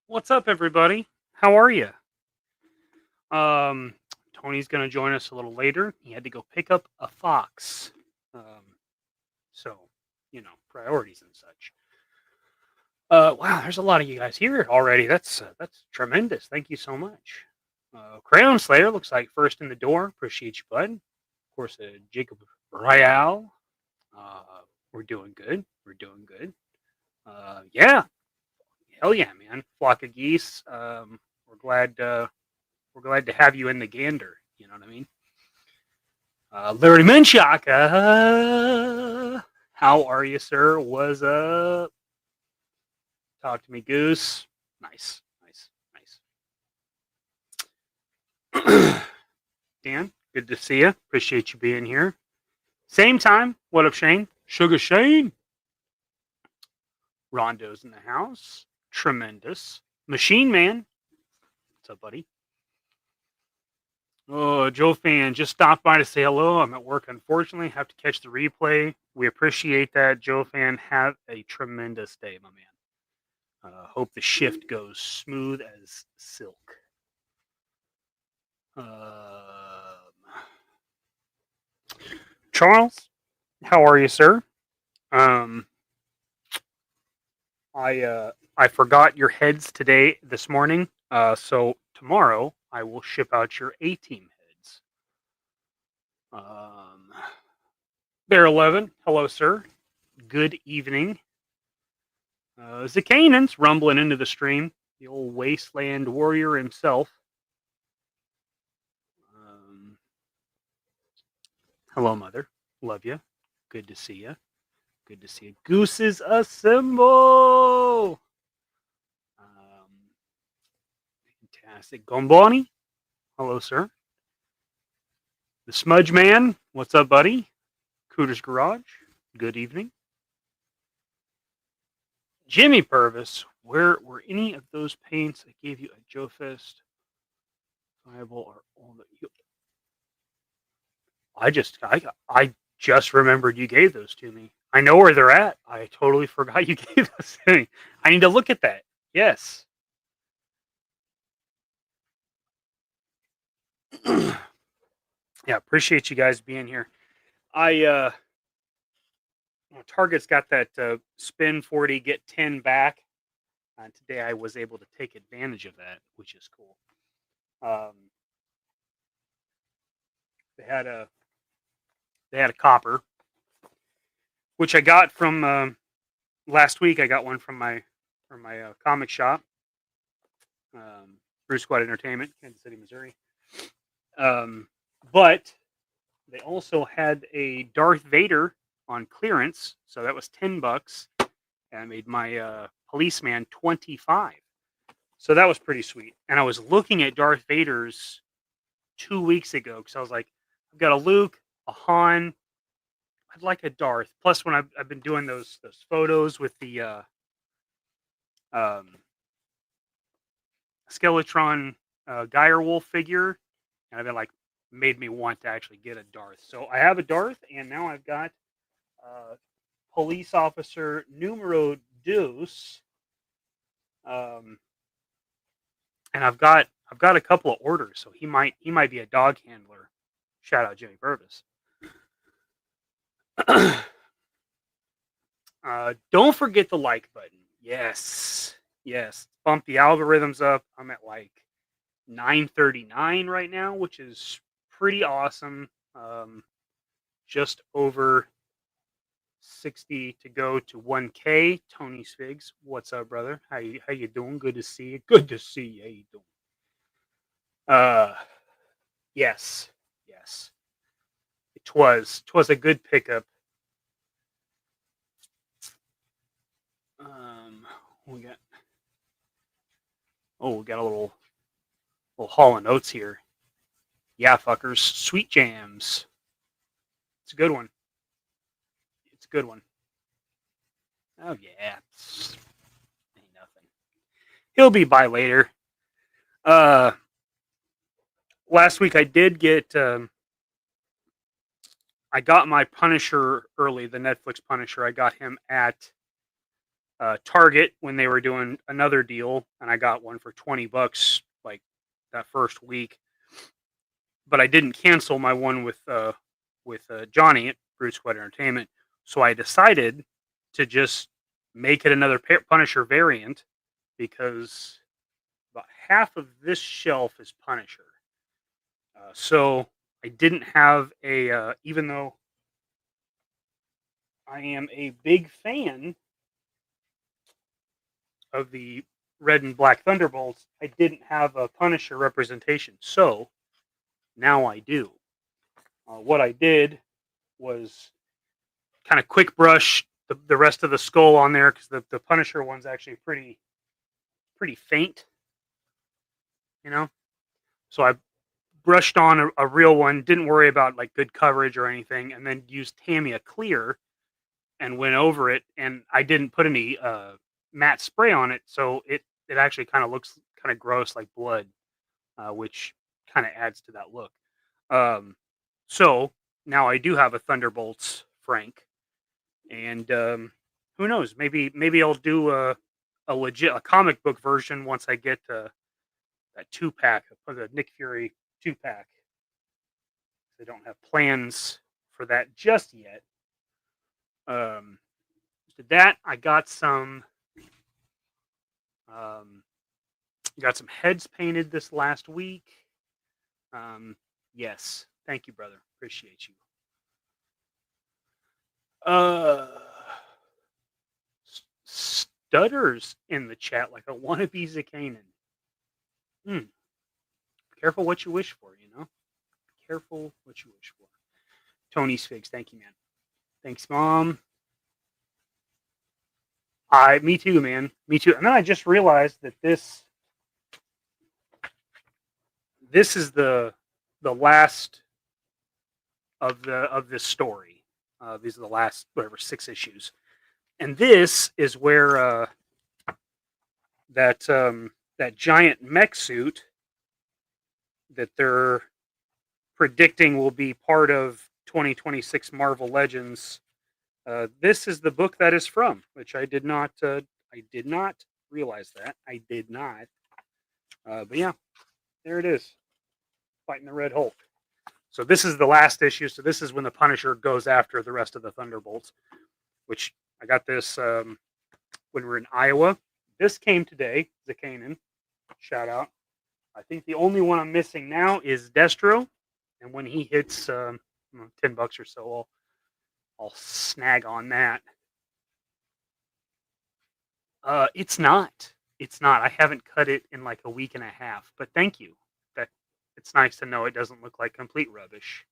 What's up, everybody? How are you? Tony's going to join us a little later. He had to go pick up a fox. So, priorities and such. Wow, there's a lot of you guys here already. That's tremendous. Thank you so much. Crayon Slayer looks like first in the door. Appreciate you, bud. Of course, Jacob Royale. We're doing good. Yeah. Hell yeah, man! Flock of geese. We're glad to have you in the gander. You know what I mean? Larry Menchak. How are you, sir? What's up? Talk to me, Goose. Nice. Dan, good to see you. Appreciate you being here. Same time. What up, Shane? Sugar Shane. Rondo's in the house. Tremendous. Machine Man. What's up, buddy? Oh, Joe Fan just stopped by to say hello. I'm at work, unfortunately. Have to catch the replay. We appreciate that, Joe Fan. Have a tremendous day, my man. Hope the shift goes smooth as silk. Charles, how are you, sir? I forgot your heads this morning. So tomorrow I will ship out your A-team heads. Bear 11, hello, sir. Good evening. Zakanan's rumbling into the stream. The old wasteland warrior himself. Hello, mother. Love you. Good to see you. Gooses assemble. Fantastic. Gombani. Hello, sir. The Smudge Man. What's up, buddy? Cooter's Garage. Good evening. Jimmy Purvis. Where were any of those paints I gave you at Joe Fest? Viable are all that you... I just remembered you gave those to me. I know where they're at. I totally forgot you gave those to me. I need to look at that. Yes. Yeah, appreciate you guys being here. Target's got that spin 40, get 10 back. Today I was able to take advantage of that, which is cool. They had a copper, which I got from last week. I got one from my comic shop, Bruce Squad Entertainment, Kansas City, Missouri. But they also had a Darth Vader on clearance, so that was $10, and I made my policeman $25. So that was pretty sweet. And I was looking at Darth Vader's 2 weeks ago because I was like, I've got a Luke, a Han. I'd like a Darth. Plus, when I've been doing those photos with the um, Skeletron Direwolf figure, and I've been like made me want to actually get a Darth. So I have a Darth, and now I've got Police Officer Numero Dos, and I've got a couple of orders, so he might be a dog handler. Shout out Jimmy Purvis. Don't forget the like button. Yes. Bump the algorithms up. I'm at like 939 right now, which is pretty awesome. Just over 60 to go to 1K. Tony Sfigs, what's up, brother? How you doing? Good to see you. Good to see you. How you doing? Yes. Twas a good pickup. We got a little Hall of Notes here. Yeah, fuckers. Sweet Jams. It's a good one. Oh yeah. Ain't nothing. He'll be by later. Last week I did get I got my Punisher early, the Netflix Punisher. I got him at Target when they were doing another deal, and I got one for $20 like that first week. But I didn't cancel my one with Johnny at Brute Squad Entertainment, so I decided to just make it another Punisher variant because about half of this shelf is Punisher. So I didn't have a, even though I am a big fan of the Red and Black Thunderbolts, I didn't have a Punisher representation. So now I do. What I did was kind of quick brush the rest of the skull on there because the Punisher one's actually pretty faint, you know. So I brushed on a real one, didn't worry about like good coverage or anything, and then used Tamiya Clear and went over it. And I didn't put any matte spray on it, so it actually kind of looks kind of gross like blood, which kind of adds to that look. So now I do have a Thunderbolts Frank, and who knows? Maybe I'll do a comic book version once I get that 2-pack, the Nick Fury 2-pack. I don't have plans for that just yet. Did that? I got some heads painted this last week. Yes, thank you, brother. Appreciate you. Stutters in the chat like a wannabe Zakanin. Careful what you wish for, you know? Careful what you wish for. Tony's Figs, thank you, man. Thanks, Mom. Me too, man. Me too. And then I just realized that this is the last of this story. These are the last 6 issues, and this is where that giant mech suit that they're predicting will be part of 2026 Marvel Legends. This is the book that is from, which I did not realize that. I did not. But yeah, there it is. Fighting the Red Hulk. So this is the last issue. So this is when the Punisher goes after the rest of the Thunderbolts, which I got this when we were in Iowa. This came today, Zakanin. Shout out. I think the only one I'm missing now is Destro. And when he hits $10 or so, I'll snag on that. It's not. I haven't cut it in like a week and a half, but thank you. It's nice to know it doesn't look like complete rubbish.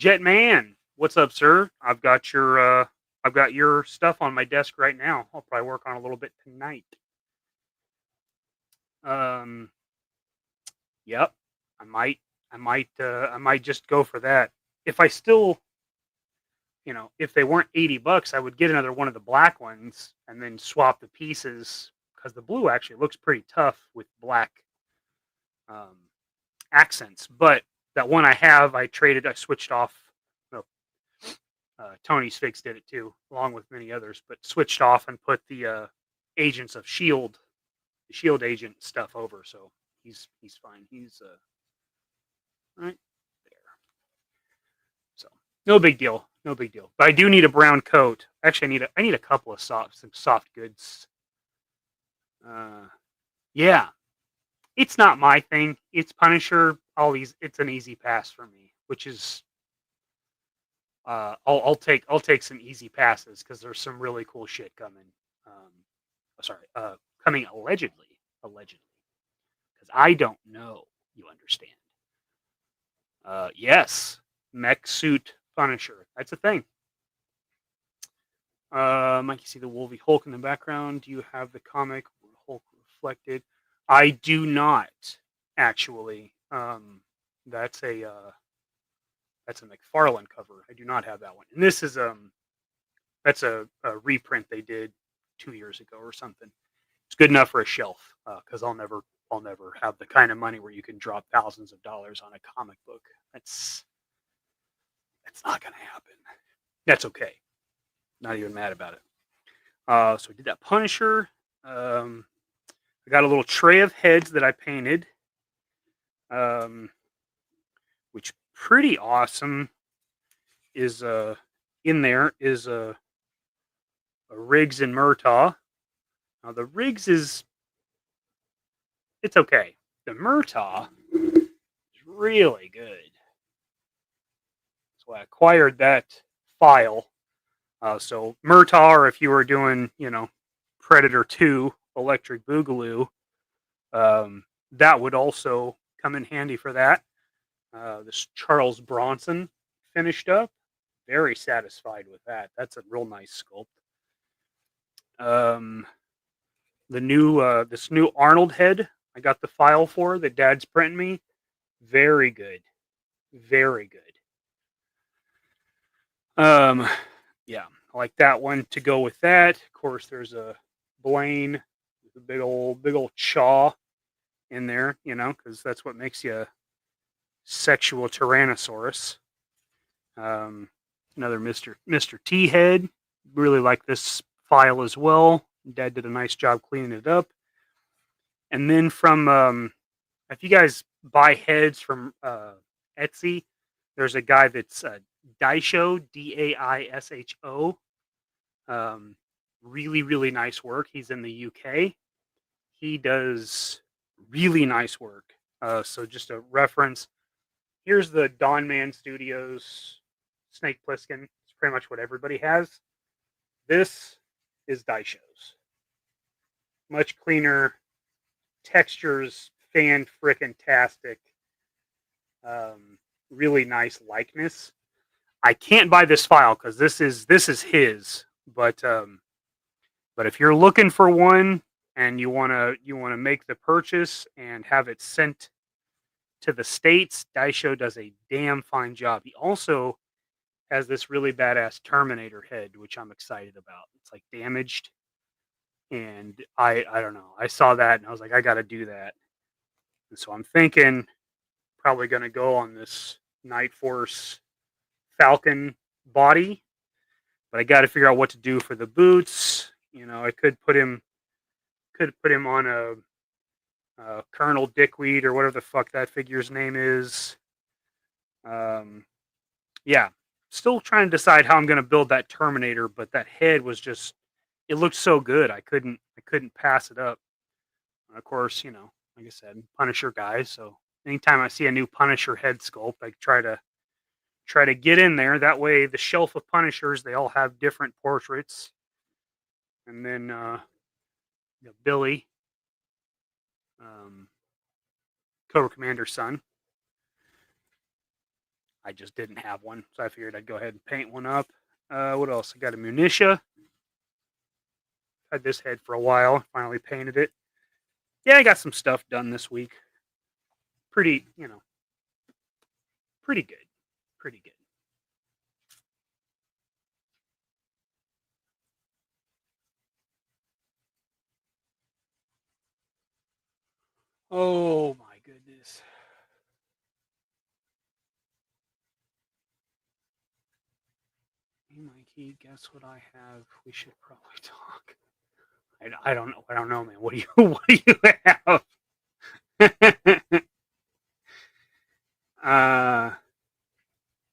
Jetman, what's up, sir? I've got your stuff on my desk right now. I'll probably work on a little bit tonight. Yep. I I might just go for that. If I still, if they weren't $80, I would get another one of the black ones and then swap the pieces because the blue actually looks pretty tough with black um, accents. But that one I have, I switched off. No, Tony's Fix did it too, along with many others, but switched off and put the Agents of Shield, the Shield agent stuff over. So he's fine. He's right there. So no big deal. No big deal. But I do need a brown coat. Actually, I need a couple of some soft goods. Yeah, it's not my thing. It's Punisher. It's an easy pass for me, which is I'll take some easy passes because there's some really cool shit coming. Coming allegedly, because I don't know. You understand? Yes, mech suit Punisher. That's a thing. Mike, you see the Wolvie Hulk in the background. Do you have the comic Hulk reflected? I do not actually. That's a McFarlane cover. I do not have that one. And this is that's a reprint they did 2 years ago or something. It's good enough for a shelf because I'll never have the kind of money where you can drop thousands of dollars on a comic book. That's not going to happen. That's okay. Not even mad about it. So I did that Punisher. I got a little tray of heads that I painted, which pretty awesome. Is in there is a Riggs and Murtaugh. Now the Riggs it's okay. The Murtaugh is really good. So I acquired that file. So Murtaugh, or if you were doing, Predator 2, Electric Boogaloo, that would also come in handy for that. This Charles Bronson finished up. Very satisfied with that. That's a real nice sculpt. This new Arnold head, I got the file for that Dad's printing me. Very good. Very good. Yeah, I like that one to go with that. Of course, there's a Blaine with a big old chaw in there, because that's what makes you a sexual Tyrannosaurus. Another Mr. T head. Really like this file as well. Dad did a nice job cleaning it up. And then from if you guys buy heads from Etsy, there's a guy that's Daisho, Daisho. Really, really nice work. He's in the UK. He does really nice work. So just a reference. Here's the Don Man Studios Snake Plissken. It's pretty much what everybody has. This is Daisho's. Much cleaner textures, fan-frickin-tastic. Really nice likeness. I can't buy this file because this is his. But if you're looking for one and you wanna make the purchase and have it sent to the States, Daisho does a damn fine job. He also has this really badass Terminator head, which I'm excited about. It's like damaged. And I don't know. I saw that and I was like, I got to do that. And so I'm thinking probably going to go on this Night Force Falcon body, but I got to figure out what to do for the boots. I could put him on a Colonel Dickweed or whatever the fuck that figure's name is. Yeah, still trying to decide how I'm going to build that Terminator, but that head was just, it looked so good. I couldn't pass it up. And of course, like I said, Punisher guy. So anytime I see a new Punisher head sculpt, I try to get in there. That way, the shelf of Punishers, they all have different portraits. And then Billy, Cobra Commander's son. I just didn't have one, so I figured I'd go ahead and paint one up. What else? I got a Munitia. Had this head for a while. Finally painted it. Yeah, I got some stuff done this week. Pretty, pretty good. Pretty good. Oh my goodness. Hey Mikey, guess what I have? We should probably talk. I don't know. I don't know, man. What do you what do you have?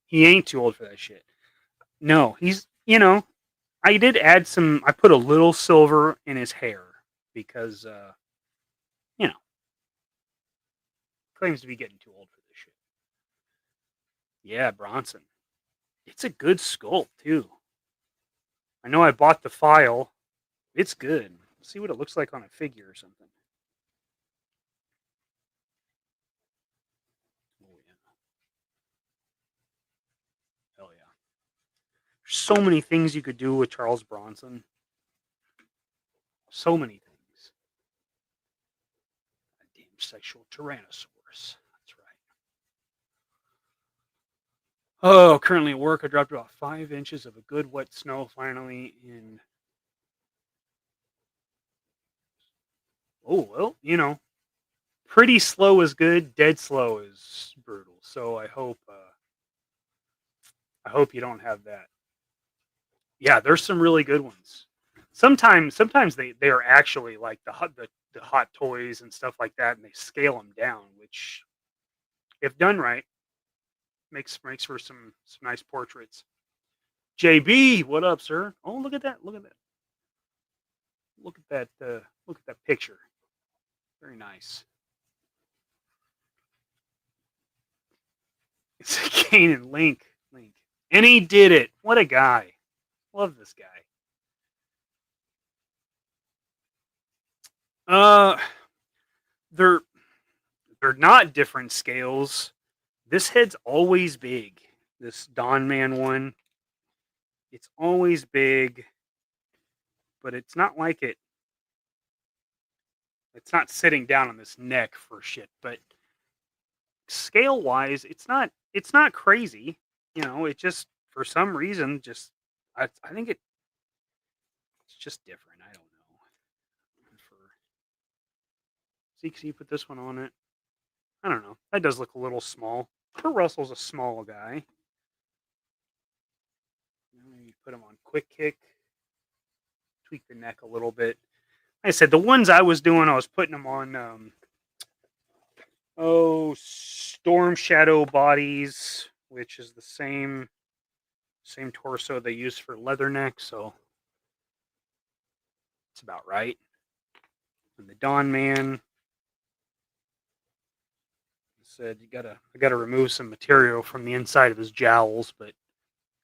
He ain't too old for that shit. No, he's I did add some. I put a little silver in his hair because you know claims to be getting too old for this shit. Yeah, Bronson. It's a good sculpt too. I know I bought the file. It's good. Let's see what it looks like on a figure or something. Oh yeah, hell yeah. There's so many things you could do with Charles Bronson. So many things. A damn sexual Tyrannosaurus. That's right. Oh, currently at work, I dropped about 5 inches of a good wet snow finally in. Oh, well, pretty slow is good, dead slow is brutal. So I hope you don't have that. Yeah, there's some really good ones. Sometimes they are actually like the hot toys and stuff like that, and they scale them down, which if done right makes for some nice portraits. JB, what up, sir? Oh, look at that! Look at that! Look at that! Look at that picture. Very nice. It's a Kane and Link. And he did it. What a guy. Love this guy. Uh they're they're not different scales. This head's always big. This Don Man one. It's always big, but it's not like it's not sitting down on this neck for shit, but scale wise, it's not crazy. It just for some reason just I think it's just different. I don't know. For see, can you put this one on it? I don't know. That does look a little small. Kurt Russell's a small guy. Maybe put him on quick kick. Tweak the neck a little bit. Like I said, the ones I was doing, I was putting them on Storm Shadow bodies, which is the same torso they use for Leatherneck, so it's about right. And the Dawn Man said I gotta remove some material from the inside of his jowls, but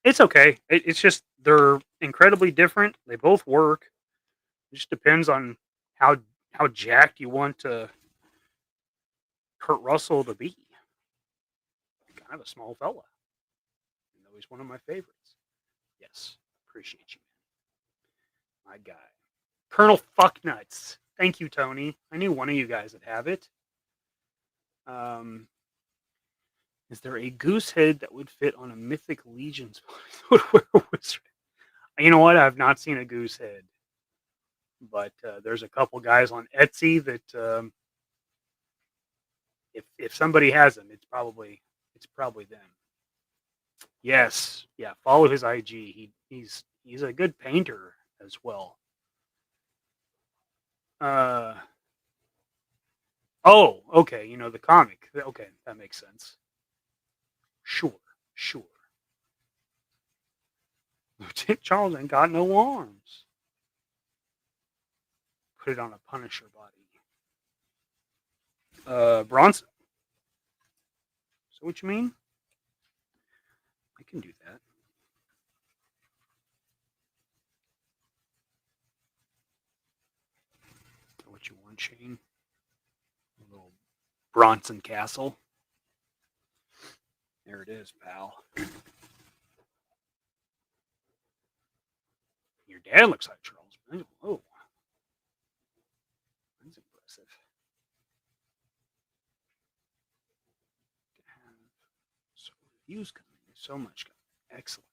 it's okay. It's just they're incredibly different. They both work. It just depends on how how jacked you want Kurt Russell to be. Kind of a small fella. Even though he's one of my favorites. Yes. Appreciate you, man. My guy. Colonel Fucknuts. Thank you, Tony. I knew one of you guys would have it. Is there a goose head that would fit on a Mythic Legion's wizard? You know what? I've not seen a goose head. But there's a couple guys on Etsy that if somebody has them, it's probably them. Yes, yeah. Follow his IG. He's a good painter as well. Oh, okay. The comic. Okay, that makes sense. Sure. Lieutenant Charles ain't got no arms. Put it on a Punisher body. Bronson. So what you mean? I can do that. What you want, Shane? A little Bronson Castle. There it is, pal. Your dad looks like Charles. Oh, that's impressive. views coming. There's so much coming. Excellent.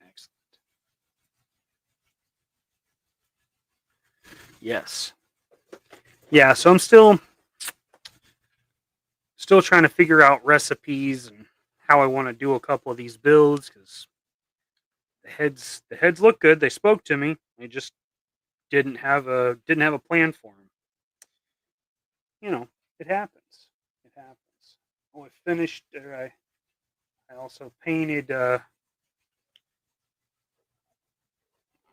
Excellent. Yes. Yeah, so I'm still trying to figure out recipes and how I want to do a couple of these builds, because the heads look good. They spoke to me. I just didn't have a plan for them. You know, it happens. It happens. Oh, I finished. I also painted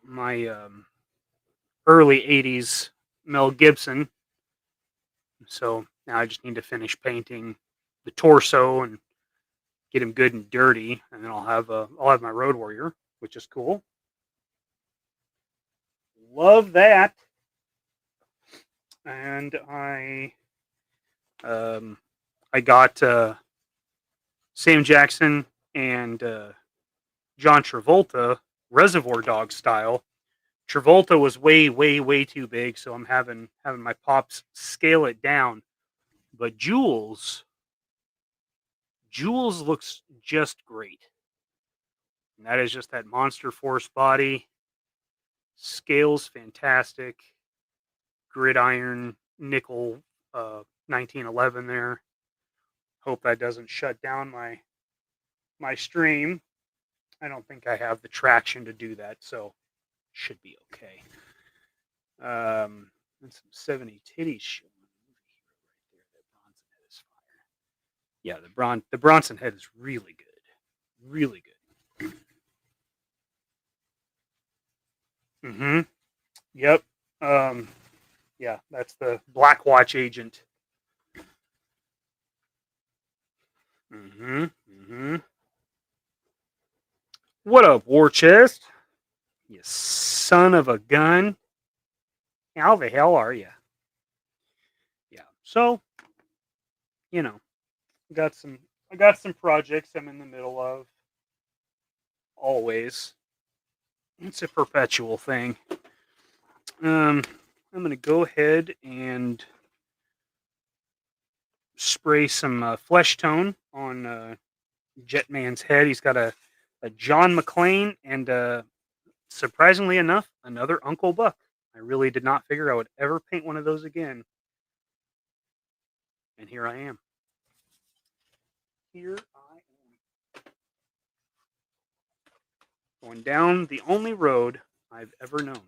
my early '80s Mel Gibson. So now I just need to finish painting the torso and get him good and dirty, and then I'll have my Road Warrior, which is cool. Love that. And I got Sam Jackson and John Travolta Reservoir Dog style. Travolta was way too big, so I'm having my pops scale it down. But Jules looks just great. And that is just that monster force body. Scales fantastic. Gridiron nickel 1911 there. Hope that doesn't shut down my stream. I don't think I have the traction to do that, so should be okay. And some 70 titties showing right there. That Bronson head is fire. Yeah, the Bronson head is really good. Really good. Mm-hmm. Yep. Yeah, that's the Black Watch agent. Mm-hmm. Mm-hmm. What up, War Chest? You son of a gun. How the hell are you? Yeah. So, you know, I got some projects I'm in the middle of. Always. It's a perpetual thing. I'm gonna go ahead and spray some flesh tone on Jetman's head. He's got a John McClane and surprisingly enough, another Uncle Buck. I really did not figure I would ever paint one of those again. And here I am. Here I am. Going down the only road I've ever known.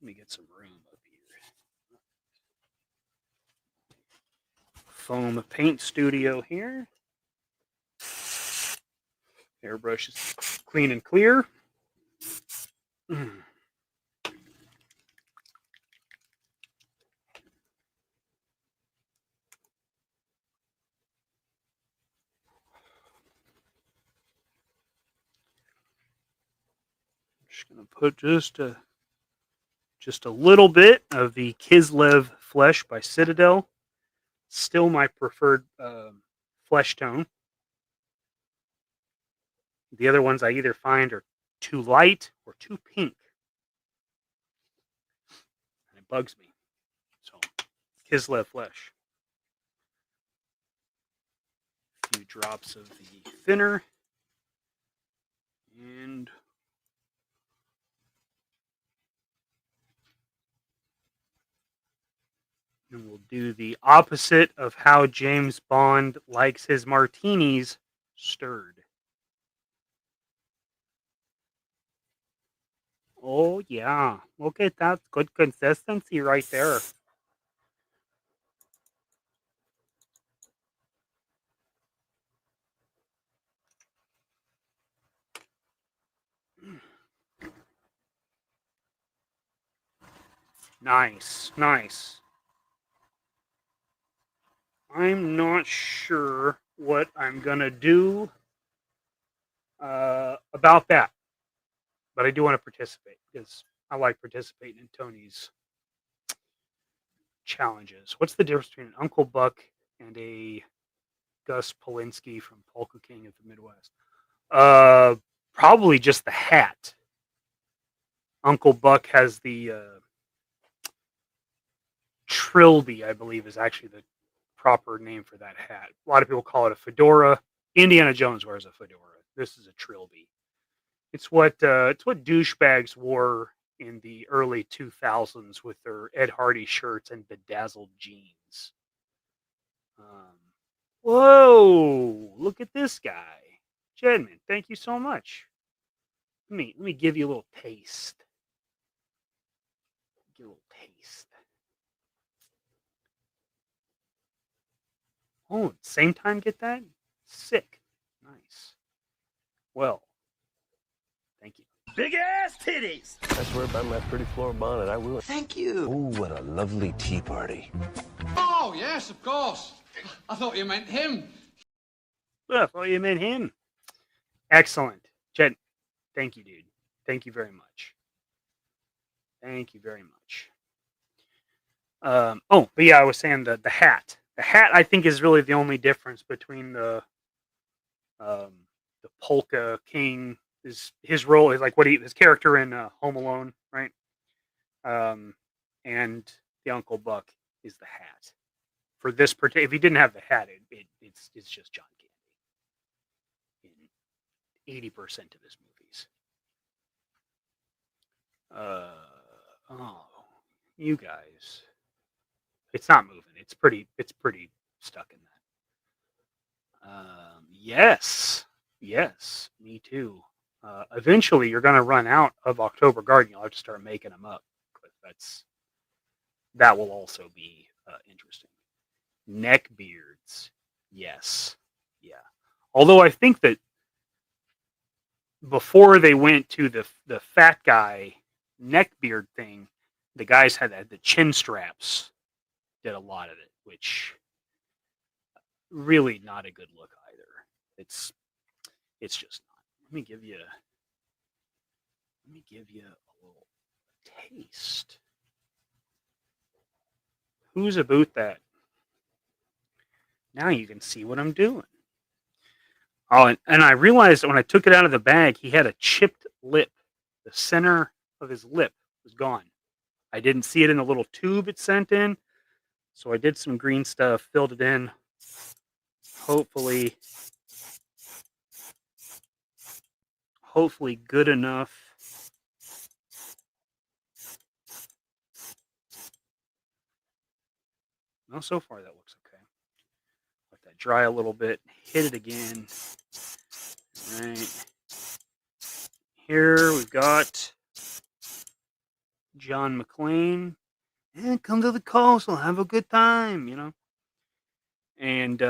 Let me get some room up here. Foam paint studio here. Airbrush is clean and clear. Just gonna put just a little bit of the Kislev Flesh by Citadel. Still my preferred flesh tone. The other ones I either find are too light or too pink. And it bugs me. So, Kislev Flesh. A few drops of the thinner. And we'll do the opposite of how James Bond likes his martinis, stirred. Oh, yeah. Look at that good consistency right there. Nice, nice. I'm not sure what I'm going to do about that. But I do want to participate because I like participating in Tony's challenges. What's the difference between an Uncle Buck and a Gus Polinski from Polka King of the Midwest? Probably just the hat. Uncle Buck has the trilby, I believe, is actually the proper name for that hat. A lot of people call it a fedora. Indiana Jones wears a fedora. This is a trilby. It's what douchebags wore in the early 2000s with their Ed Hardy shirts and bedazzled jeans. Whoa! Look at this guy, Jedman. Thank you so much. Let me give you a little taste. Give you a little taste. Oh, same time get that? Sick. Nice. Well, thank you. Big ass titties! I swear by my pretty floor bonnet, I will. Thank you. Ooh, what a lovely tea party. Oh, yes, of course. I thought you meant him. Well, I thought you meant him. Excellent. Jed, thank you, dude. Thank you very much. Thank you very much. But yeah, I was saying the hat. The hat, I think, is really the only difference between the Polka King. Is his role is like his character in Home Alone, right? And the Uncle Buck is the hat. For this particular, if he didn't have the hat, it's just John Candy in 80% of his movies. You guys, it's not moving. It's pretty stuck in that. Yes, me too. Eventually, you're going to run out of October Garden. You'll have to start making them up. That will also be interesting. Neck beards, yes, yeah. Although I think that before they went to the fat guy neck beard thing, the guys had the chin straps. Did a lot of it, which really not a good look either. It's just not. Let me give you a little taste. Who's about that? Now you can see what I'm doing. Oh, and I realized when I took it out of the bag, he had a chipped lip. The center of his lip was gone. I didn't see it in the little tube it sent in, so I did some green stuff, filled it in. Hopefully good enough. No, so far that looks okay. Let that dry a little bit. Hit it again. All right. Here we've got John McClane. And come to the coast. We'll have a good time, you know. And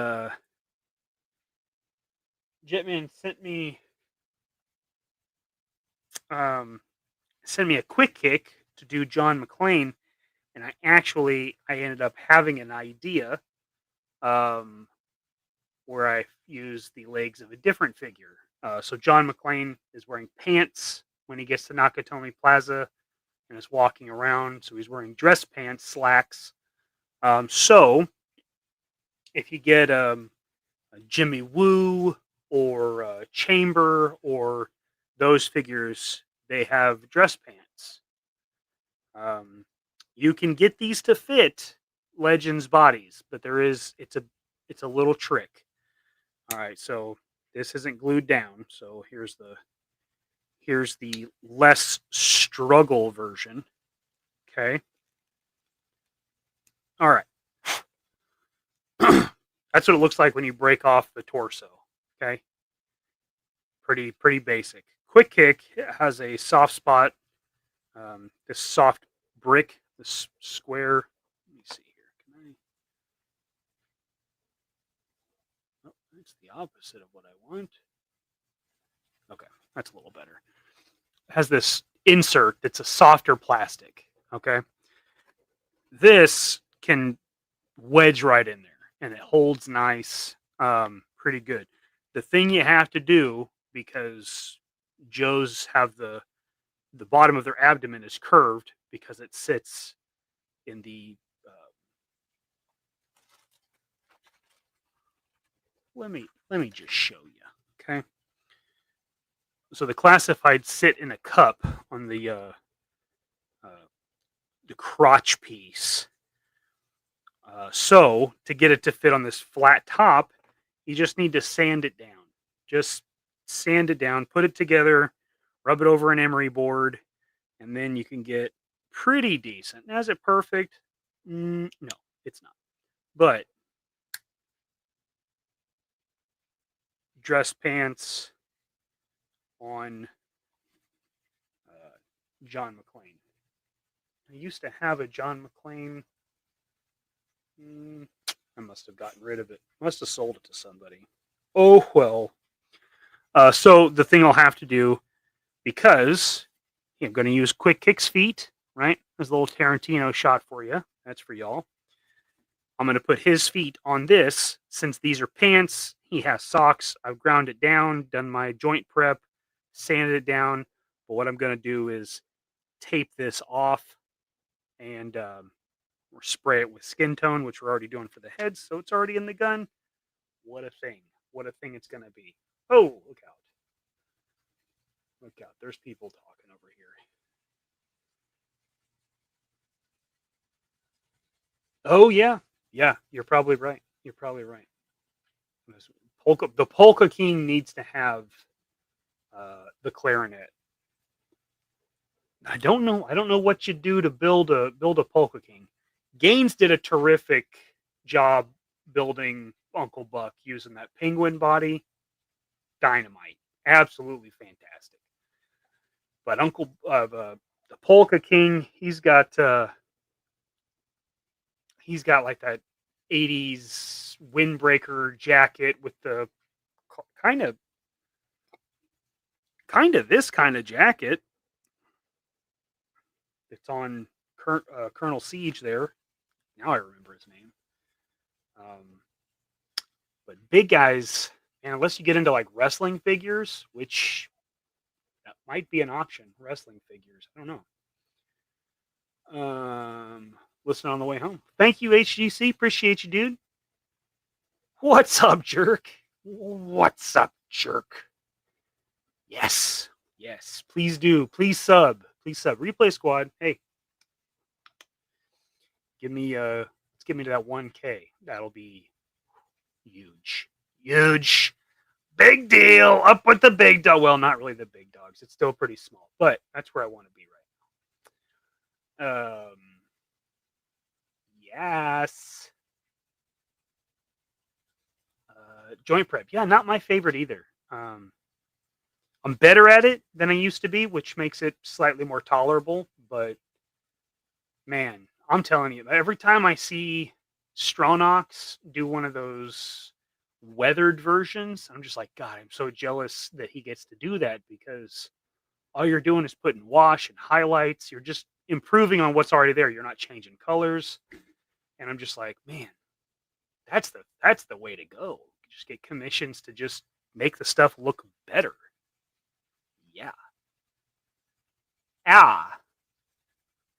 Jetman sent me a quick kick to do John McClane, and I ended up having an idea where I used the legs of a different figure. So John McClane is wearing pants when he gets to Nakatomi Plaza and is walking around. So he's wearing dress pants, slacks. So if you get a Jimmy Woo or Chamber or those figures, they have dress pants. You can get these to fit Legends bodies, but it's a little trick. All right, so this isn't glued down. So here's the less struggle version. Okay. All right. That's what it looks like when you break off the torso. Okay. Pretty basic. Quick Kick has a soft spot. This soft brick, this square. Let me see here. Oh, that's the opposite of what I want. Okay, that's a little better. It has this insert that's a softer plastic. Okay. This can wedge right in there and it holds nice, pretty good. The thing you have to do, because Joes have the bottom of their abdomen is curved because it sits in the let me just show you. Okay. So the classified sit in a cup on the crotch piece, So to get it to fit on this flat top, you just need to sand it down. Just sand it down, put it together, rub it over an emery board, and then you can get pretty decent. Now, is it perfect? No, it's not. But dress pants on John McClane. I used to have a John McClane. I must have gotten rid of it. Must have sold it to somebody. Oh, well. So the thing I'll have to do, because I'm going to use Quick Kick's feet, right? There's a little Tarantino shot for you. That's for y'all. I'm going to put his feet on this. Since these are pants, he has socks. I've ground it down, done my joint prep, sanded it down. But what I'm going to do is tape this off and or spray it with skin tone, which we're already doing for the heads. So it's already in the gun. What a thing. What a thing it's going to be. Oh, look out. Look out. There's people talking over here. Oh, yeah. Yeah, you're probably right. You're probably right. The Polka King needs to have the clarinet. I don't know what you do to build a Polka King. Gaines did a terrific job building Uncle Buck using that penguin body. Dynamite. Absolutely fantastic. But the Polka King, he's got like that 80s windbreaker jacket with the kind of this kind of jacket. It's on Colonel Siege there. Now I remember his name. But big guys, and unless you get into like wrestling figures, which that might be an option, wrestling figures. I don't know. Listen on the way home. Thank you, HGC. Appreciate you, dude. What's up, jerk? What's up, jerk? Yes. Yes. Please do. Please sub. Please sub. Replay squad. Hey. Let's give me to that 1K. That'll be huge. Huge. Big deal. Up with the big dog. Well, not really the big dogs. It's still pretty small, but that's where I want to be right now. Yes. Joint prep. Yeah, not my favorite either. I'm better at it than I used to be, which makes it slightly more tolerable. But man, I'm telling you, every time I see Stronach do one of those weathered versions, I'm just like, God, I'm so jealous that he gets to do that, because all you're doing is putting wash and highlights. You're just improving on what's already there. You're not changing colors. And I'm just like, man, that's the way to go. Just get commissions to just make the stuff look better. Yeah.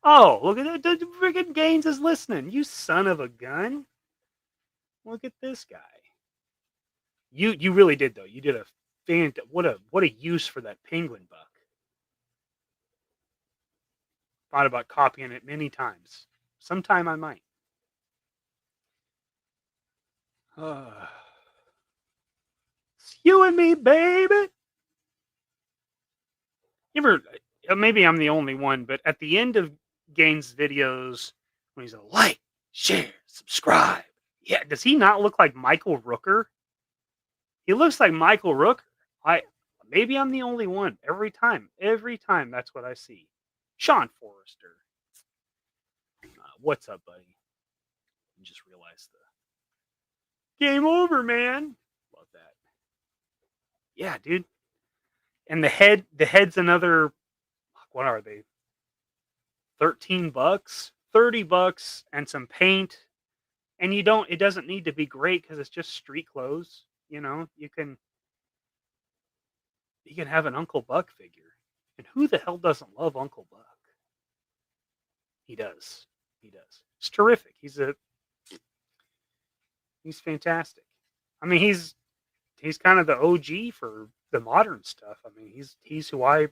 Oh, look at that. The friggin' Gaines is listening. You son of a gun. Look at this guy. You really did, though. You did a what a use for that penguin buck. Thought about copying it many times. Sometime I might. It's you and me, baby. You ever, maybe I'm the only one, but at the end of Gaines' videos, when he's like, share, subscribe. Yeah, does he not look like Michael Rooker? He looks like Michael Rooker. Maybe I'm the only one. Every time, that's what I see. Sean Forrester. What's up, buddy? I just realized the game over, man. Love that. Yeah, dude. And the head's another, what are they? $13, $30, and some paint. And it doesn't need to be great, because it's just street clothes. You know, you can have an Uncle Buck figure. And who the hell doesn't love Uncle Buck? He does. It's terrific. He's fantastic. I mean, he's kind of the OG for the modern stuff. I mean, he's who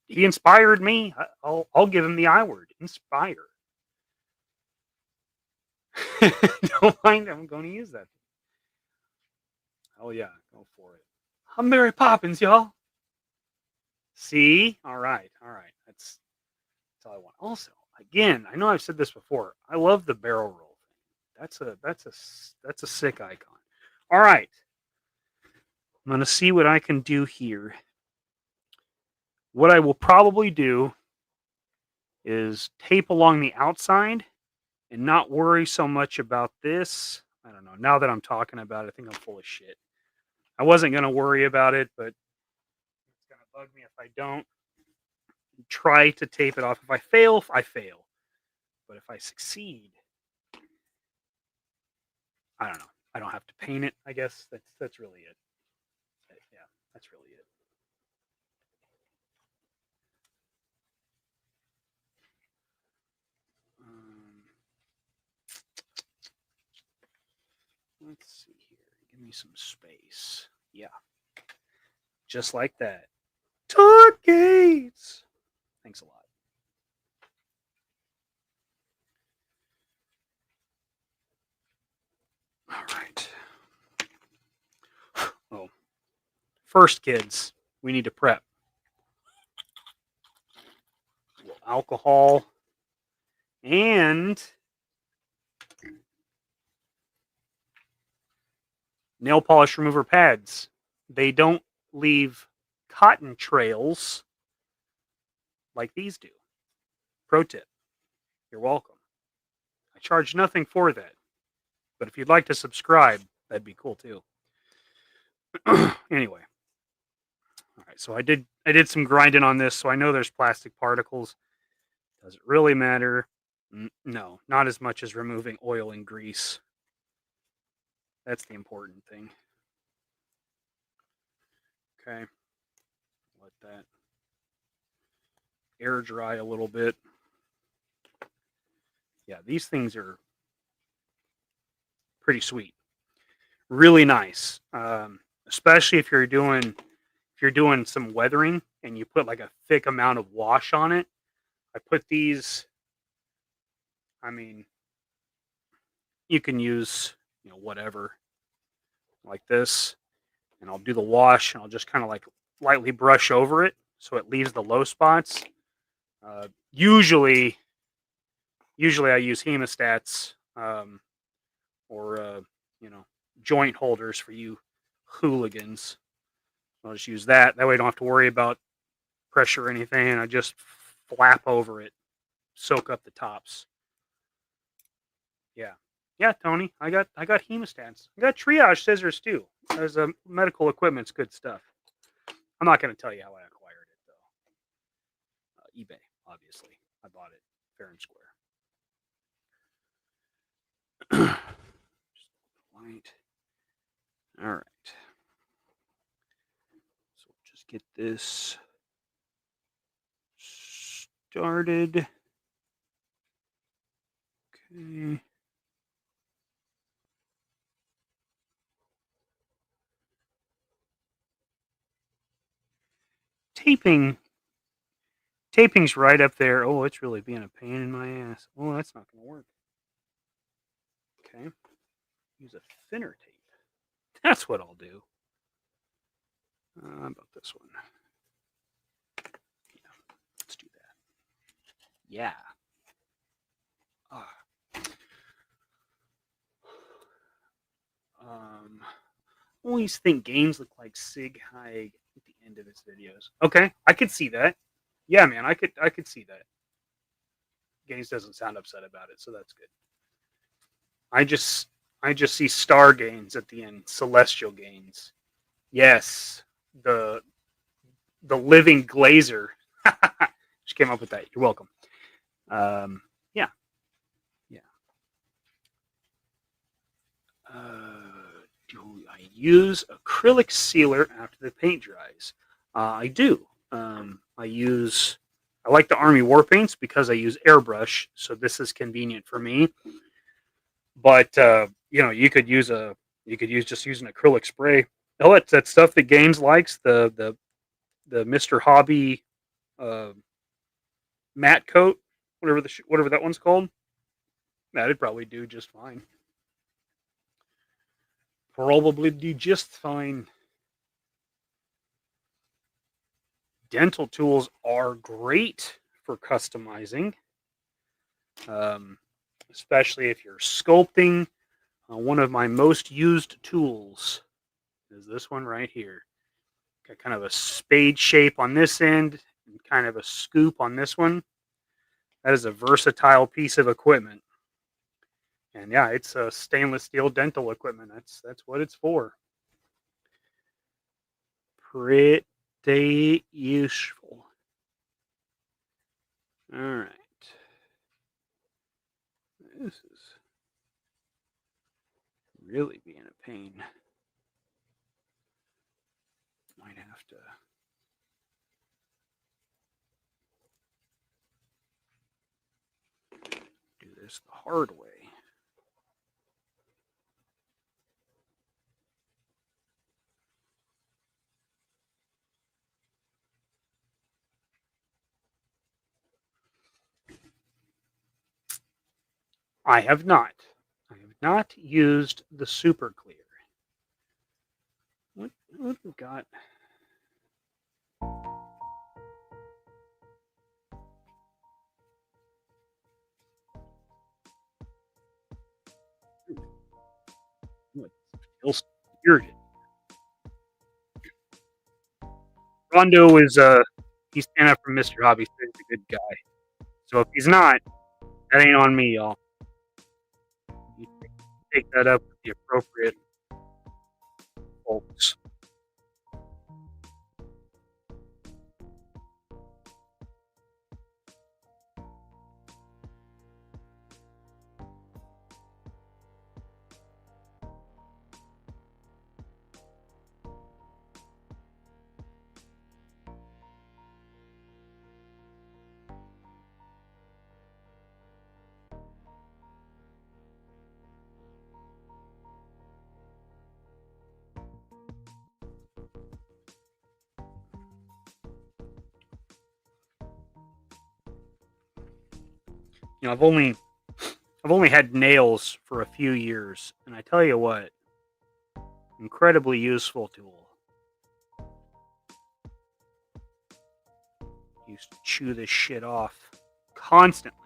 he inspired me. I'll give him the I word, inspire. Don't mind. I'm going to use that. Oh yeah, go for it. I'm Mary Poppins, y'all. See? All right. That's all I want. Also, again, I know I've said this before. I love the barrel roll thing. That's a sick icon. All right. I'm going to see what I can do here. What I will probably do is tape along the outside and not worry so much about this. I don't know. Now that I'm talking about it, I think I'm full of shit. I wasn't going to worry about it, but it's going to bug me if I don't. Try to tape it off. If I fail, I fail. But if I succeed, I don't know. I don't have to paint it, I guess. That's really it. Yeah, that's really it. Let's see here. Give me some space. Yeah. Just like that. Todd Gates. Thanks a lot. All right. Oh. First, kids, we need to prep. A little alcohol and nail polish remover pads. They don't leave cotton trails like these do. Pro tip. You're welcome. I charge nothing for that. But if you'd like to subscribe, that'd be cool too. Anyway. All right, so I did some grinding on this, so I know there's plastic particles. Does it really matter? No, not as much as removing oil and grease. That's the important thing. Okay. Let that air dry a little bit. Yeah, these things are pretty sweet. Really nice. Especially if you're doing some weathering and you put like a thick amount of wash on it. I put these, I mean, you can use, whatever like this, and I'll do the wash and I'll just kind of like lightly brush over it so it leaves the low spots. Usually I use hemostats or joint holders for you hooligans. I'll just use that. That way I don't have to worry about pressure or anything. I just flap over it, soak up the tops. Yeah, Tony. I got hemostats. I got triage scissors too. There's medical equipment's good stuff. I'm not going to tell you how I acquired it though. eBay, obviously. I bought it fair and square. Light. All right. So we'll just get this started. Okay. Taping's right up there. Oh, it's really being a pain in my ass. Oh, that's not going to work. Okay. Use a thinner tape. That's what I'll do. How about this one? Yeah, let's do that. Yeah. Always think games look like Sig Heig at the end of his videos. Okay, I could see that. Yeah, man, I could see that. Gaines doesn't sound upset about it, so that's good. I just see Star Gaines at the end, Celestial Gaines. Yes, the living Glazer. Just came up with that. You're welcome. Yeah. Do I use acrylic sealer after the paint dries? I do. I like the Army War Paints because I use airbrush, so this is convenient for me. But you could use an acrylic spray. Oh, it's that stuff that Gaines likes, the Mr. Hobby matte coat, whatever that one's called. That'd probably do just fine. Probably do just fine. Dental tools are great for customizing, especially if you're sculpting. One of my most used tools is this one right here. Got kind of a spade shape on this end and kind of a scoop on this one. That is a versatile piece of equipment. And yeah, it's a stainless steel dental equipment. That's what it's for. Pretty useful. All right. This is really being a pain. Might have to do this the hard way. I have not. I have not used the super clear. What we got? What feels weird? Rondo is he's standing up for Mr. Hobby. So he's a good guy. So if he's not, that ain't on me, y'all. You take that up with the appropriate folks. You know, I've only had nails for a few years, and I tell you what, incredibly useful tool. Used to chew this shit off constantly.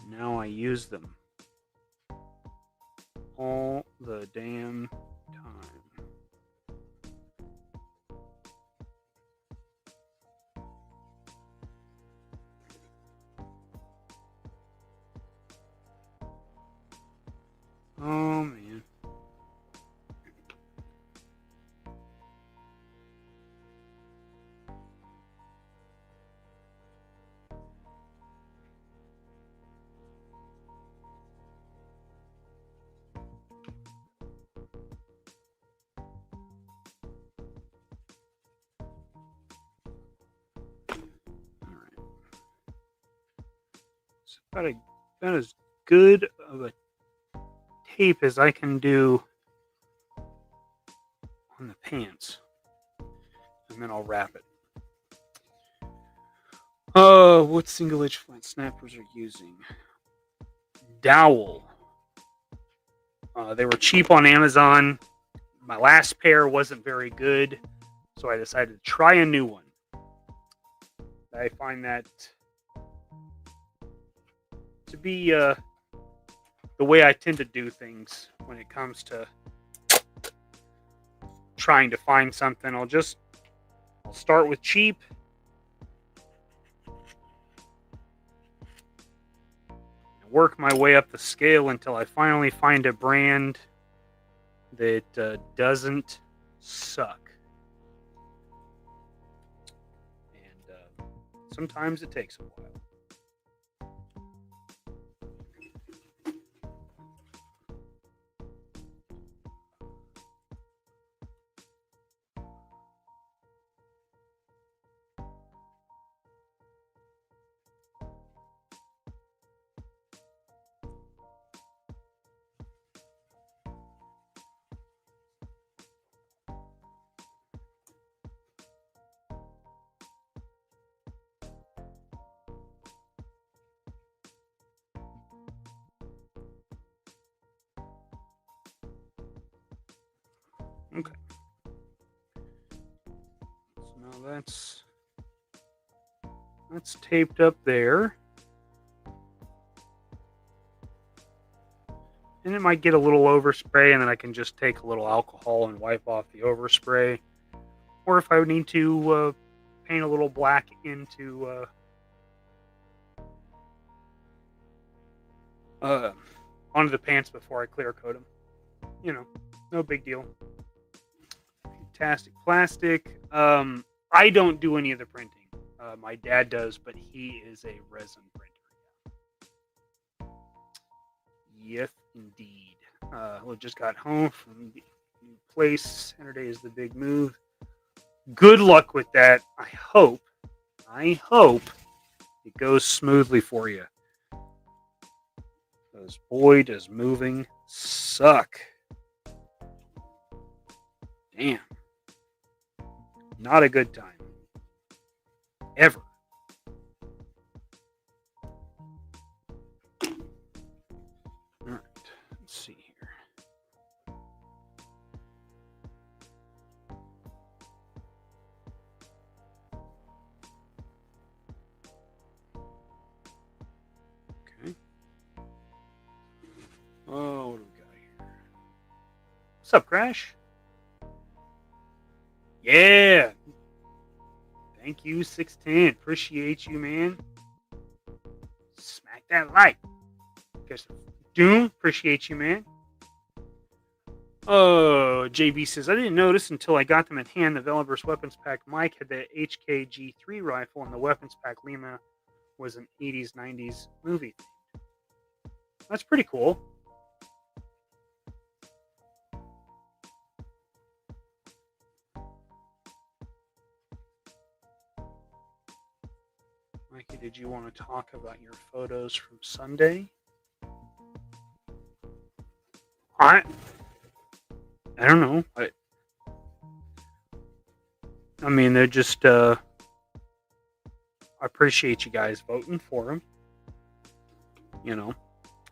Now I use them all the damn time. Oh man. It's about as good of a tape as I can do on the pants. And then I'll wrap it. What single edge flat snappers are using? Dowel. They were cheap on Amazon. My last pair wasn't very good, so I decided to try a new one. I find that to be the way I tend to do things when it comes to trying to find something. I'll start with cheap. Work my way up the scale until I finally find a brand that doesn't suck. And sometimes it takes a while. Okay. So now that's taped up there. And it might get a little overspray, and then I can just take a little alcohol and wipe off the overspray. Or if I would need to paint a little black into onto the pants before I clear coat them. You know, no big deal. Fantastic plastic. I don't do any of the printing. My dad does, but he is a resin printer. Yes, indeed. We just got home from the new place. Saturday is the big move. Good luck with that. I hope it goes smoothly for you. Because boy, does moving suck. Damn. Not a good time. Ever. Alright, let's see here. Okay. Oh, what do we got here? What's up, Crash? Yeah. Thank you, 610. Appreciate you, man. Smack that like. Guess Doom, appreciate you, man. Oh, JB says, I didn't notice until I got them in hand. The Valaverse weapons pack Mike had the HKG3 rifle, and the weapons pack Lima was an 80s, 90s movie. That's pretty cool. Mikey, did you want to talk about your photos from Sunday? I don't know. I mean, they're just. I appreciate you guys voting for them. You know,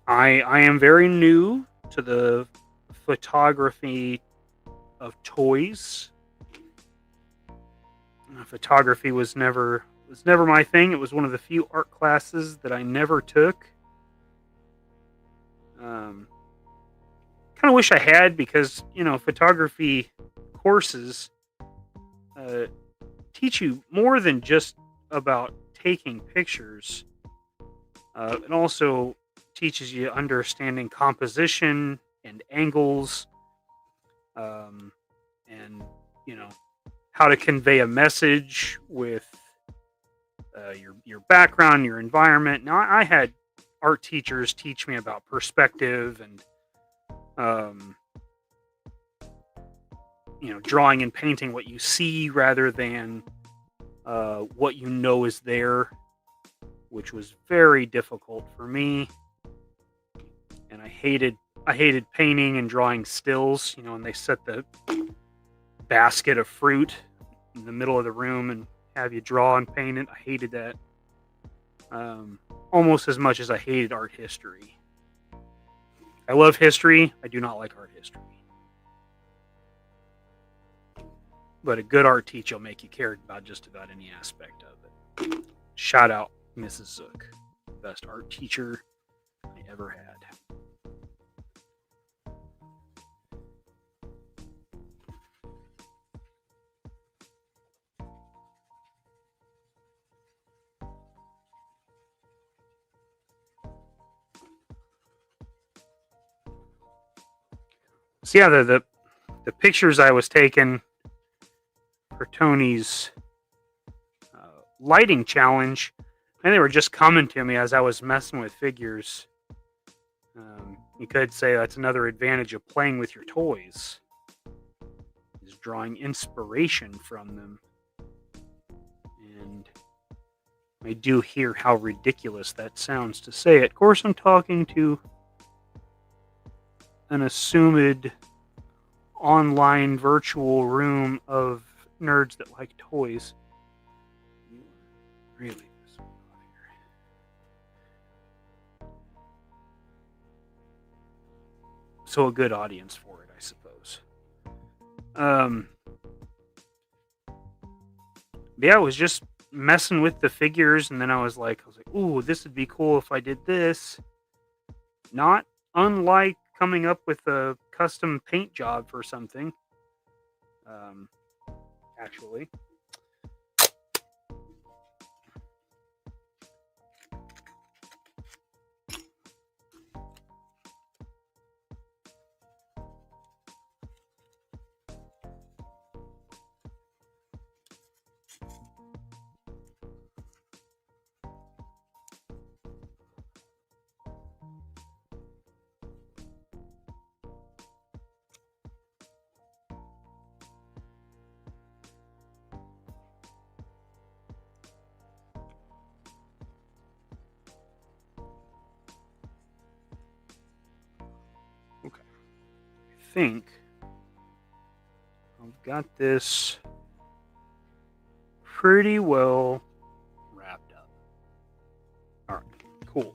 I am very new to the photography of toys. Photography was never my thing. It was one of the few art classes that I never took. Kind of wish I had, because photography courses teach you more than just about taking pictures. It also teaches you understanding composition and angles, and how to convey a message with your background, your environment. Now, I had art teachers teach me about perspective and drawing and painting what you see rather than what you know is there, which was very difficult for me. And I hated painting and drawing stills, and they set the basket of fruit in the middle of the room and have you draw and paint it. I hated that almost as much as I hated art history. I love history. I do not like art history. But a good art teacher will make you care about just about any aspect of it. Shout out Mrs. Zook, best art teacher I ever had. So yeah, the pictures I was taking for Tony's lighting challenge, and they were just coming to me as I was messing with figures. You could say that's another advantage of playing with your toys, is drawing inspiration from them. And I do hear how ridiculous that sounds to say it. Of course, I'm talking to an assumed online virtual room of nerds that like toys. You are really pissing me off here. So a good audience for it, I suppose. Yeah, I was just messing with the figures, and then I was like, ooh, this would be cool if I did this. Not unlike coming up with a custom paint job for something. Actually. Okay. I think I've got this pretty well wrapped up. All right, cool.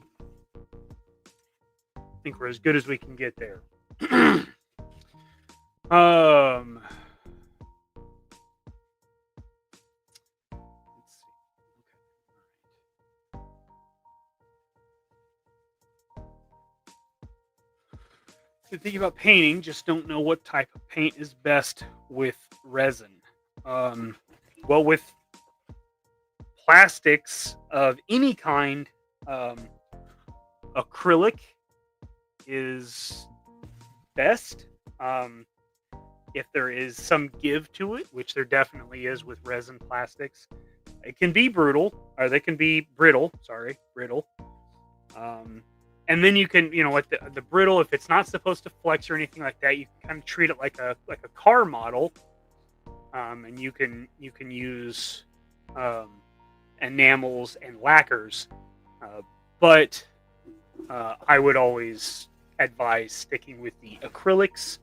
I think we're as good as we can get there. Let's see. Okay. So thinking about painting, just don't know what type of paint is best with resin. Well, with plastics of any kind, acrylic is best. If there is some give to it, which there definitely is with resin plastics, it can be brittle, or they can be brittle. Sorry, brittle. And then you can, like the brittle, if it's not supposed to flex or anything like that, you can kind of treat it like a car model, and you can use enamels and lacquers, but I would always advise sticking with the acrylics,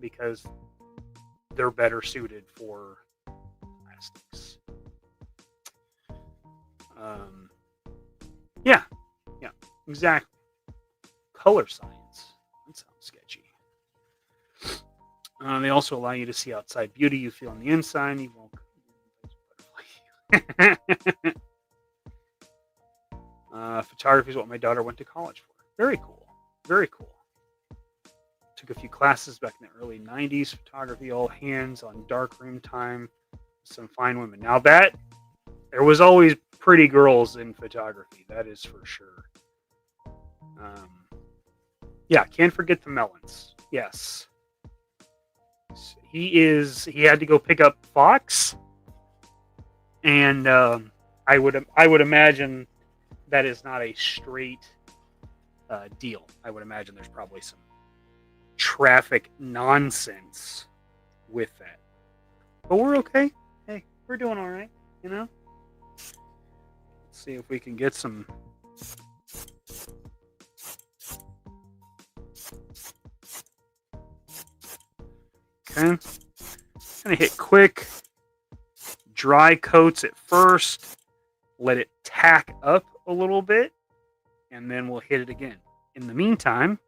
because they're better suited for plastics. Yeah, exactly. Color science. That sounds sketchy. They also allow you to see outside beauty you feel on the inside. You won't. Photography is what my daughter went to college for. Very cool. Very cool. Took a few classes back in the early 90s. Photography, all hands on darkroom time. Some fine women. Now that, there was always pretty girls in photography. That is for sure. Yeah, can't forget the melons. Yes. He had to go pick up Fox. And I would imagine that is not a straight deal. I would imagine there's probably some traffic nonsense with that. But we're okay. Hey, we're doing all right, Let's see if we can get some. Okay. Gonna hit quick. Dry coats at first. Let it tack up a little bit. And then we'll hit it again. In the meantime,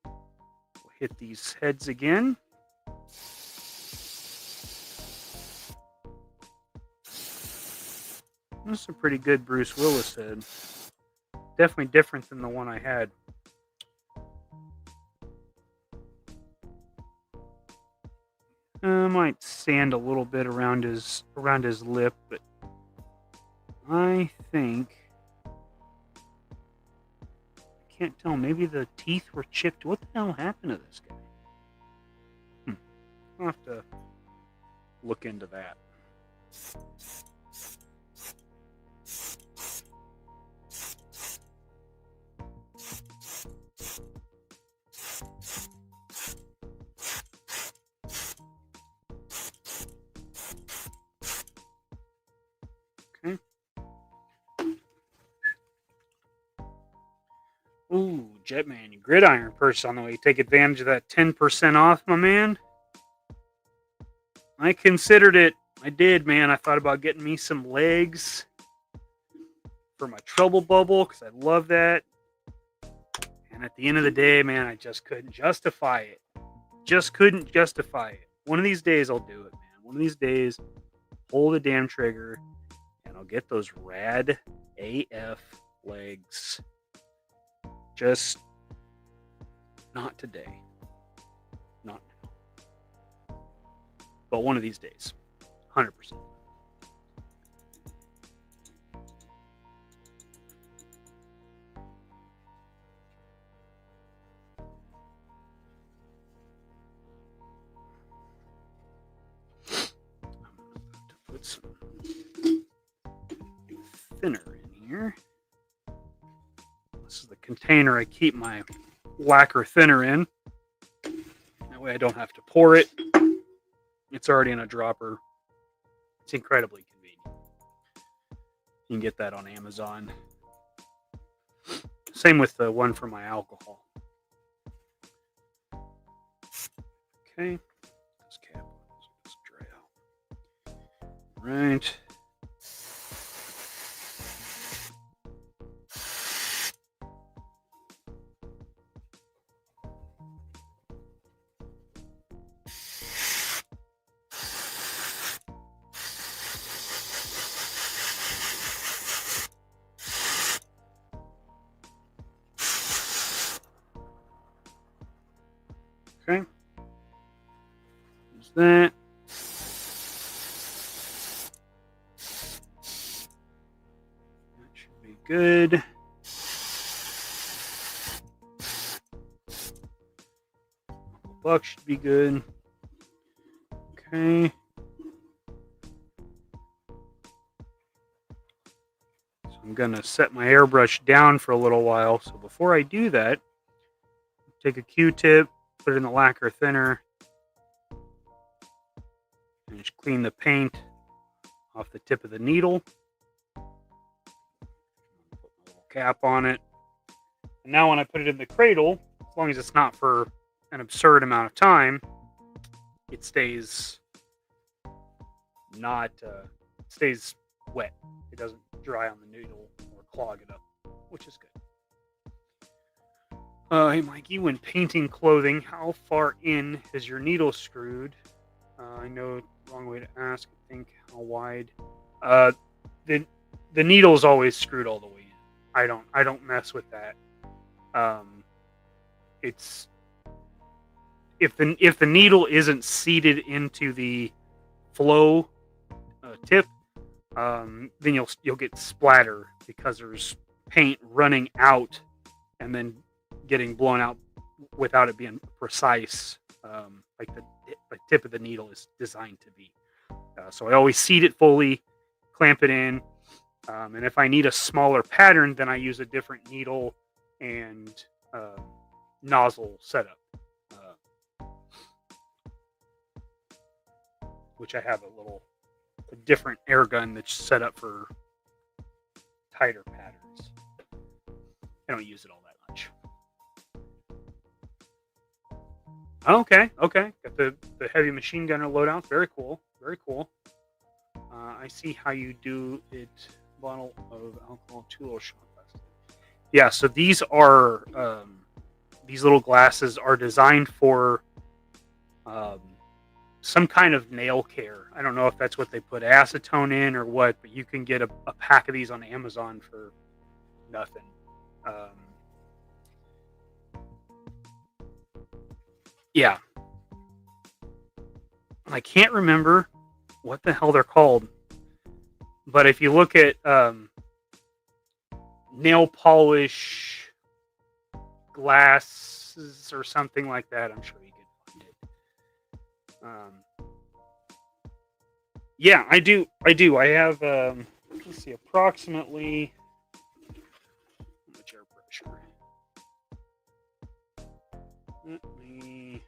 we'll hit these heads again. This is a pretty good Bruce Willis head. Definitely different than the one I had. I might sand a little bit around his lip, but I think I can't tell. Maybe the teeth were chipped. What the hell happened to this guy? I'll have to look into that. Okay. Ooh, Jetman, you gridiron purchase on the way. Take advantage of that 10% off, my man. I considered it. I did, man. I thought about getting me some legs for my trouble bubble because I love that. And at the end of the day, man, I just couldn't justify it. Just couldn't justify it. One of these days I'll do it, man. One of these days, pull the damn trigger and I'll get those rad AF legs. Just not today. Not now. But one of these days. 100%. Put some thinner in here. This is the container I keep my lacquer thinner in. That way I don't have to pour it. It's already in a dropper. It's incredibly convenient. You can get that on Amazon. Same with the one for my alcohol. Okay. This cap is dry out. Right. Okay. There's that. That should be good. Buck should be good. Okay. So I'm going to set my airbrush down for a little while. So before I do that, take a Q-tip, put it in the lacquer thinner, and just clean the paint off the tip of the needle. Put a little cap on it. And now when I put it in the cradle, as long as it's not for an absurd amount of time, it stays stays wet. It doesn't dry on the needle or clog it up, which is good. Hey Mikey, when painting clothing, how far in is your needle screwed? I know wrong way to ask. I think how wide. The needle is always screwed all the way in. I don't mess with that. It's if the needle isn't seated into the flow tip, then you'll get splatter because there's paint running out and then getting blown out without it being precise, like the tip of the needle is designed to be. So I always seat it fully, clamp it in, and if I need a smaller pattern, then I use a different needle and nozzle setup, which I have a different air gun that's set up for tighter patterns. I don't use it all that much. Okay. Got the heavy machine gunner loadout. Very cool. I see how you do it. Bottle of alcohol, 2 little shot glasses. Yeah, so these are these little glasses are designed for some kind of nail care. I don't know if that's what they put acetone in or what, but you can get a pack of these on Amazon for nothing. Yeah. I can't remember what the hell they're called. But if you look at nail polish glasses or something like that, I'm sure you can find it. Yeah, I do. I have, let's see, approximately, how much air pressure? Let me,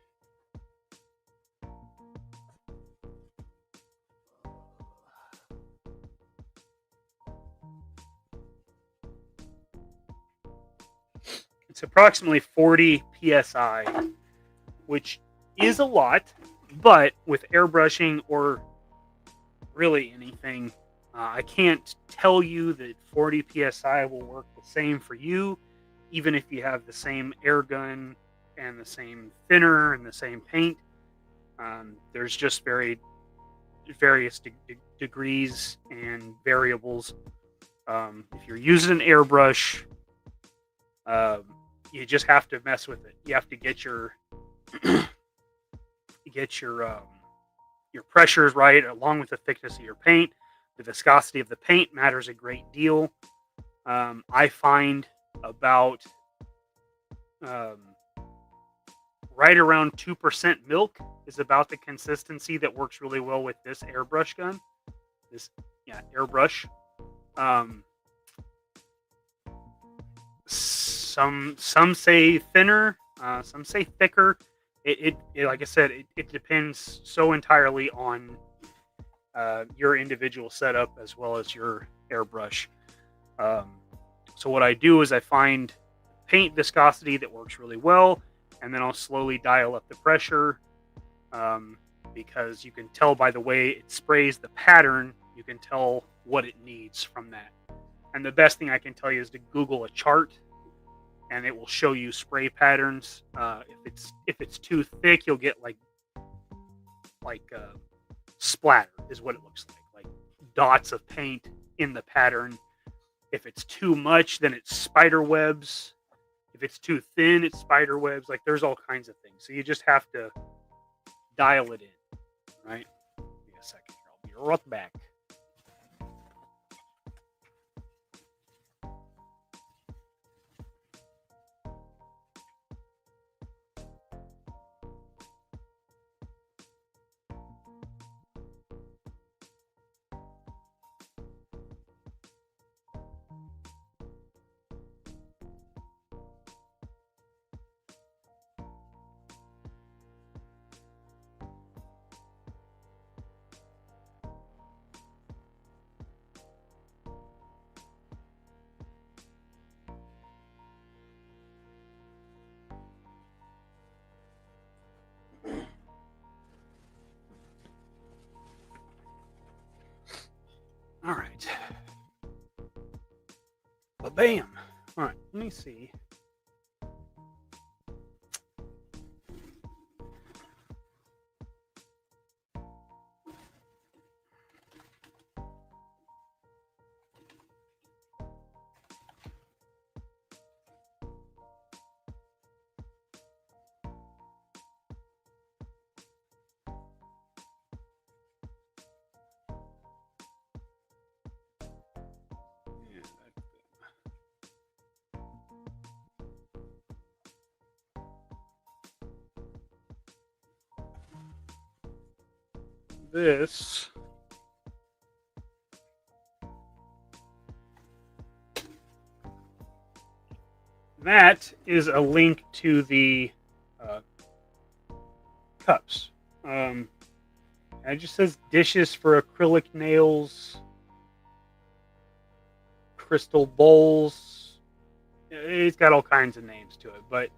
it's approximately 40 psi, which is a lot, but with airbrushing or really anything, I can't tell you that 40 psi will work the same for you, even if you have the same air gun and the same thinner and the same paint. There's just various degrees and variables. If you're using an airbrush, you just have to mess with it. You have to get your your pressures right, along with the thickness of your paint. The viscosity of the paint matters a great deal. I find about right around 2% milk is about the consistency that works really well with this airbrush gun. Airbrush. Some say thinner, some say thicker. It like I said, it depends so entirely on your individual setup as well as your airbrush. So what I do is I find paint viscosity that works really well, and then I'll slowly dial up the pressure, because you can tell by the way it sprays the pattern, you can tell what it needs from that. And the best thing I can tell you is to Google a chart, and it will show you spray patterns. If it's too thick, you'll get like splatter is what it looks like dots of paint in the pattern. If it's too much, then it's spider webs. If it's too thin, it's spider webs. Like, there's all kinds of things. So you just have to dial it in, right? Give me a second here. I'll be right back. All right. Bam. All right. Let me see. This that is a link to the cups. It just says dishes for acrylic nails, crystal bowls. It's got all kinds of names to it, but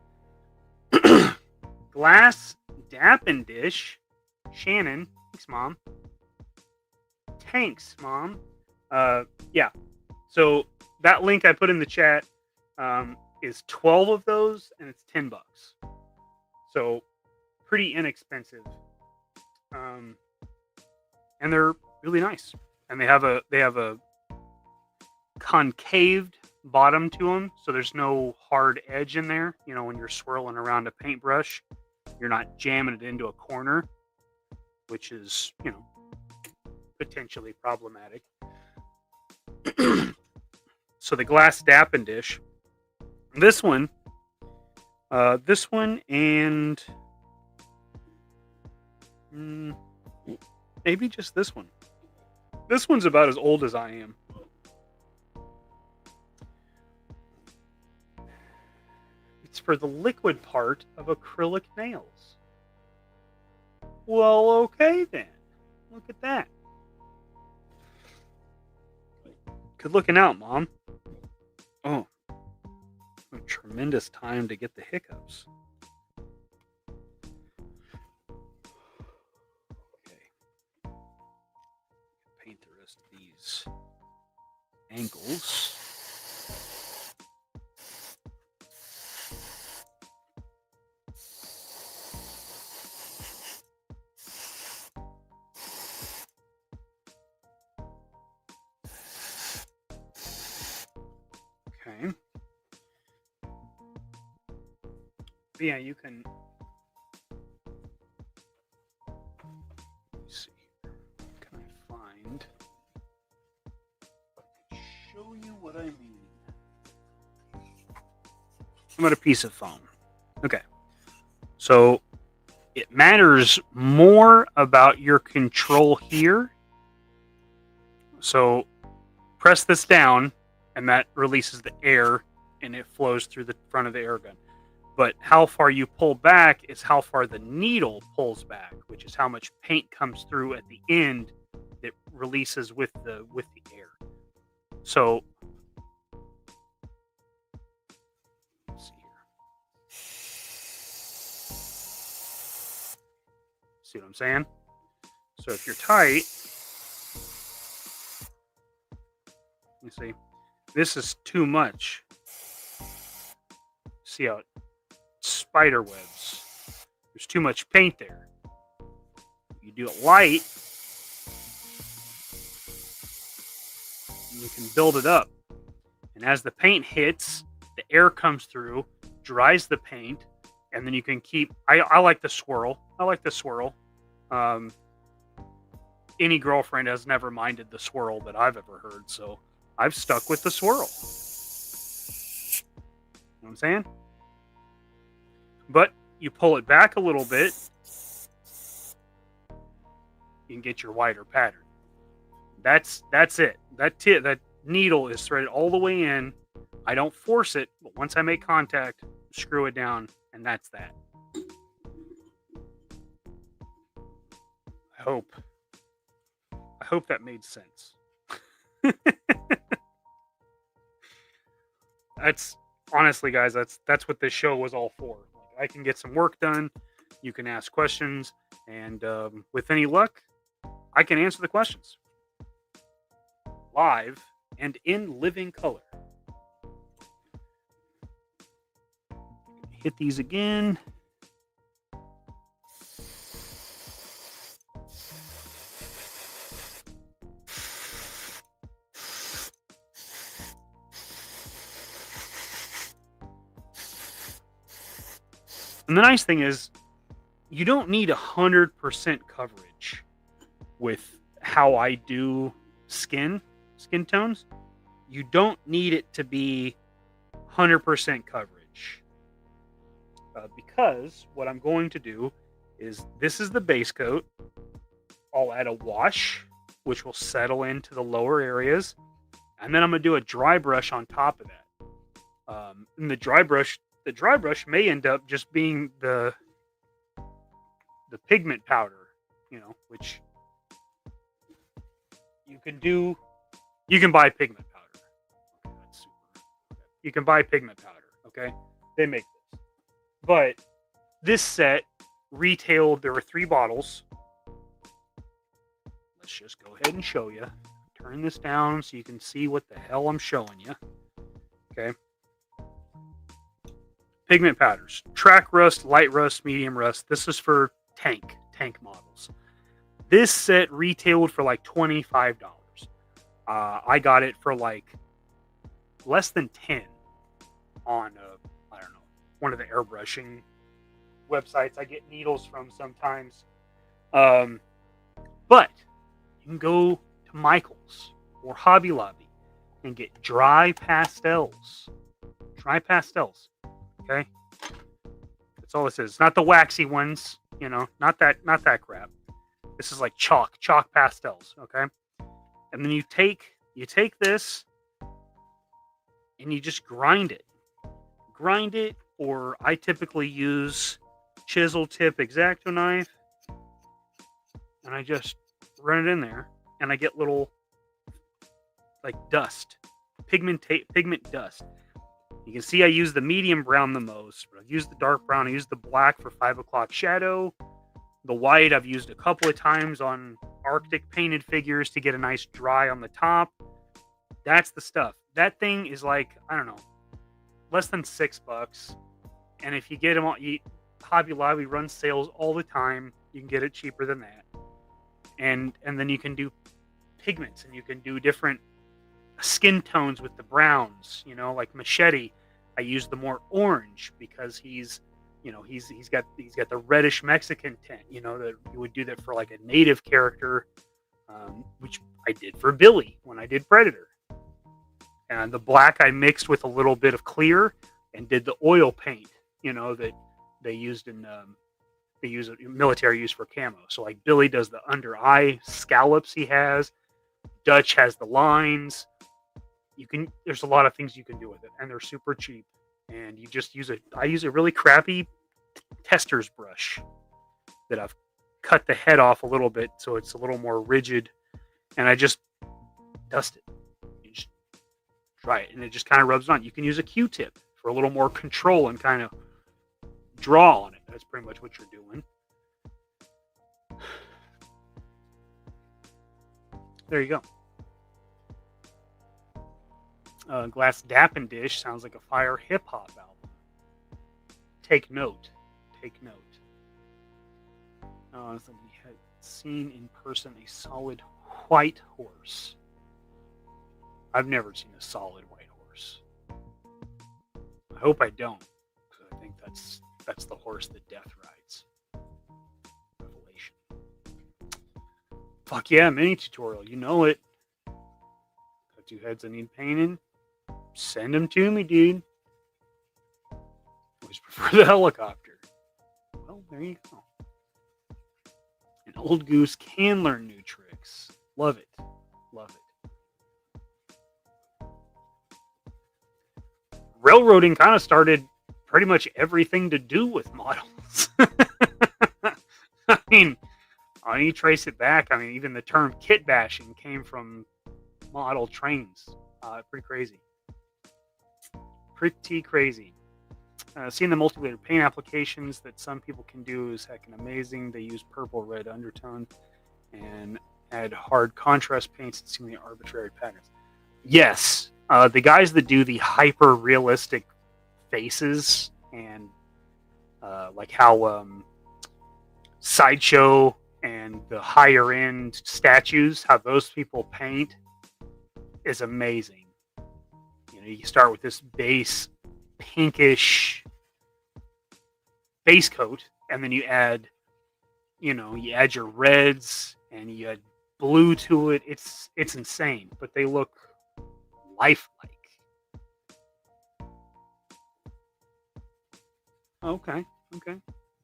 glass dapping dish. Shannon, thanks, Mom. Thanks, Mom. Yeah. So that link I put in the chat is 12 of those, and it's $10. So pretty inexpensive. And they're really nice. And they have a concaved bottom to them, so there's no hard edge in there. You know, when you're swirling around a paintbrush, you're not jamming it into a corner, which is, you know, potentially problematic. So the glass dapping dish, this one, and maybe just this one. This one's about as old as I am. It's for the liquid part of acrylic nails. Well, okay then. Look at that. Good looking out, Mom. Oh, a tremendous time to get the hiccups. Okay. Paint the rest of these. ankles. Okay. But yeah, you can. Let's see. Can I find? Show you what I mean. I'm at a piece of foam. Okay. So it matters more about your control here. So press this down, and that releases the air, and it flows through the front of the air gun. But how far you pull back is how far the needle pulls back, which is how much paint comes through at the end that releases with the air. So let's see here. See what I'm saying? So if you're tight, you see, this is too much. See how it spider webs. There's too much paint there. You do it light, you can build it up. And as the paint hits, the air comes through, dries the paint, and then you can keep. I like the swirl. Any girlfriend has never minded the swirl that I've ever heard, so I've stuck with the swirl. You know what I'm saying? But you pull it back a little bit, you can get your wider pattern. That's it. That needle is threaded all the way in. I don't force it, but once I make contact, screw it down, and that's that. I hope that made sense. That's honestly, guys, that's what this show was all for. I can get some work done. You can ask questions, and with any luck, I can answer the questions live and in living color. Hit these again. And the nice thing is, you don't need 100% coverage with how I do skin tones. You don't need it to be 100% coverage. Because what I'm going to do is, this is the base coat. I'll add a wash, which will settle into the lower areas. And then I'm going to do a dry brush on top of that. And the dry brush may end up just being the pigment powder, which you can do. You can buy pigment powder. Okay, that's super. Okay. You can buy pigment powder. Okay, they make this. But this set retailed. There were 3 bottles. Let's just go ahead and show you. Turn this down so you can see what the hell I'm showing you. Okay. Pigment powders. Track rust, light rust, medium rust. This is for tank models. This set retailed for like $25. I got it for like less than 10 on I don't know, one of the airbrushing websites I get needles from sometimes. But you can go to Michael's or Hobby Lobby and get dry pastels. Okay, that's all this is. It's not the waxy ones, not that crap. This is like chalk pastels. Okay, and then you take this and you just grind it, or I typically use chisel tip X-Acto knife, and I just run it in there, and I get little like dust, pigment dust. You can see I use the medium brown the most, but I've used the dark brown. I used the black for 5 o'clock shadow. The white I've used a couple of times on Arctic painted figures to get a nice dry on the top. That's the stuff. That thing is like, I don't know, less than $6. And if you get them all, Hobby Lobby runs sales all the time. You can get it cheaper than that. And then you can do pigments, and you can do different skin tones with the browns. You know, like Machete, I use the more orange because he's got the reddish Mexican tint. You know, that you would do that for like a native character, which I did for Billy when I did Predator. And the black I mixed with a little bit of clear and did the oil paint. You know, that they used in military use for camo. So like Billy does the under eye scallops he has. Dutch has the lines. There's a lot of things you can do with it, and they're super cheap. And you just I use a really crappy tester's brush that I've cut the head off a little bit so it's a little more rigid, and I just dust it. You just dry it, and it just kind of rubs on. You can use a Q-tip for a little more control and kind of draw on it. That's pretty much what you're doing. There you go. Glass Dappin' Dish sounds like a fire hip-hop album. Take note. Take note. So we had seen in person a solid white horse. I've never seen a solid white horse. I hope I don't, because I think that's the horse that Death rides. Revelation. Fuck yeah, mini tutorial. You know it. Got 2 heads I need painting. Send them to me, dude. Always prefer the helicopter. Well, there you go. An old goose can learn new tricks. Love it. Love it. Railroading kind of started pretty much everything to do with models. I mean, when you trace it back, I mean, even the term kit bashing came from model trains. Pretty crazy. Pretty crazy. Seeing the multi-layer paint applications that some people can do is heckin' amazing. They use purple, red undertone and add hard contrast paints and seemingly arbitrary patterns. Yes, the guys that do the hyper-realistic faces and like how Sideshow and the higher-end statues, how those people paint is amazing. You know, you start with this base pinkish base coat, and then you add your reds and you add blue to it. It's insane, but they look lifelike. Okay.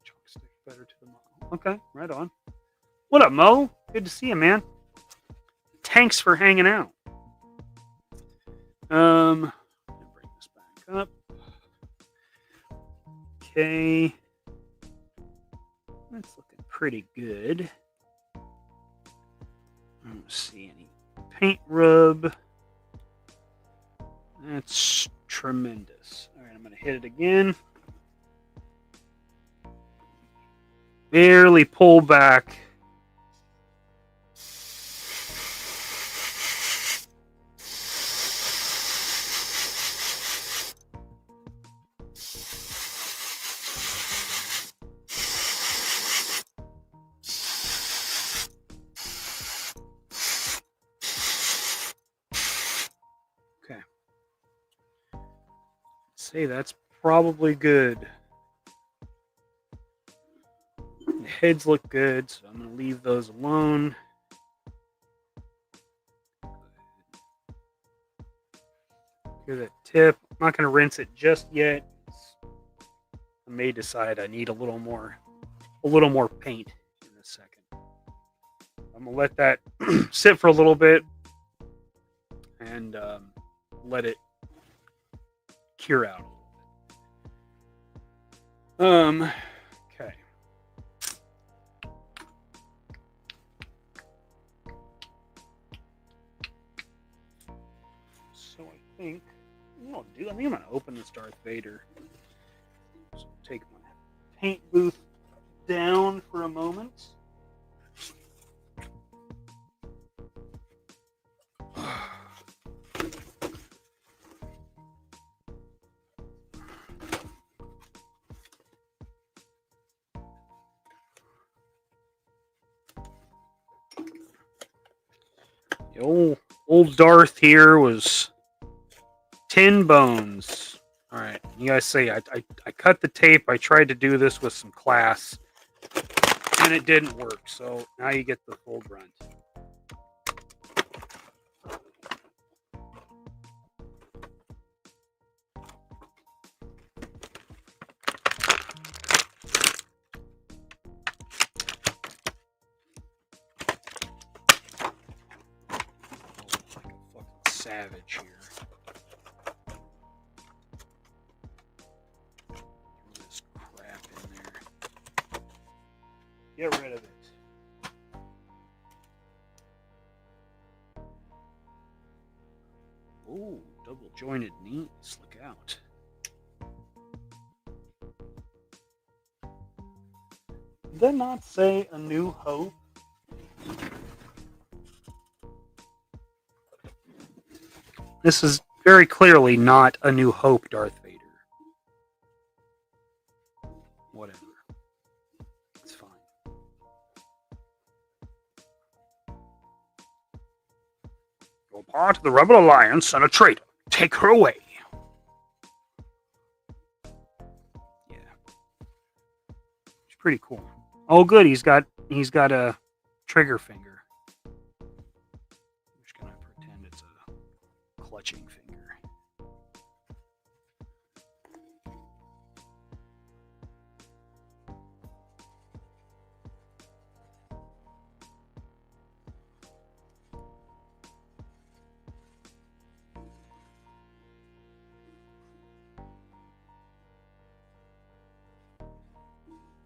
Chalk stick better to the model. Okay, right on. What up, Mo? Good to see you, man. Thanks for hanging out. Bring this back up. Okay. That's looking pretty good. I don't see any paint rub. That's tremendous. All right, I'm going to hit it again. Barely pull back. Okay. Say that's probably good. The heads look good, so I'm going to leave those alone. Here's that tip. I'm not going to rinse it just yet. I may decide I need a little more paint in a second. I'm going to let that sit for a little bit and let it cure out a little bit. Okay. So I think what I think I'm going to open this Darth Vader. So take my paint booth down for a moment. Old Darth here was 10 bones. All right, you guys say I cut the tape. I tried to do this with some class, and it didn't work. So now you get the full brunt. Savage here. Throw this crap in there. Get rid of it. Ooh, double jointed knees. Look out. Did that not say A New Hope? This is very clearly not A New Hope Darth Vader. Whatever. It's fine. You're part of the Rebel Alliance and a traitor. Take her away. Yeah. It's pretty cool. Oh good, he's got a trigger finger. I'm just gonna pretend it's a clutching finger.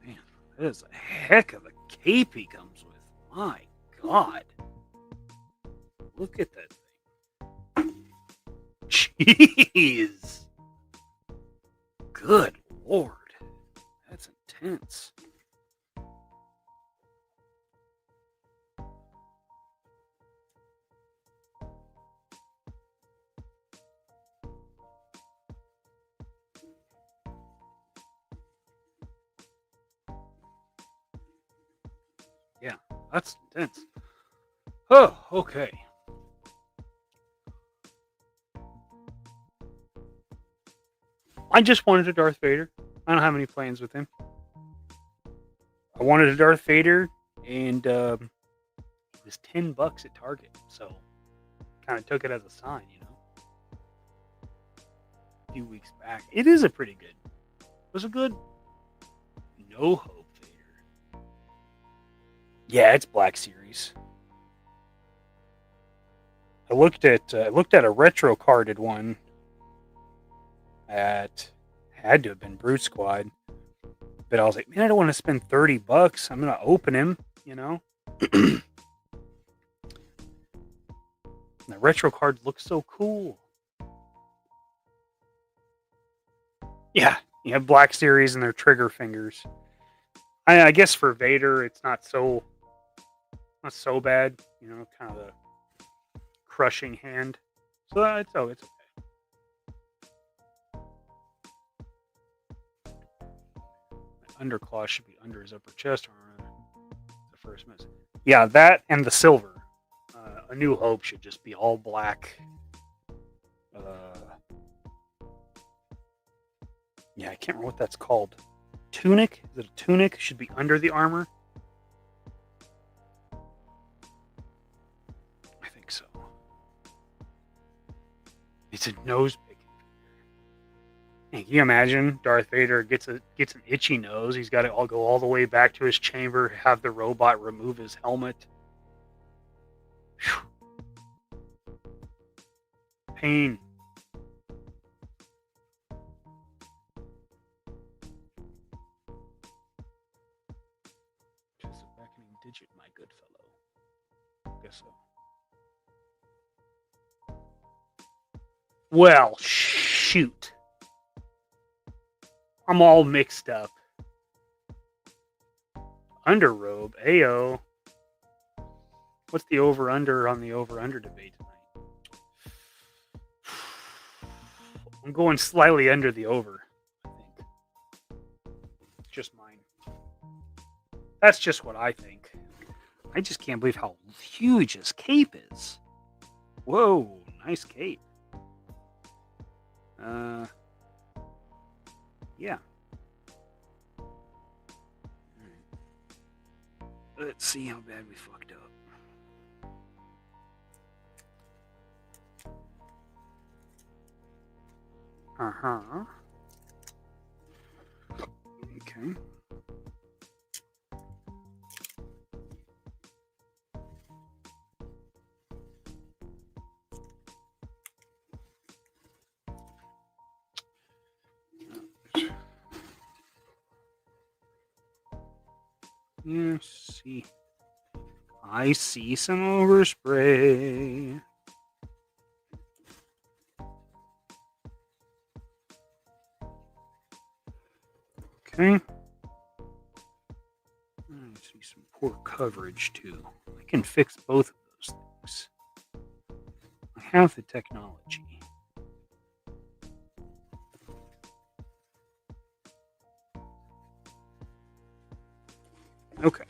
Man, that is a heck of a cape he comes with. My God. Look at that thing. Jeez. Good Lord. That's intense. Yeah, that's intense. Oh, okay. I just wanted a Darth Vader. I don't have any plans with him. I wanted a Darth Vader, and it was $10 at Target, so kind of took it as a sign, you know. A few weeks back, it is a pretty good. It was a good No Hope Vader. Yeah, it's Black Series. I looked at a retro carded one at had to have been Brute Squad, but I was like, man, I don't want to spend $30. I'm gonna open him, you know. The retro card looks so cool. Yeah, you have Black Series and their trigger fingers. I guess for Vader, it's not so bad, you know, kind of a crushing hand. So it's okay. Underclaw should be under his upper chest armor. The first miss. Yeah, that and the silver. A New Hope should just be all black. Yeah, I can't remember what that's called. Tunic? Is it a tunic? Should be under the armor? I think so. It's a nose picking. Can you imagine Darth Vader gets an itchy nose? He's got to all go all the way back to his chamber, have the robot remove his helmet. Whew. Pain. Just a beckoning digit, my good fellow. Guess so. Well, shoot. I'm all mixed up. Underrobe, AO. What's the over-under on the over-under debate tonight? I'm going slightly under the over, I think. Just mine. That's just what I think. I just can't believe how huge his cape is. Whoa, nice cape. Yeah. Let's see how bad we fucked up. Uh-huh. Okay. Yeah, see. I see some overspray. Okay. I see some poor coverage too. I can fix both of those things. I have the technology. Okay.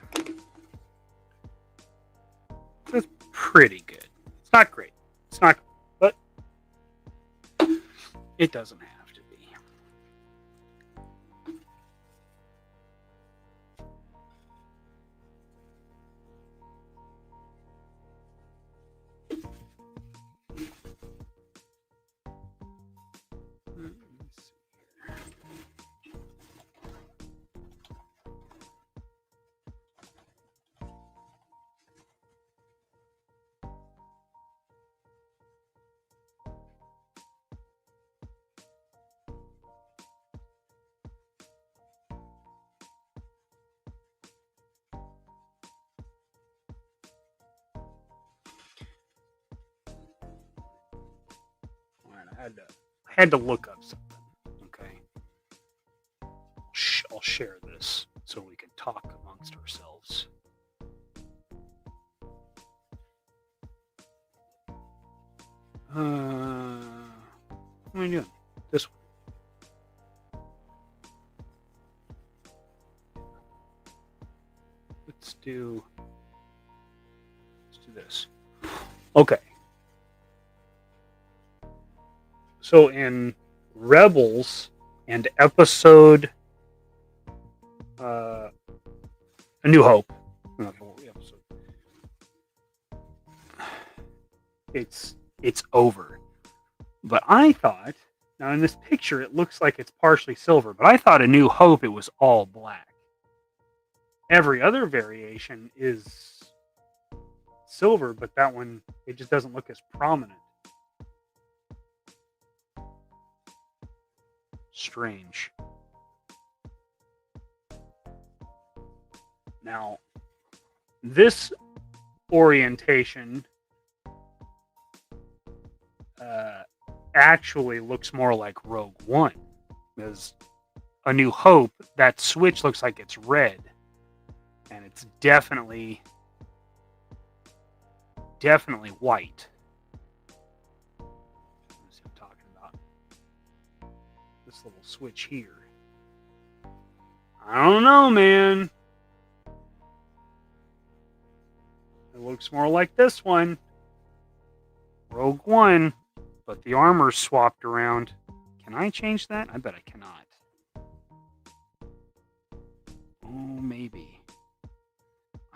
That's pretty good. It's not great. It's not, but it doesn't have to be. Let's see here. All right, I had to look up something. Okay, I'll share this so we can talk amongst ourselves. What am I doing? This one. Let's do this. Okay. So in Rebels and episode A New Hope, not the whole episode, it's over. But I thought, now in this picture it looks like it's partially silver, but I thought A New Hope it was all black. Every other variation is silver, but that one, it just doesn't look as prominent. Strange. Now, this orientation actually looks more like Rogue One, because A New Hope, that switch looks like it's red, and it's definitely white. That's what I'm talking about. This little switch here. I don't know, man. It looks more like this one. Rogue One, but the armor's swapped around. Can I change that? I bet I cannot. Oh, maybe.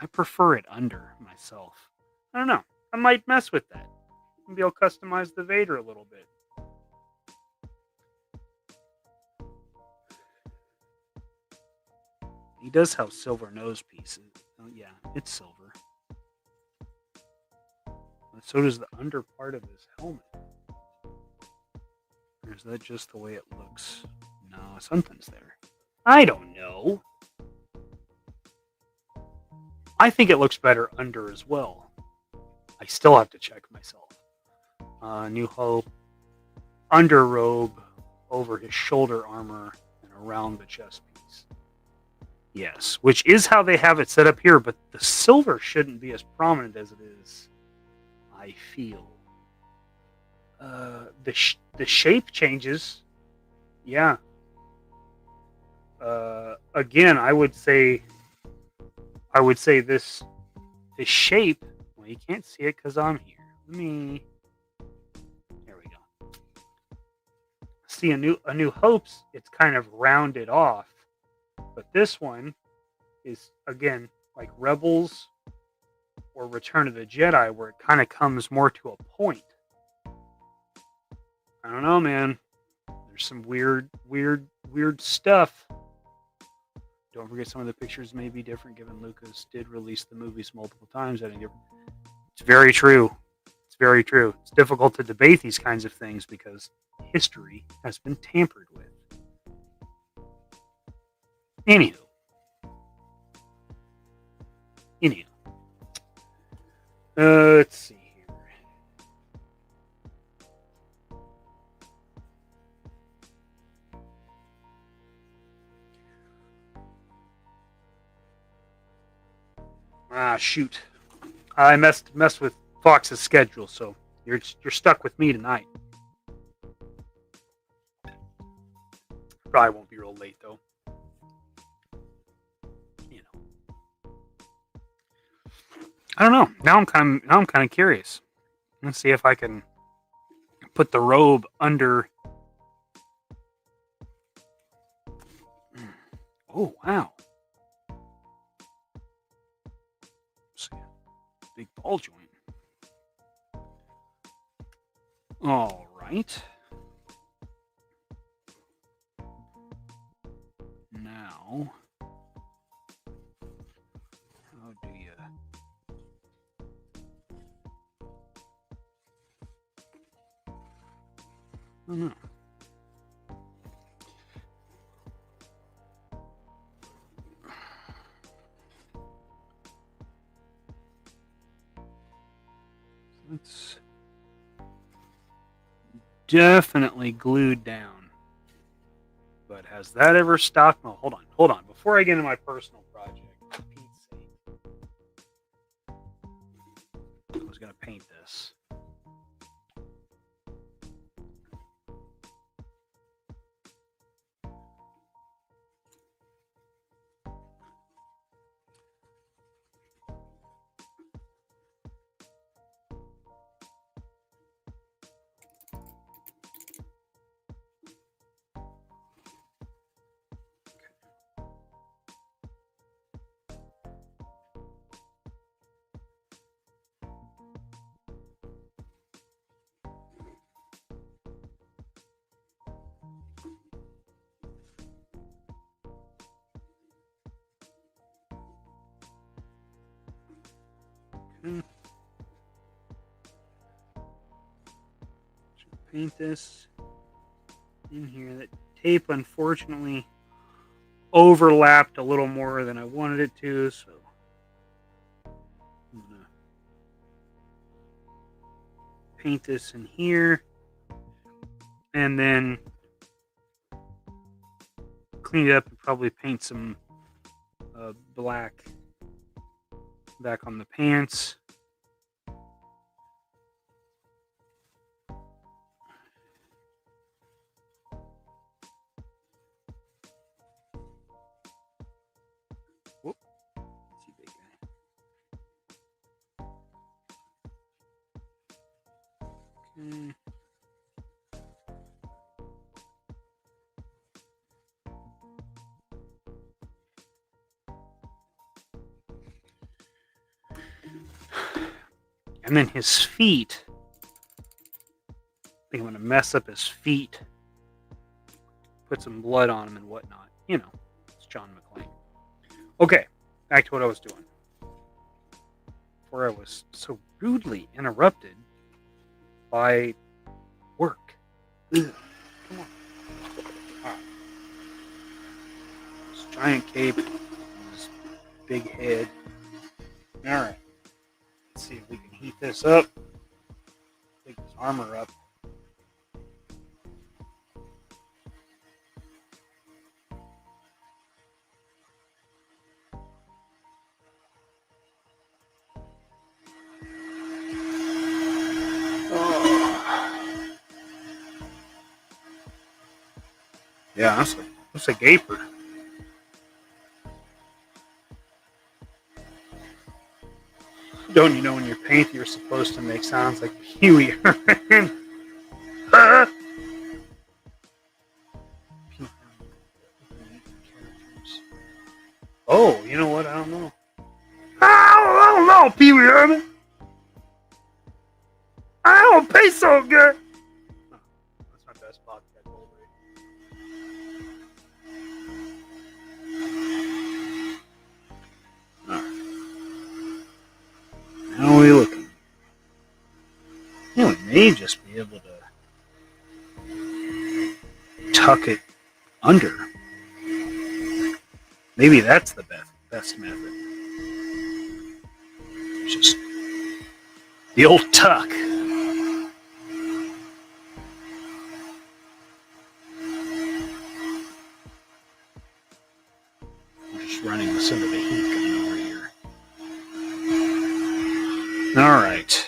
I prefer it under myself. I don't know. I might mess with that. Maybe I'll customize the Vader a little bit. He does have silver nose pieces. Oh, yeah, it's silver. So does the under part of his helmet. Or is that just the way it looks? No, something's there. I don't know. I think it looks better under as well. I still have to check myself. New Hope. Under robe over his shoulder armor and around the chest piece. Yes, which is how they have it set up here, but the silver shouldn't be as prominent as it is, I feel. The shape changes. Yeah. Again, I would say this shape. Well, you can't see it because I'm here. Let me see, a New Hope's, it's kind of rounded off, but this one is, again, like Rebels or Return of the Jedi, where it kind of comes more to a point. I don't know, man. There's some weird stuff. Don't forget, some of the pictures may be different, given Lucas did release the movies multiple times. It's very true. It's very true. It's difficult to debate these kinds of things because history has been tampered with. Anywho. Let's see here. Ah, shoot. I messed with Fox's schedule, so you're stuck with me tonight. Probably won't be real late though. You know. I don't know. Now I'm kind of curious. Let's see if I can put the robe under. Oh wow! Let's see. Big ball joint. All right. Now, how do you? I don't know. It's definitely glued down. But has that ever stopped? No, hold on. Before I get into my personal project, for Pete's sake, I was going to paint this. Paint this in here. That tape unfortunately overlapped a little more than I wanted it to, so I'm gonna paint this in here and then clean it up and probably paint some black back on the pants. Whoop. Let's see, big guy. Okay. And then his feet. I think I'm going to mess up his feet. Put some blood on him and whatnot. You know, it's John McClane. Okay, back to what I was doing. Before I was so rudely interrupted by work. Ugh. Come on. All right. This giant cape. This big head. All right. Let's see if we can heat this up. Take this armor up. Yeah, that's a gaper. Don't you know when you're painting, you're supposed to make sounds like Huey Herman? You know what? I don't know. I don't know, Pee Wee Herman. I don't pay so good. Oh, that's my best podcast already. How are we looking? You know, we may just be able to tuck it under. Maybe that's the best method. Just the old tuck. I'm just running with some of the heat coming over here. All right.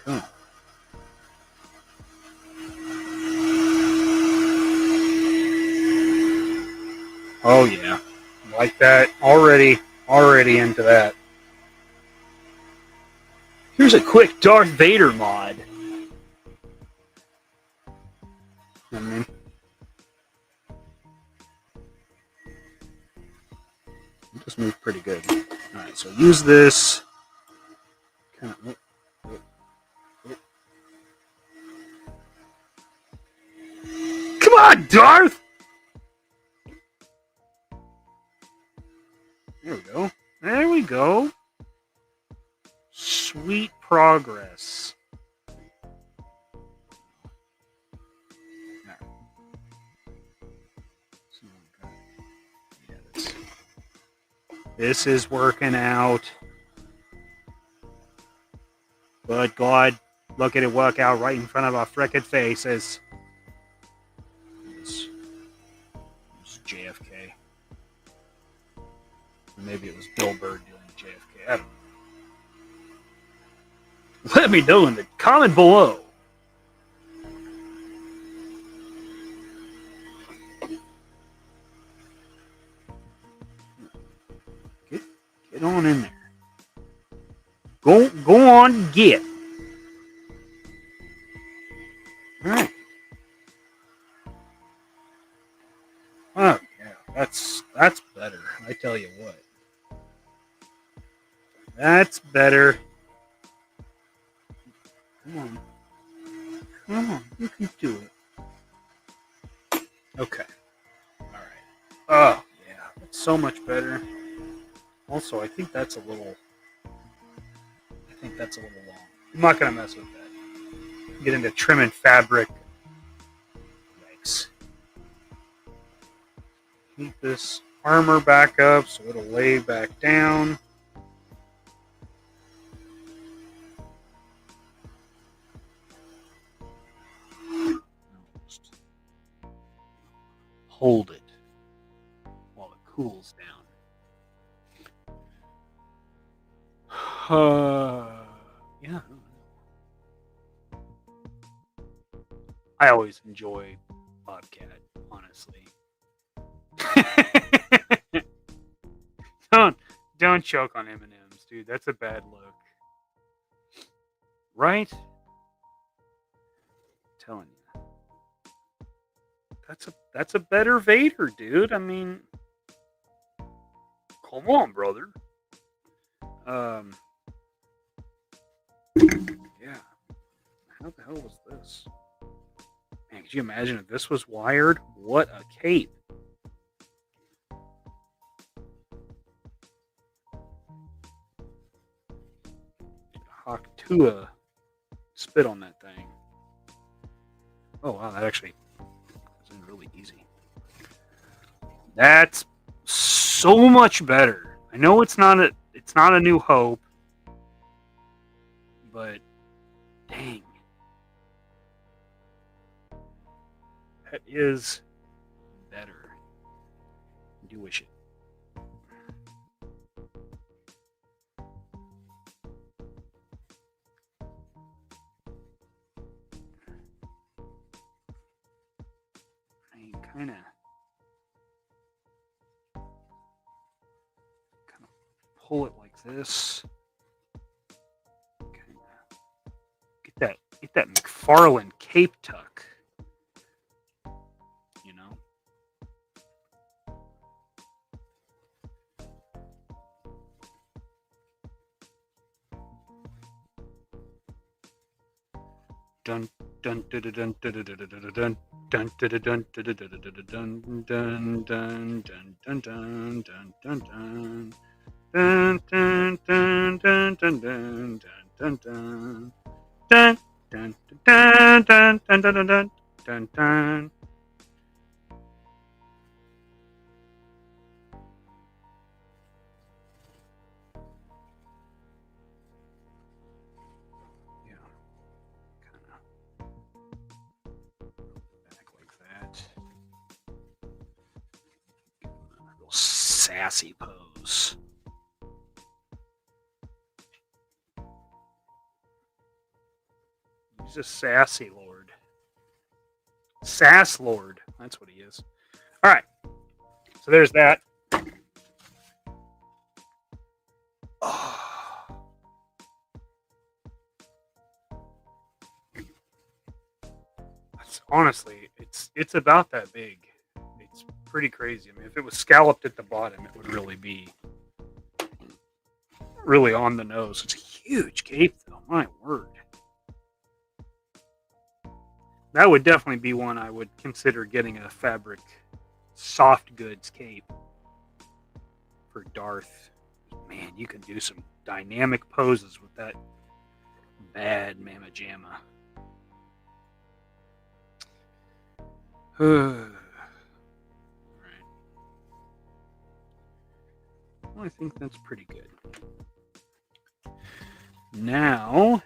Cool. Oh yeah, like that. Already into that. Here's a quick Darth Vader mod. I mean, it just moved pretty good. All right, so use this. Kind of, come on, Darth! There we go. There we go. Sweet progress. This is working out. But God, look at it work out right in front of our frickin' faces. This JFK. Maybe it was Bill Burr doing JFK. I don't know. Let me know in the comment below. Get on in there. Go on, get. All right. Oh yeah, that's better. I tell you what. That's better. Come on, you can do it. Okay. All right. Oh yeah, that's so much better. Also, I think that's a little long. I'm not gonna mess with that. Get into trimming fabric. Yikes. Keep this armor back up so it'll lay back down. Just hold it while it cools down. Yeah. I always enjoy Bobcat, honestly. Don't choke on M&Ms, dude. That's a bad look. Right? I'm telling you. That's a better Vader, dude. I mean, come on, brother. Yeah. How the hell was this? Man, could you imagine if this was wired? What a cape. Haktua spit on that thing. Oh wow, that actually is really easy. That's so much better. I know it's not a New Hope, but dang, that is better. I do wish it. pull it like this. Get that McFarlane cape tuck. You know. Dun dun dun dun dun dun dun dun dun dun dun dun dun dun dun dun dun dun dun. Dun dun dun dun dun dun dun dun dun dun dun dun dun dun dun dun dun. Yeah, kind of back like that. A real sassy pose. He's a sassy lord. Sass lord. That's what he is. All right. So there's that. Oh. Honestly, it's about that big. It's pretty crazy. I mean, if it was scalloped at the bottom, it would really be really on the nose. It's a huge cape, though. My word. That would definitely be one I would consider getting a fabric soft goods cape for Darth. Man, you can do some dynamic poses with that bad Mama Jamma. Right. Well, I think that's pretty good. Now,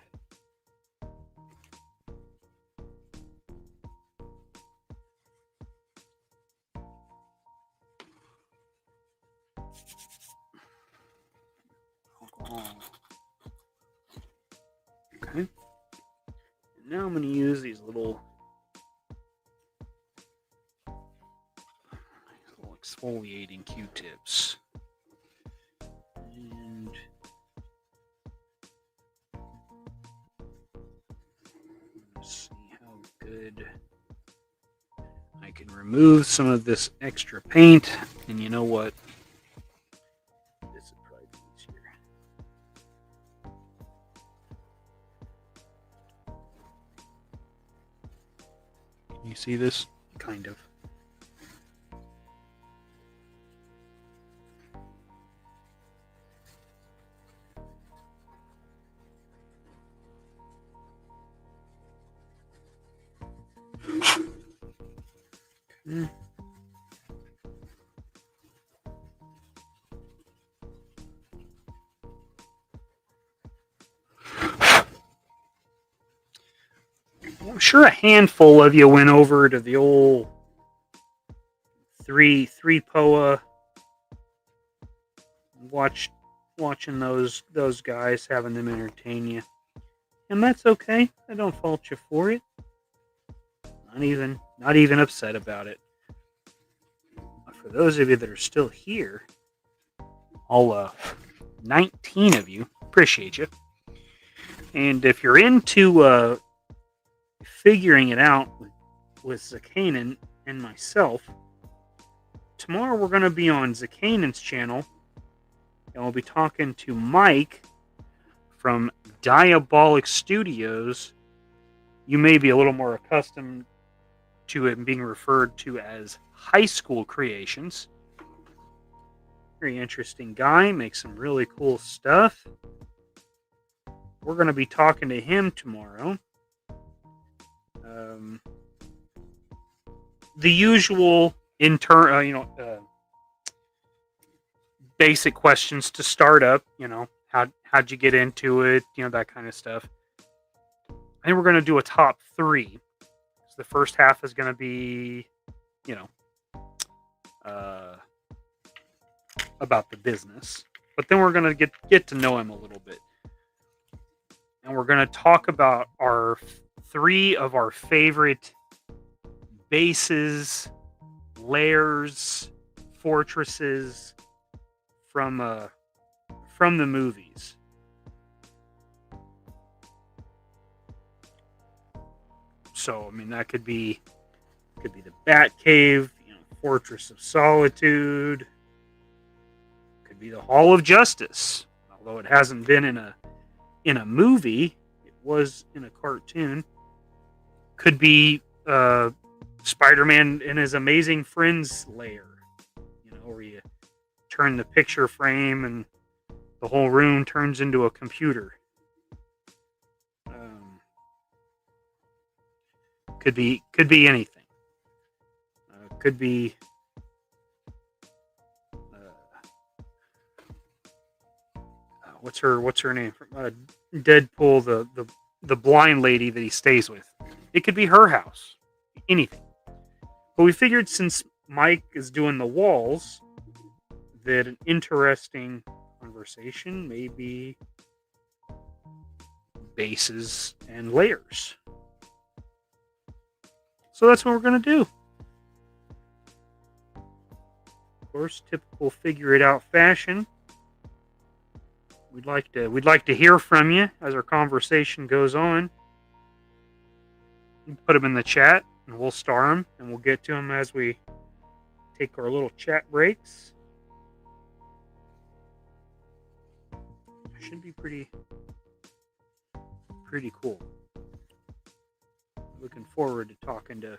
okay. Now I'm going to use these little exfoliating Q-tips. And let's see how good I can remove some of this extra paint. And you know what? This is probably easier. Can you see this? Kind of. Okay. I'm sure a handful of you went over to the old three POA, watching those guys, having them entertain you, and that's okay. I don't fault you for it. Not even upset about it. But for those of you that are still here, all 19 of you, appreciate you. And if you're into figuring it out with Zakanan and myself, tomorrow we're going to be on Zakanan's channel, and we'll be talking to Mike from Diabolic Studios. You may be a little more accustomed to it being referred to as High School Creations. Very interesting guy, makes some really cool stuff. We're going to be talking to him tomorrow. The usual basic questions to start up. How'd you get into it? That kind of stuff. I think we're going to do a top 3. So the first half is going to be, about the business, but then we're going to get to know him a little bit, and we're going to talk about our 3 of our favorite bases, lairs, fortresses from from the movies. So, I mean, that could be the Batcave, Fortress of Solitude, could be the Hall of Justice. Although it hasn't been in a movie, it was in a cartoon. Could be Spider-Man in his Amazing Friends lair, where you turn the picture frame and the whole room turns into a computer. Could be anything. Could be what's her name? Deadpool, the blind lady that he stays with. It could be her house. Anything. But we figured since Mike is doing the walls, that an interesting conversation may be bases and layers. So that's what we're going to do. Of course, typical figure it out fashion. We'd like to hear from you as our conversation goes on. Put them in the chat and we'll star them and we'll get to them as we take our little chat breaks. Should be pretty cool. Looking forward to talking to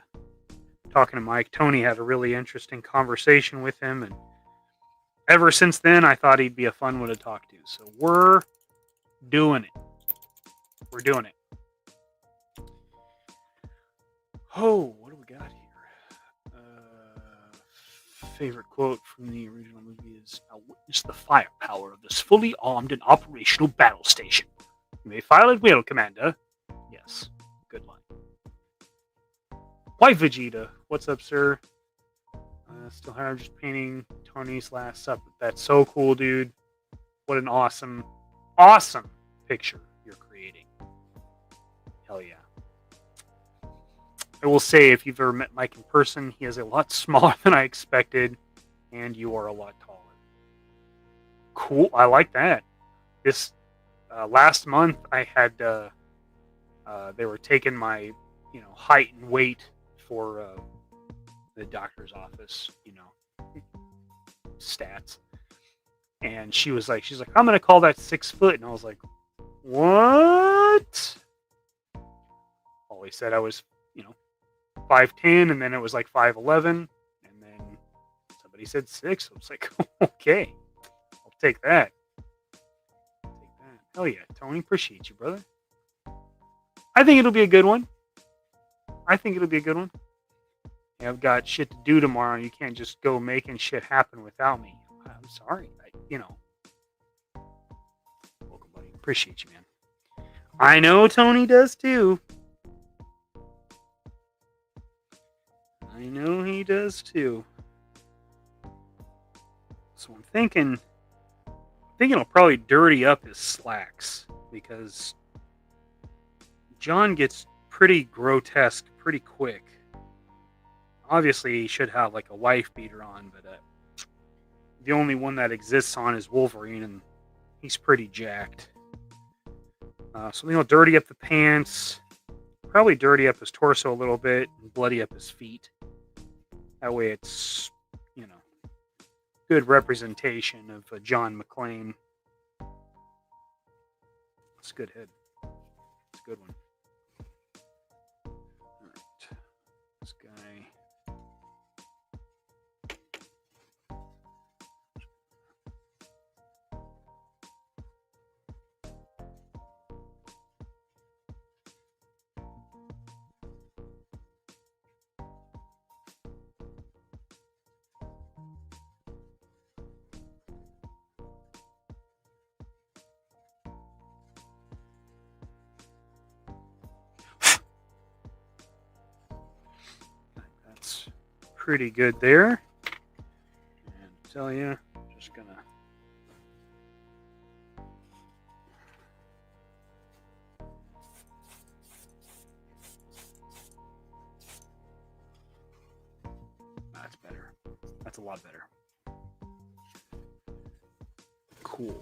Mike. Tony had a really interesting conversation with him, and ever since then I thought he'd be a fun one to talk to. So we're doing it. We're doing it. Oh, what do we got here? Favorite quote from the original movie is, "Now witness the firepower of this fully armed and operational battle station. You may file at will, Commander." Yes, good line. Why, Vegeta? What's up, sir? Still here, I'm just painting Tony's Last Supper. That's so cool, dude. What an awesome picture you're creating. Hell yeah. I will say, if you've ever met Mike in person, he is a lot smaller than I expected, and you are a lot taller. Cool. I like that. This last month, I had they were taking my height and weight for the doctor's office, stats, and she's like, I'm gonna call that 6 foot, and I was like, what? Always said I was 5'10", and then it was like 5'11", and then somebody said 6. I was like, okay, I'll take that. Hell yeah, Tony, appreciate you, brother. I think it'll be a good one. I've got shit to do tomorrow, and you can't just go making shit happen without me. I'm sorry. Welcome, buddy. Appreciate you, man. I know Tony does too. I know he does too. So I'm thinking I'll probably dirty up his slacks, because John gets pretty grotesque pretty quick. Obviously, he should have like a wife beater on, but the only one that exists on is Wolverine, and he's pretty jacked. So I'll dirty up the pants, probably dirty up his torso a little bit, and bloody up his feet. That way it's, good representation of John McClane. It's a good head. It's a good one. Alright. This guy. Pretty good there. And I tell you, I'm just gonna that's better. That's a lot better. Cool.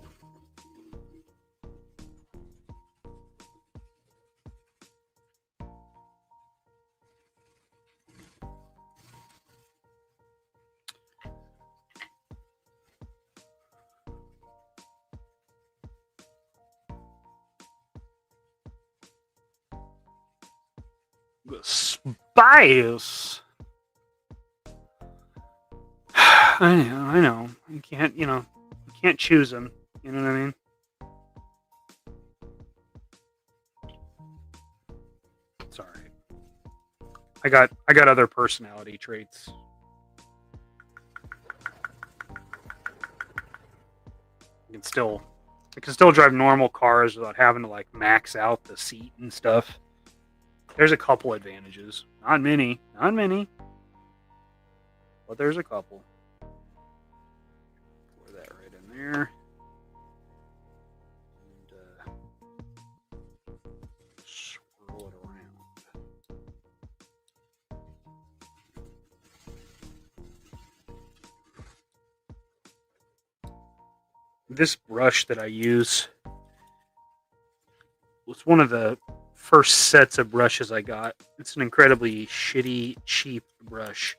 Spice. I know. You can't, you can't choose them. You know what I mean? It's all right. I got other personality traits. I can still drive normal cars without having to like max out the seat and stuff. There's a couple advantages. Not many, but there's a couple. Pour that right in there. And swirl it around. This brush that I use was one of the first sets of brushes I got. It's an incredibly shitty, cheap brush.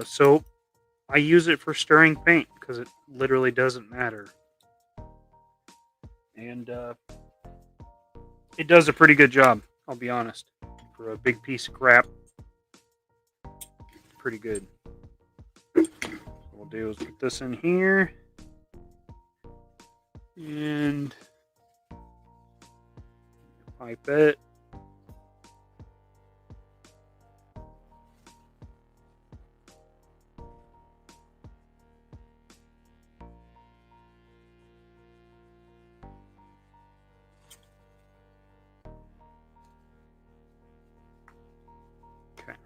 So I use it for stirring paint because it literally doesn't matter. And it does a pretty good job, I'll be honest. For a big piece of crap, pretty good. What we'll do is put this in here. And pipe it. Okay.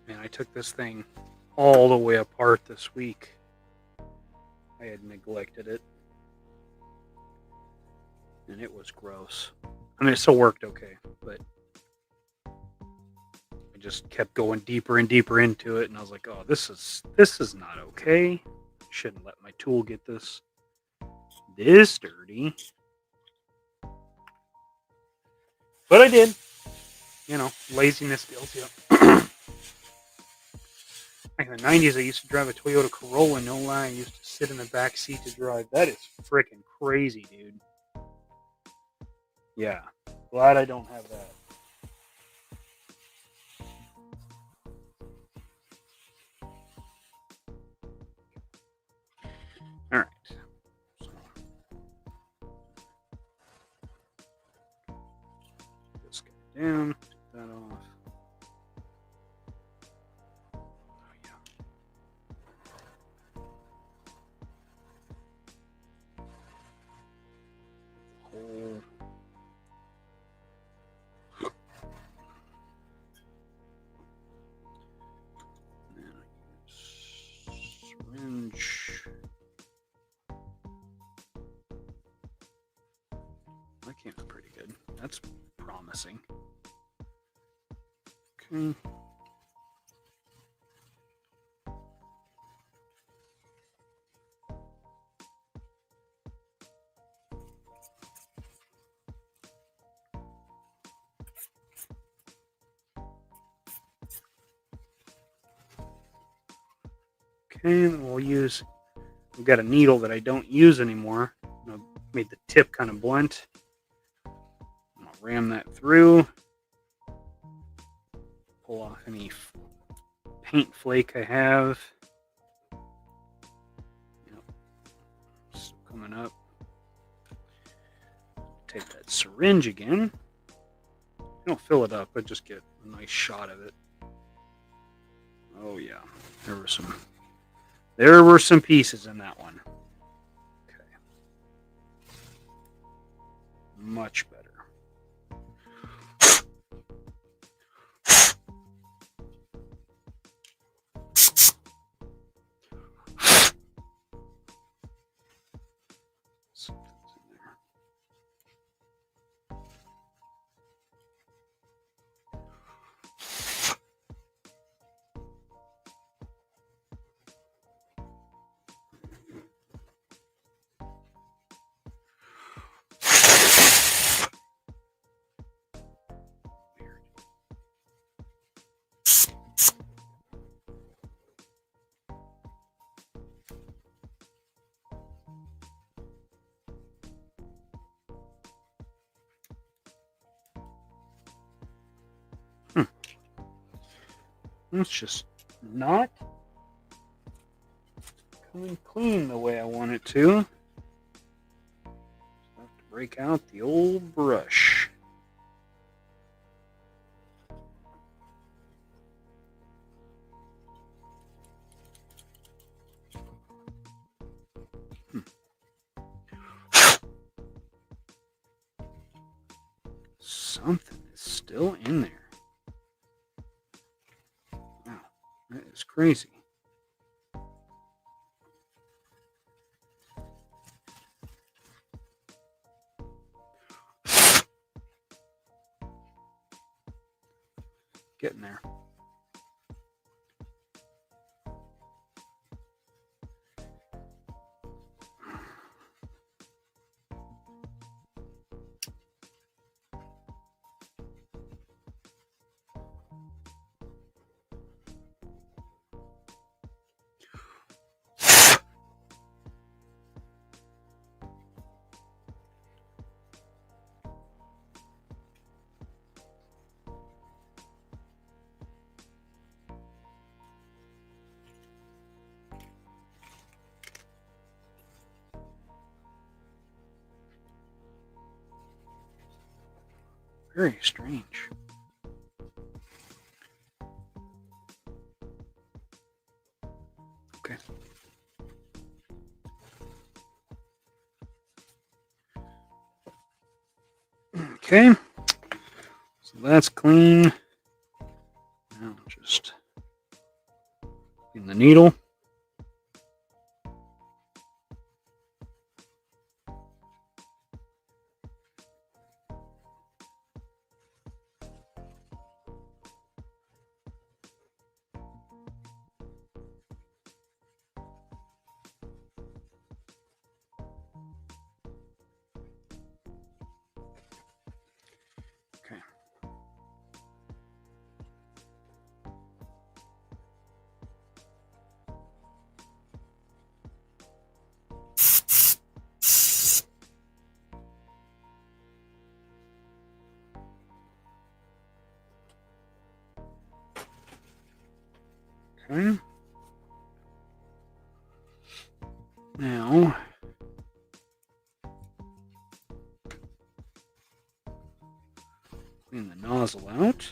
Man, I took this thing all the way apart this week. I had neglected it. And it was gross. I mean, it still worked okay, but I just kept going deeper and deeper into it, and I was like, oh, this is not okay. Shouldn't let my tool get this dirty. But I did. You know, laziness guilty. Back in the 90s, I used to drive a Toyota Corolla, no lie. I used to sit in the back seat to drive. That is freaking crazy, dude. Yeah. Glad I don't have that. Alright. So, this guy down. Take that off. Hole. Syringe. That came out pretty good. That's promising. Okay. Okay, and we've got a needle that I don't use anymore. I made the tip kind of blunt. I'll ram that through. Pull off any paint flake I have. Yep. Still coming up. Take that syringe again. don't fill it up, but just get a nice shot of it. Oh yeah, there were some pieces in that one. Okay, much better. Something's in there. It's just not coming clean the way I want it to. Just have to break out the old brush. Something is still in there. Wow, that is crazy. Getting there. Very strange. Okay. Okay. So that's clean. Now just clean the needle. Okay. Okay. Now, clean the nozzle out.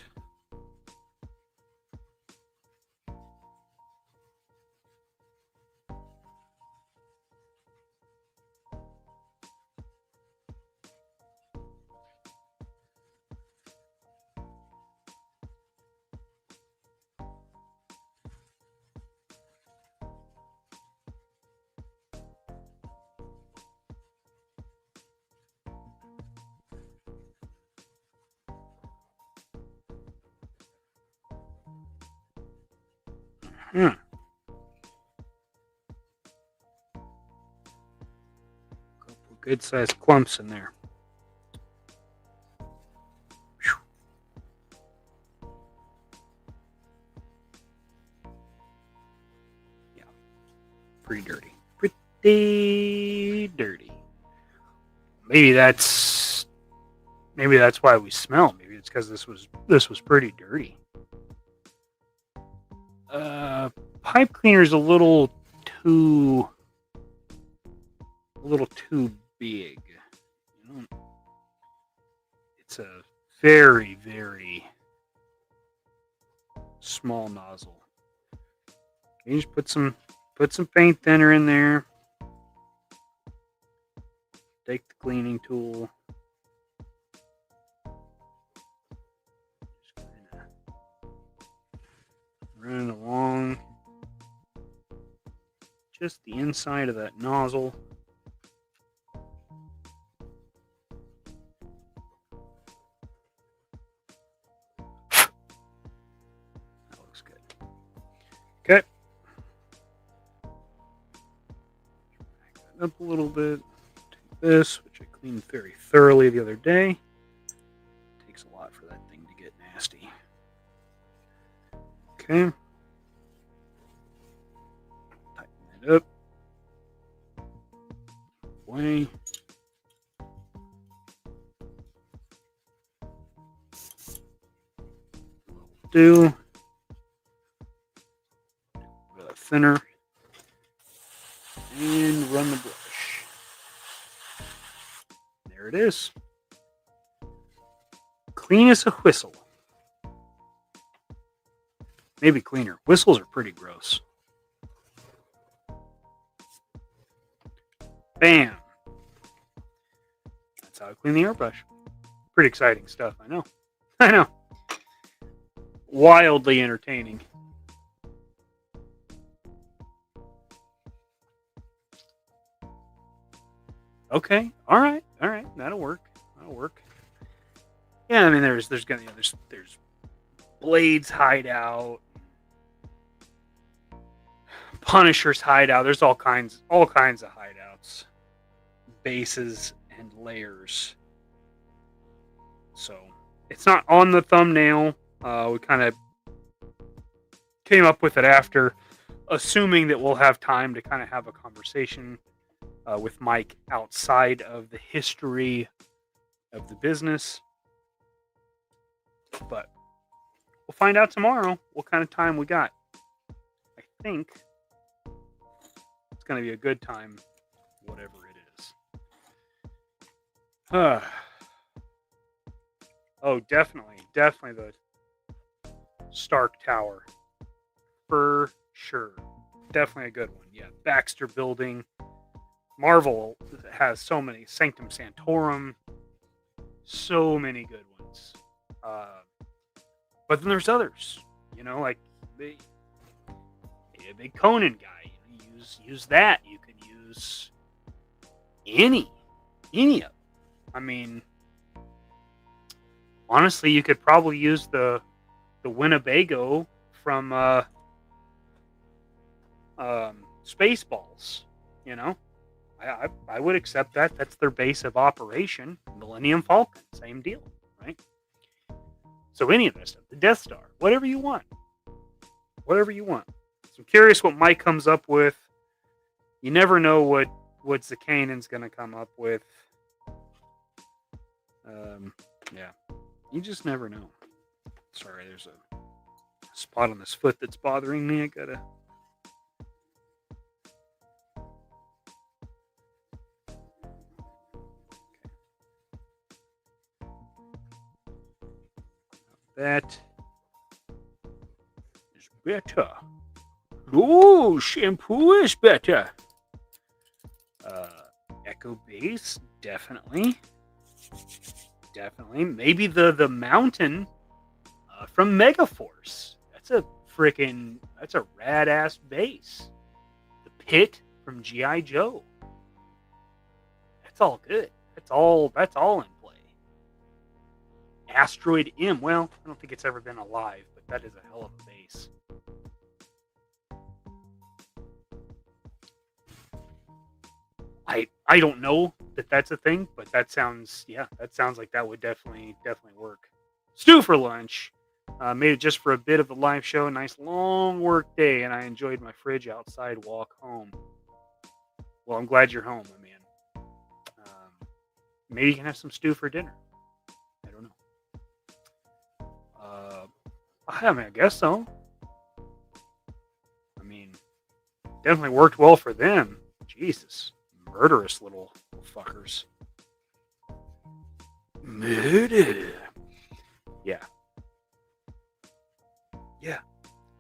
Couple good sized clumps in there. Whew. Yeah, pretty dirty. Pretty dirty. Maybe that's why we smell. Maybe it's because this was pretty dirty. Pipe cleaner is a little too big. It's a very, very small nozzle. You just put some paint thinner in there. Take the cleaning tool. Just kind of run it along just the inside of that nozzle. That looks good. Okay. Back that up a little bit. Take this, which I cleaned very thoroughly the other day. It takes a lot for that thing to get nasty. Okay. Tighten it up. Away. Do. Thinner. And run the brush. There it is. Clean as a whistle. Maybe cleaner. Whistles are pretty gross. Bam. That's how I clean the airbrush. Pretty exciting stuff, I know. I know. Wildly entertaining. Okay. All right. That'll work. Yeah, I mean, there's Blade's hideout, Punisher's hideout. There's all kinds of hideouts, bases and layers. So it's not on the thumbnail. We kind of came up with it after, assuming that we'll have time to kind of have a conversation with Mike outside of the history of the business. But we'll find out tomorrow what kind of time we got. I think it's going to be a good time, whatever it is. Oh, definitely the Stark Tower. For sure. Definitely a good one. Yeah, Baxter Building. Marvel has so many. Sanctum Sanctorum. So many good ones. But then there's others. You know, like a big Conan guy. You know, use that. You could use any of them. I mean, honestly, you could probably use the Winnebago from Spaceballs. You know, I would accept that. That's their base of operation. Millennium Falcon, same deal, right? So any of this stuff, the Death Star, whatever you want. So I'm curious what Mike comes up with. You never know what Zakanan's going to come up with. Yeah, you just never know. Sorry, there's a spot on this foot that's bothering me. I gotta. That is better. Oh, shampoo is better. Echo Base, definitely. Maybe the mountain from Megaforce. That's a rad ass base. The pit from GI Joe. That's all good. That's all in play. Asteroid M. Well, I don't think it's ever been alive, but that is a hell of a base. I don't know that that's a thing, but that sounds like that would definitely work. Stew for lunch. Made it just for a bit of the live show. Nice long work day, and I enjoyed my fridge outside walk home. Well, I'm glad you're home, my man. Maybe you can have some stew for dinner. I don't know. I guess so. I mean, definitely worked well for them. Jesus. Murderous little fuckers. Murder. Yeah. Yeah.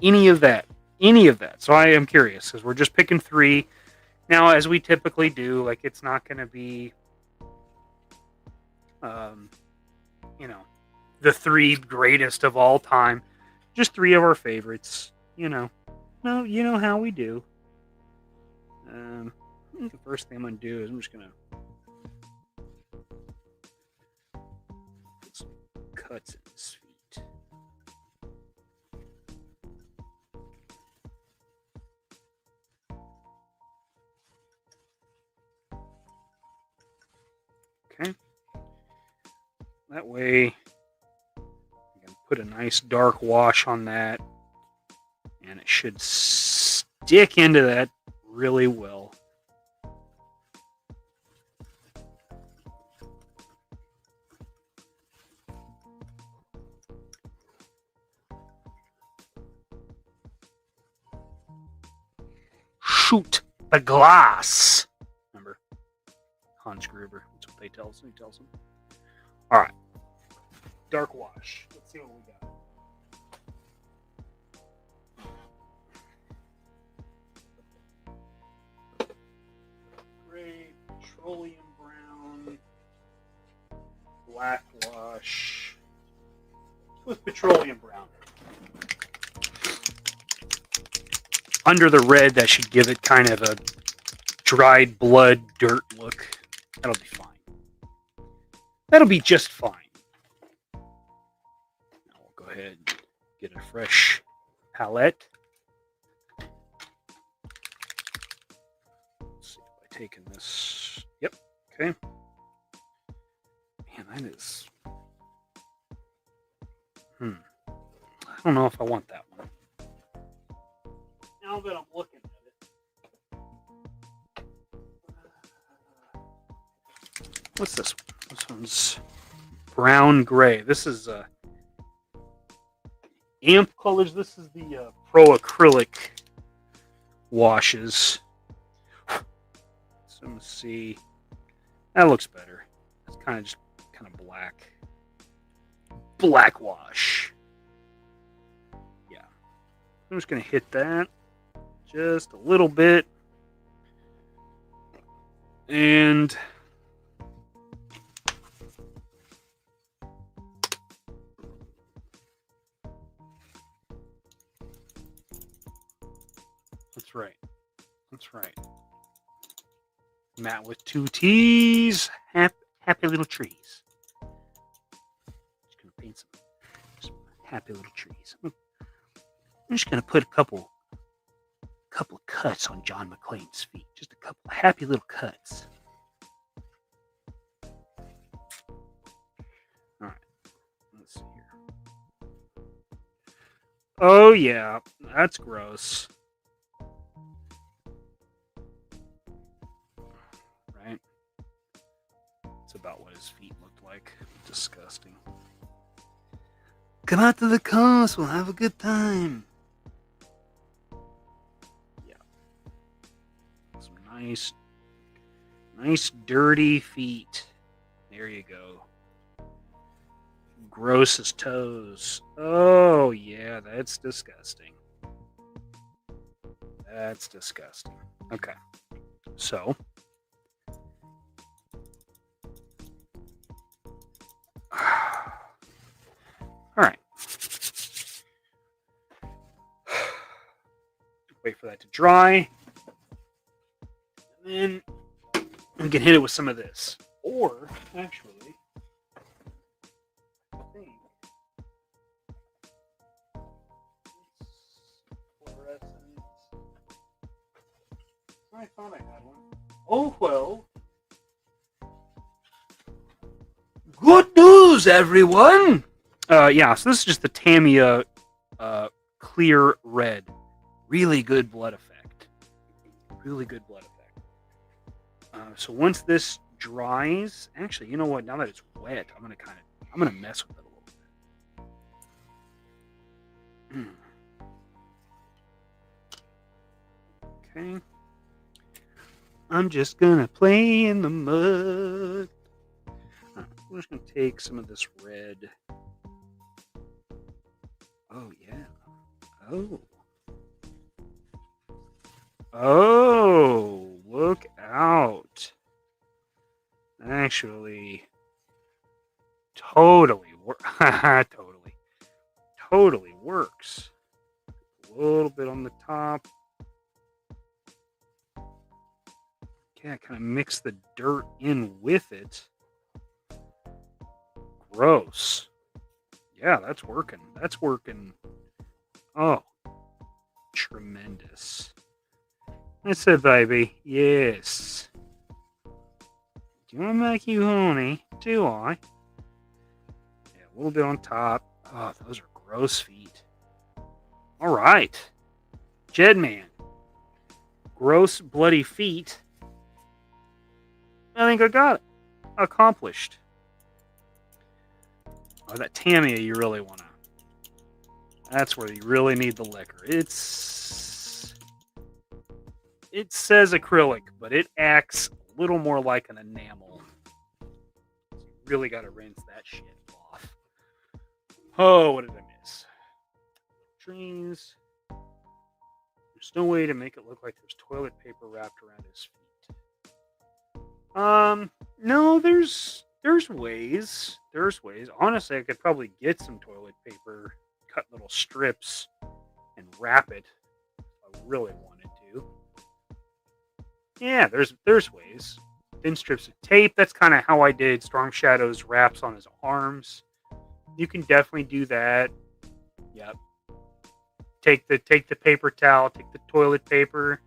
Any of that. Any of that. So I am curious because we're just picking 3. Now, as we typically do, like it's not going to be, you know, the 3 greatest of all time. Just 3 of our favorites. You know. No, you know how we do. I think the first thing I'm going to do is I'm just going to put some cuts in his feet. Okay. That way, I can put a nice dark wash on that, and it should stick into that really well. Shoot the glass. Remember, Hans Gruber. That's what they tell us. He tells them. All right. Dark wash. Let's see what we got. Gray, petroleum brown, black wash with petroleum brown. Under the red, that should give it kind of a dried blood dirt look. That'll be fine. That'll be just fine. Now we'll go ahead and get a fresh palette. Let's see by taking this. Yep. Okay. Man, that is. I don't know if I want that one. Now that I'm looking at it. What's this one? This one's brown gray. This is amp colors. This is the pro acrylic washes. So let's see. That looks better. It's kind of black. Black wash. Yeah. I'm just gonna hit that just a little bit. And that's right. That's right. Matte with 2 T's. Happy little trees. Just gonna paint some happy little trees. I'm just gonna put a couple of cuts on John McClane's feet. Just a couple of happy little cuts. All right. Let's see here. Oh yeah, that's gross. Right? That's about what his feet looked like. Disgusting. Come out to the coast. We'll have a good time. Yeah. Some nice dirty feet. There you go. Gross as toes. Oh, yeah, that's disgusting. That's disgusting. Okay. So. All right. Wait for that to dry. And then we can hit it with some of this. Or, actually, I think fluorescent. I thought I had one. Oh, well. Good news, everyone! Yeah, so this is just the Tamiya clear red. Really good blood effect. Really good blood effect. So once this dries, actually, you know what? Now that it's wet, I'm gonna mess with it a little bit. Okay. I'm just gonna play in the mud. I'm just gonna take some of this red. Oh, yeah. Oh. Oh, look out. Actually, totally totally works. A little bit on the top. Yeah, kind of mix the dirt in with it. Gross. Yeah, that's working. That's working. Oh, tremendous. That's it, baby. Yes. Do you want to make you honey? Do I? Yeah, a little bit on top. Oh, those are gross feet. All right. Jedman. Gross, bloody feet. I think I got it. Accomplished. Oh, that Tamiya you really want to. That's where you really need the liquor. It says acrylic, but it acts a little more like an enamel. You really got to rinse that shit off. Oh, what did I miss? Trees. There's no way to make it look like there's toilet paper wrapped around his feet. No, there's ways. There's ways. Honestly, I could probably get some toilet paper, cut little strips, and wrap it if I really wanted to. Yeah, there's ways. Thin strips of tape. That's kind of how I did Storm Shadow's wraps on his arms. You can definitely do that. Yep. Take the paper towel, take the toilet paper,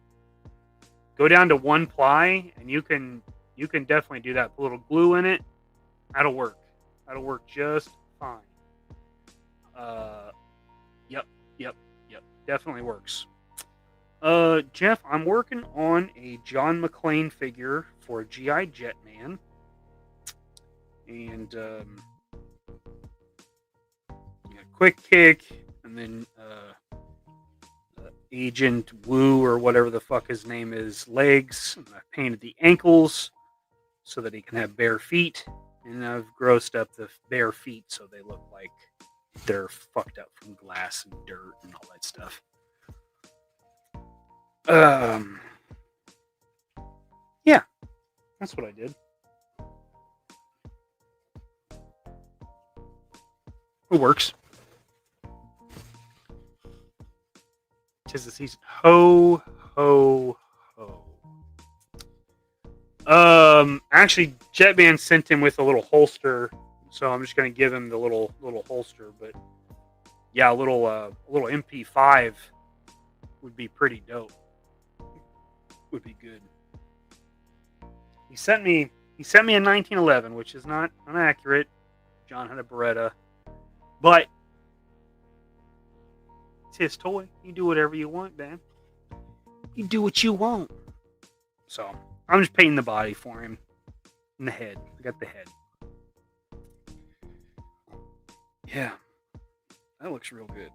go down to 1 ply, and you can definitely do that. Put a little glue in it. That'll work. That'll work just fine. Yep. Definitely works. Jeff, I'm working on a John McClane figure for GI Jetman. And Quick Kick, and then Agent Wu, or whatever the fuck his name is, legs. And I painted the ankles so that he can have bare feet. And I've grossed up the bare feet so they look like they're fucked up from glass and dirt and all that stuff. Yeah, that's what I did. It works. 'Tis the season. Ho, ho, ho. Actually, Jetman sent him with a little holster, so I'm just gonna give him the little holster. But yeah, a little MP5 would be pretty dope. Would be good. He sent me a 1911, which is not inaccurate. John had a Beretta, but it's his toy. You do whatever you want, man. You do what you want. So I'm just painting the body for him. And the head. I got the head. Yeah. That looks real good.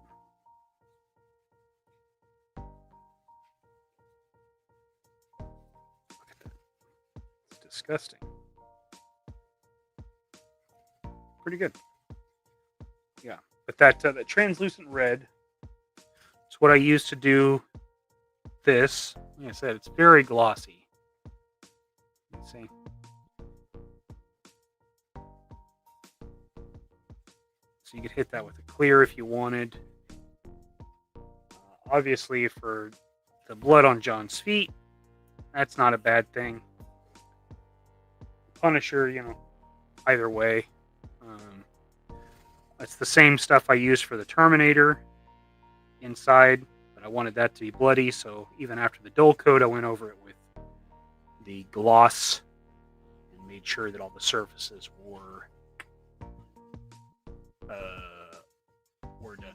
Look at that. It's disgusting. Pretty good. Yeah. But that translucent red is what I use to do this. Like I said, it's very glossy. Let's see. So you could hit that with a clear if you wanted. Obviously, for the blood on John's feet, that's not a bad thing. Punisher, either way. It's the same stuff I used for the Terminator inside, but I wanted that to be bloody, so even after the dull coat, I went over it with the gloss and made sure that all the surfaces were done.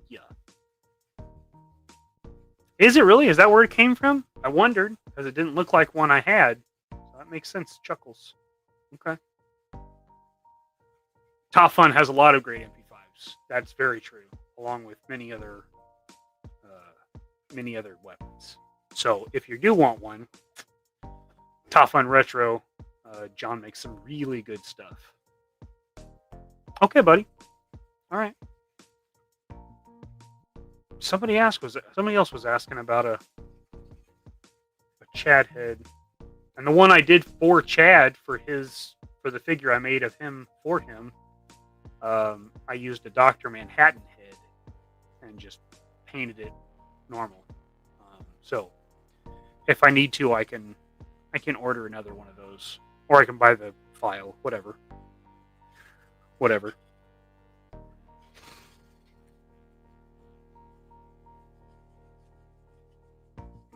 Yeah. Is it really? Is that where it came from? I wondered, because it didn't look like one I had. So that makes sense. Chuckles. Okay. Top Fun has a lot of great MP5s. That's very true, along with many other weapons. So if you do want one, Top Fun Retro, John makes some really good stuff. Okay, buddy. All right. somebody else was asking about a Chad head, and the one I did for Chad for the figure I made of him for him. I used a Dr. Manhattan head and just painted it normal. So if I need to, I can order another one of those, or I can buy the file, whatever.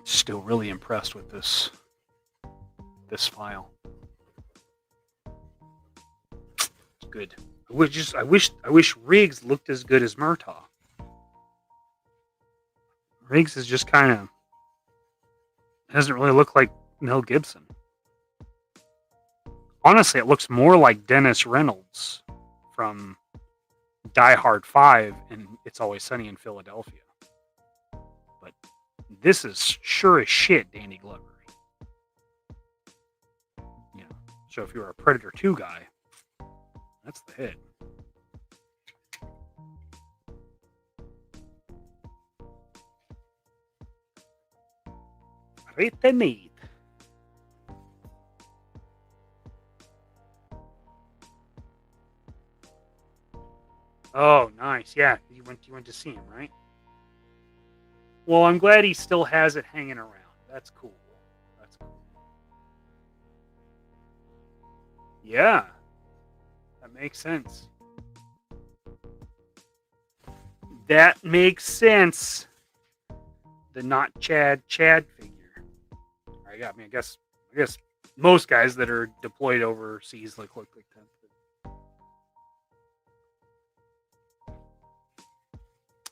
Still really impressed with this file. It's good. I wish Riggs looked as good as Murtaugh. Riggs is just kind of doesn't really look like Mel Gibson. Honestly, it looks more like Dennis Reynolds from Die Hard 5 and It's Always Sunny in Philadelphia. But this is sure as shit Danny Glover. You know, so if you're a Predator 2 guy, that's the head. Rete meat. Oh, nice. Yeah, you went to see him, right? Well, I'm glad he still has it hanging around. That's cool. That's cool. Yeah, that makes sense. That makes sense. The not Chad figure. I mean, I guess most guys that are deployed overseas look like that.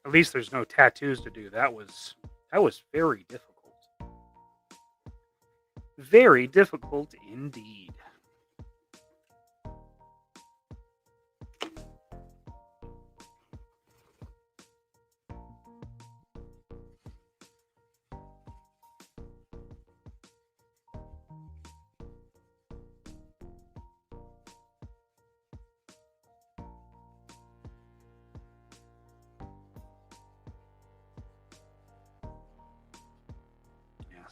At least there's no tattoos to do. That was very difficult. Very difficult indeed.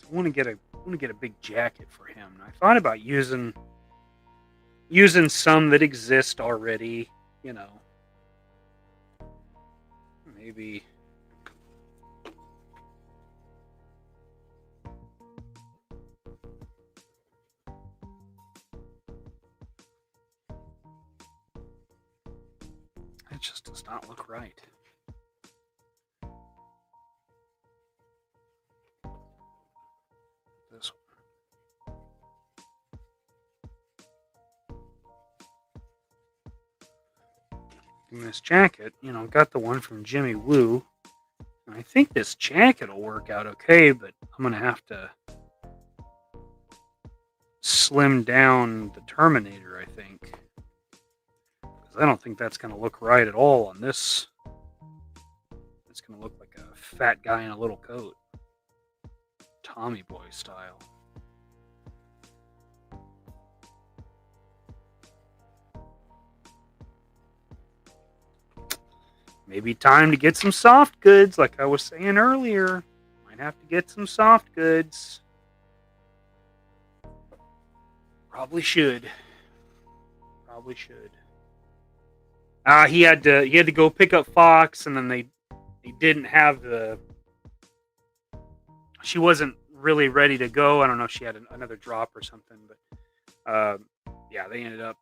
I want to get a big jacket for him. And I thought about using some that exist already, you know. Maybe it just does not look right. This one. And this jacket, you know, got the one from Jimmy Woo. And I think this jacket will work out okay, but I'm going to have to slim down the Terminator, I think. Because I don't think that's going to look right at all on this. It's going to look like a fat guy in a little coat. Tommy Boy style. Maybe time to get some soft goods, like I was saying earlier. Might have to get some soft goods. Probably should. He had to go pick up Fox, and then they didn't have the. She wasn't really ready to go. I don't know if she had another drop or something, but yeah, they ended up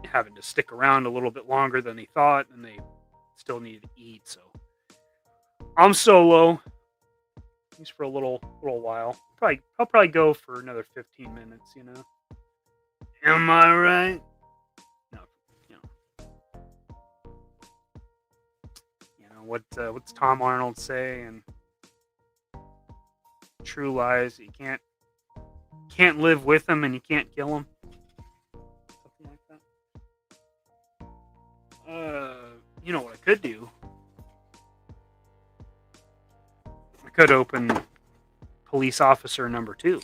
having to stick around a little bit longer than they thought, and they still needed to eat. So I'm solo, at least for a little while. I'll probably go for another 15 minutes. You know, am I right? No, you know what's Tom Arnold say? And True Lies. You can't live with them, and you can't kill them. Something like that. You know what I could do? I could open Police Officer number 2.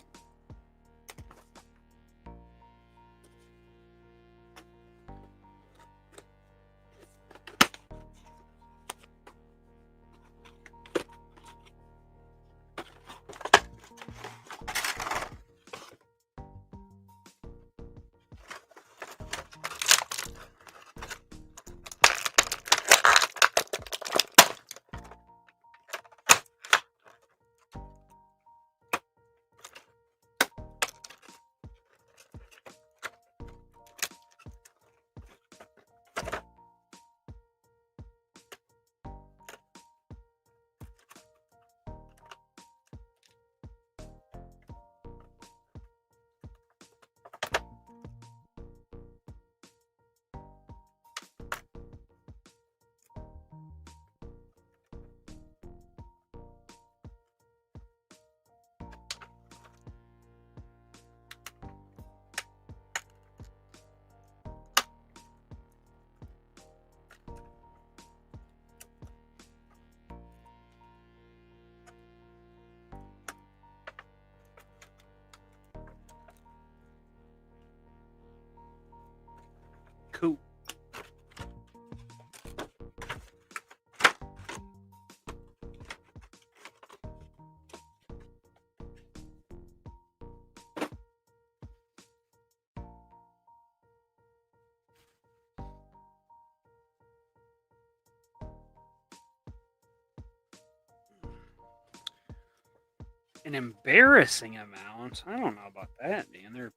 an embarrassing amount. I don't know about that, man.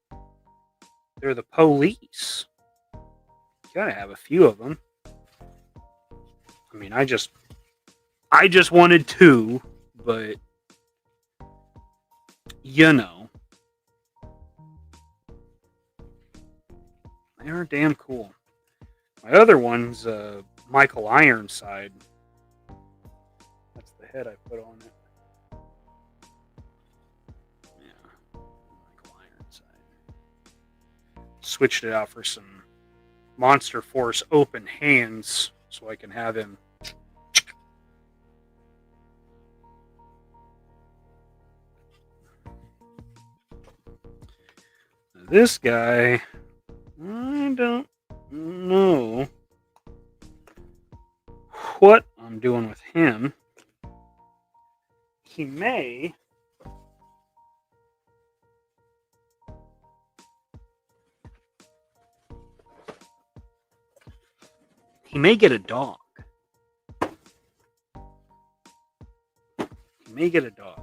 They're the police. You gotta have a few of them. I mean, I just wanted two, but you know, they are damn cool. My other one's Michael Ironside. That's the head I put on it. Yeah, Michael Ironside. Switched it out for some Monster Force open hands so I can have him. This guy, I don't know what I'm doing with him. He may get a dog. He may get a dog.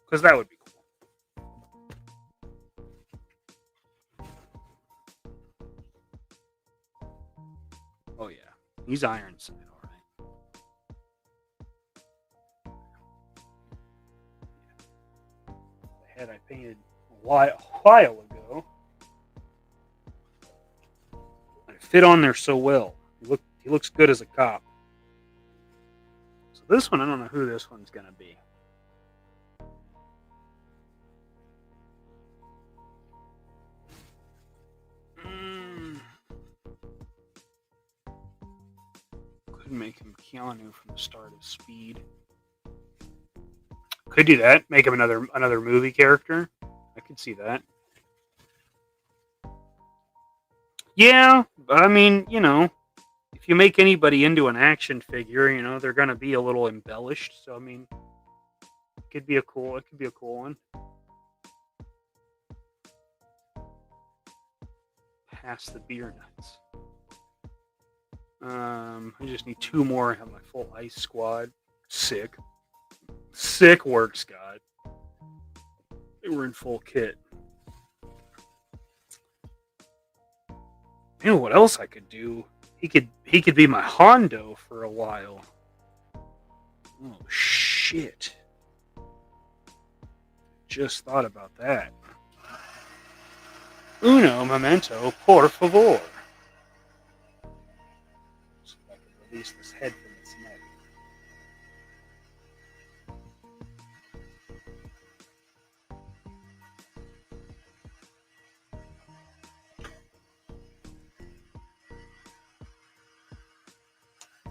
Because that would be cool. Oh, yeah. He's Ironside, all right. The head I painted a while ago. It fit on there so well. He looks good as a cop. So this one, I don't know who this one's going to be. Could make him Keanu from the start of Speed. Could do that. Make him another movie character. I could see that. Yeah, but I mean, you know, if you make anybody into an action figure, you know, they're going to be a little embellished. So I mean, it could be a cool one. Pass the beer nuts. I just need two more. I have my full ice squad. Sick work, Scott. They were in full kit. You know what else I could do? He could be my Hondo for a while. Oh shit. Just thought about that. Uno momento, por favor. So I can release this head from its neck.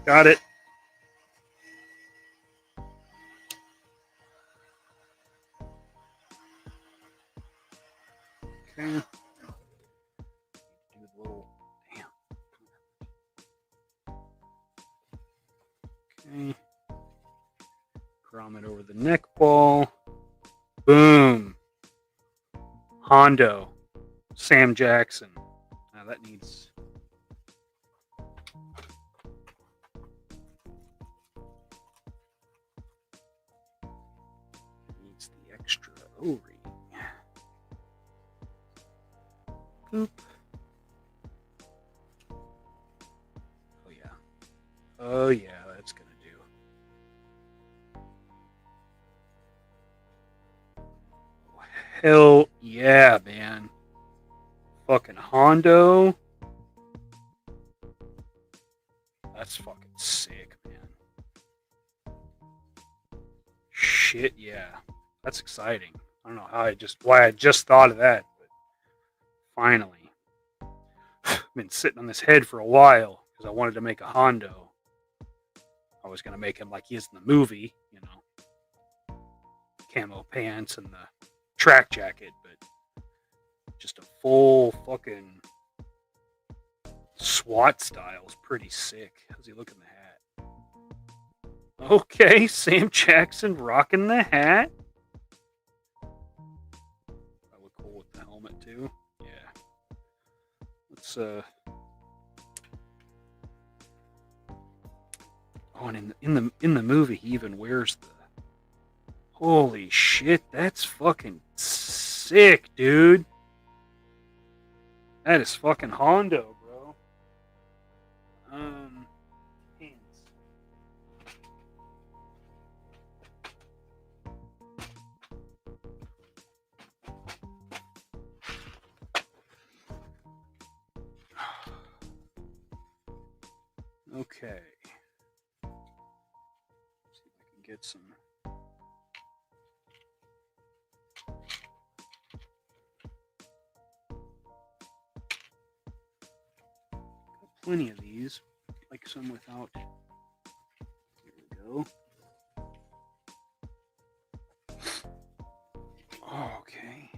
Got it. Okay. Do the little damn. Okay. Grommet over the neck ball. Boom. Hondo. Sam Jackson. Now that needs. Needs the extra O-ring. Boop. Oh yeah. Oh yeah, that's gonna do. Oh, hell yeah, man. Fucking Hondo. That's fucking sick, man. Shit, yeah. That's exciting. I don't know why I just thought of that, but finally. I've been sitting on this head for a while because I wanted to make a Hondo. I was gonna make him like he is in the movie, you know. Camo pants and the track jacket, but just a full fucking SWAT style is pretty sick. How's he look in the hat? Okay, Sam Jackson rocking the hat. That look cool with the helmet too. Yeah. Let's Oh, and in the movie, he even wears the. Holy shit, that's fucking sick, dude. That is fucking Hondo, bro. Hands. Okay. See if I can get some. Got plenty of these. Like some without. Here we go. Okay.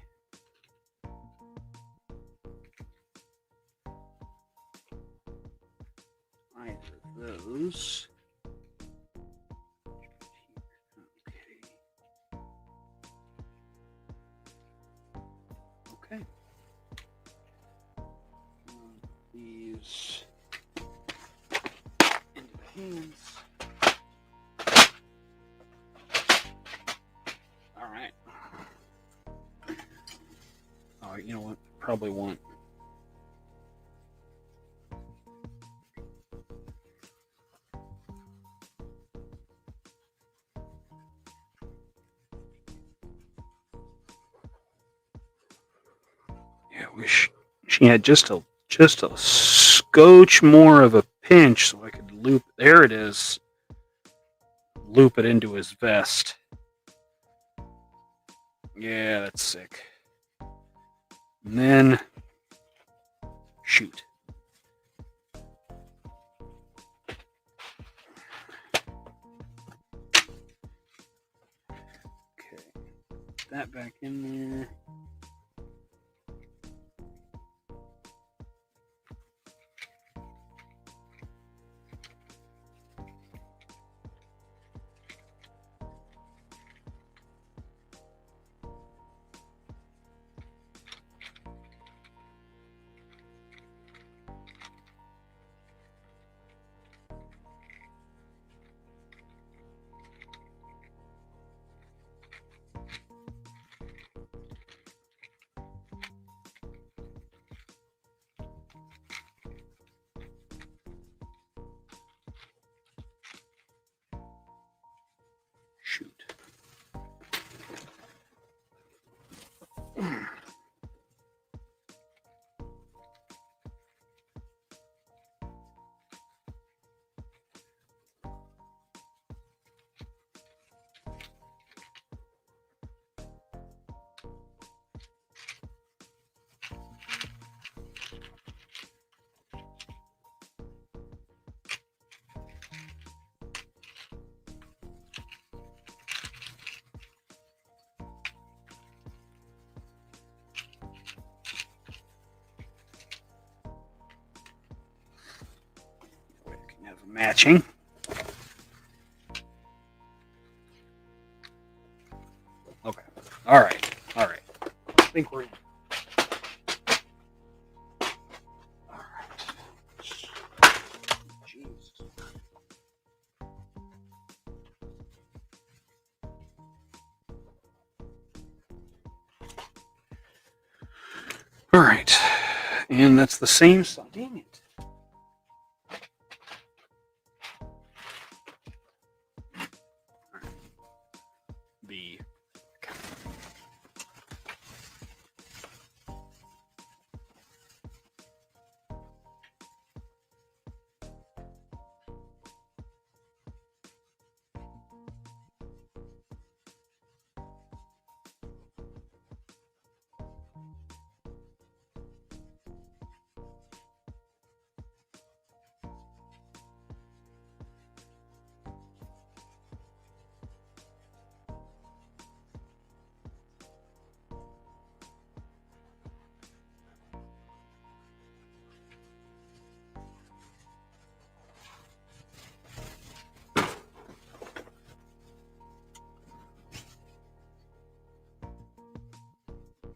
Either of those. Okay. These into the hands. All right. Oh, you know what? Probably won't. Yeah, wish she had just a scotch more of a pinch so I could loop. There it is. Loop it into his vest. Yeah, that's sick. And then shoot. Okay, put that back in there. Shoot. Matching. Okay. All right. All right. I think we're in. All right. Jesus. All right. And that's the same side. Dang it. The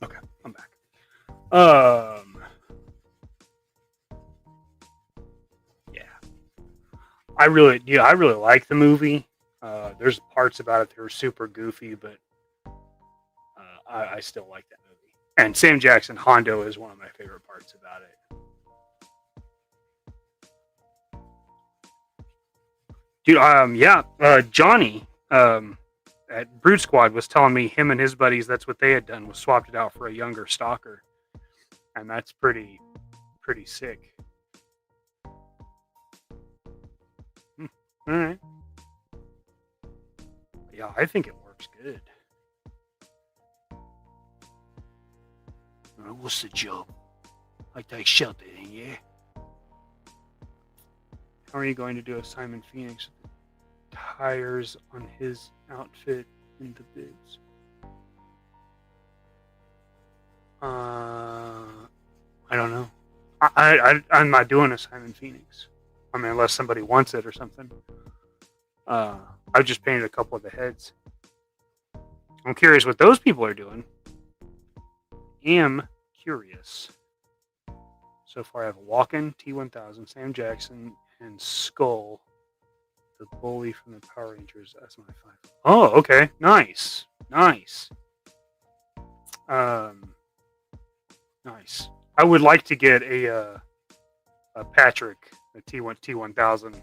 okay, I'm back. Yeah. I really like the movie. There's parts about it that are super goofy, but I still like that movie. And Sam Jackson Hondo is one of my favorite parts about it. Dude, Johnny at Brood Squad was telling me him and his buddies, that's what they had done, was swapped it out for a younger stalker. And that's pretty sick. All right. Yeah, I think it works good. What's the job? I take shelter in, yeah? How are you going to do a Simon Phoenix with the tires on his outfit in the bids? I don't know. I'm not doing a Simon Phoenix. I mean, unless somebody wants it or something. I've just painted a couple of the heads. I'm curious what those people are doing. Am curious. So far, I have a Walken, T1000, Sam Jackson, and Skull, the bully from the Power Rangers. That's my 5. Oh, okay. Nice. Nice. Nice. I would like to get a Patrick, a T1000.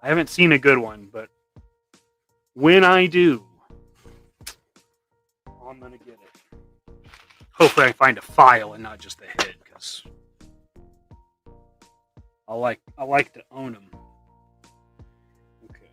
I haven't seen a good one, but when I do, I'm gonna get it. Hopefully, I find a file and not just the head, because I like to own them. Okay.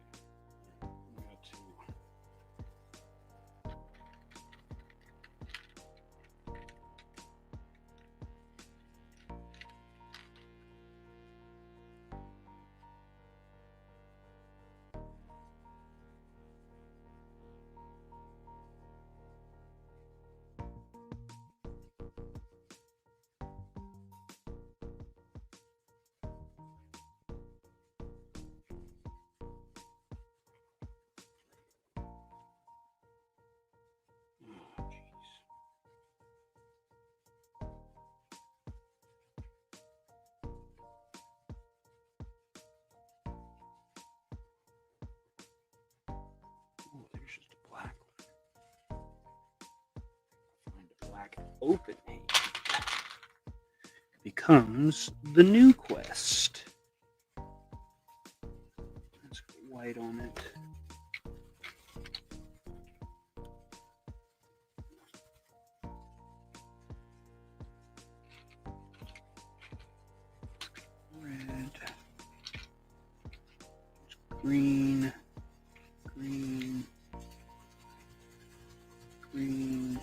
There's just a black one. Find a black open hand. Becomes the new quest. Let's put white on it. Red. Green. Green. Green.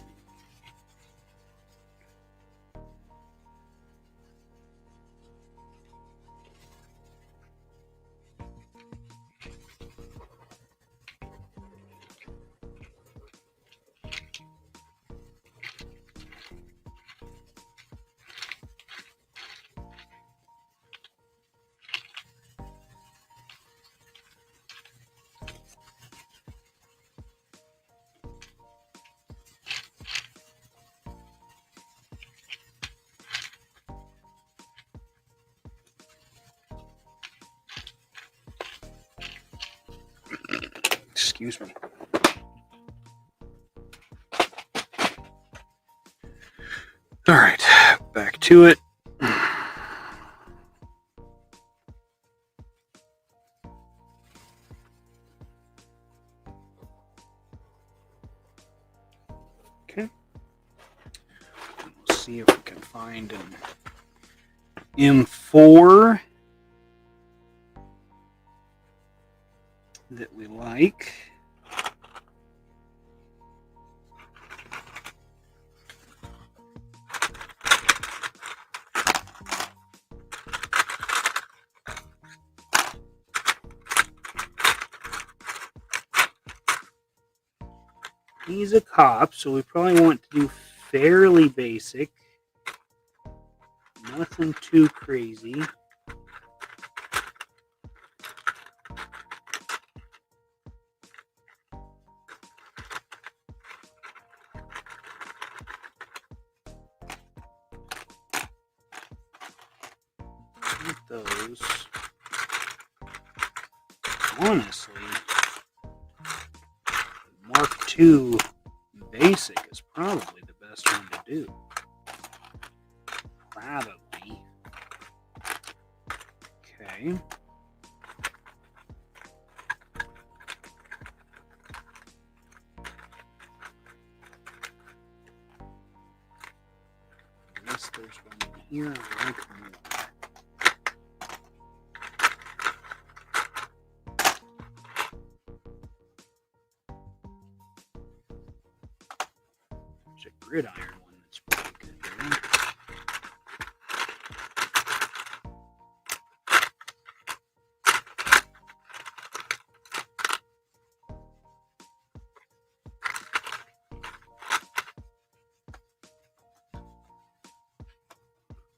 Excuse me. All right, back to it. Okay. We'll see if we can find an M4 that we like. He's a cop, so we probably want to do fairly basic. Nothing too crazy. Those. honestly, Mark II Basic is probably the best one to do. Probably. Okay. Unless there's one in here I like more. There's a gridiron one that's pretty good there.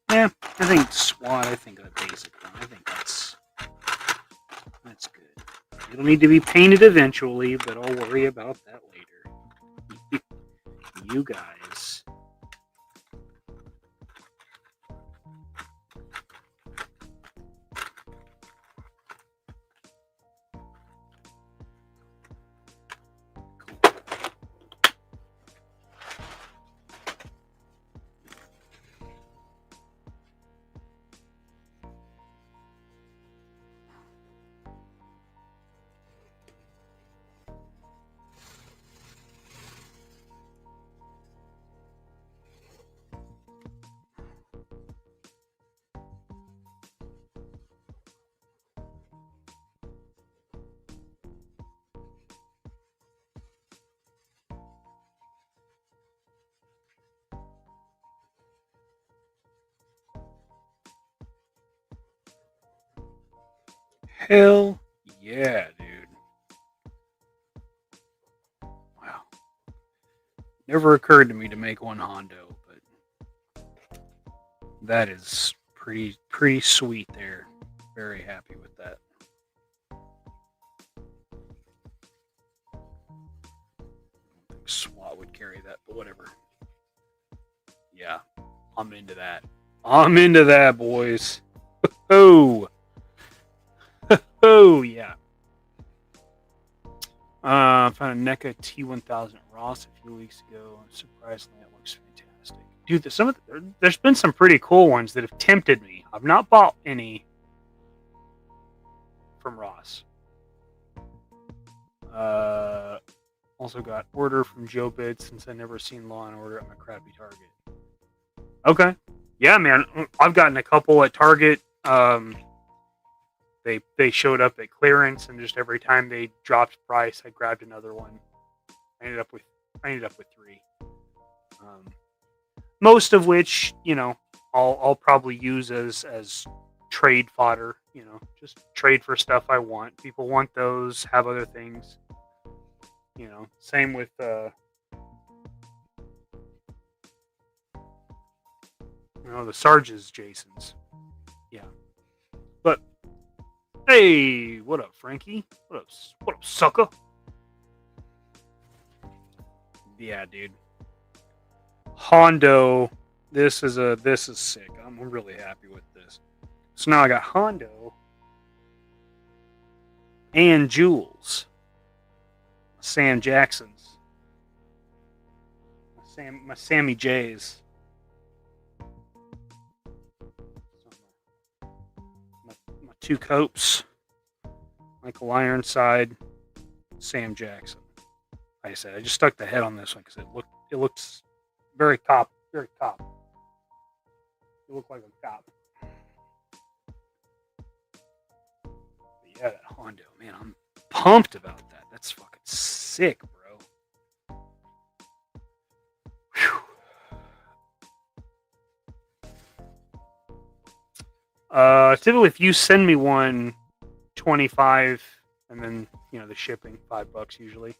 Yeah, I think SWAT, I think that basic one. I think that's good. It'll need to be painted eventually, but I'll worry about that later. You guys. Hell yeah, dude. Wow. Never occurred to me to make one Hondo, but that is pretty sweet there. Very happy with that. I don't think SWAT would carry that, but whatever. Yeah, I'm into that. I'm into that, boys. Oh. Oh, yeah. I found a NECA T1000 Ross a few weeks ago. Surprisingly, it looks fantastic. Dude, there's been some pretty cool ones that have tempted me. I've not bought any from Ross. Also got order from Joe Bid since I never seen Law and Order at my crappy Target. Okay. Yeah, man. I've gotten a couple at Target. They showed up at clearance, and just every time they dropped price, I grabbed another one. I ended up with 3. Most of which, I'll probably use as trade fodder. Just trade for stuff I want. People want those, have other things. Same with the Sarge's Jasons. Yeah. But hey, what up, Frankie? What up, sucker? Yeah, dude. Hondo, this is sick. I'm really happy with this. So now I got Hondo and Jules. Sam Jackson's. My Sammy J's. My 2 Copes. Michael Ironside. Sam Jackson. Like I said, I just stuck the head on this one because it looks very cop. Very cop. It looked like a cop. But yeah, that Hondo, man, I'm pumped about that. That's fucking sick, bro. Whew. Typically, if you send me one, 25, and then the shipping $5 usually.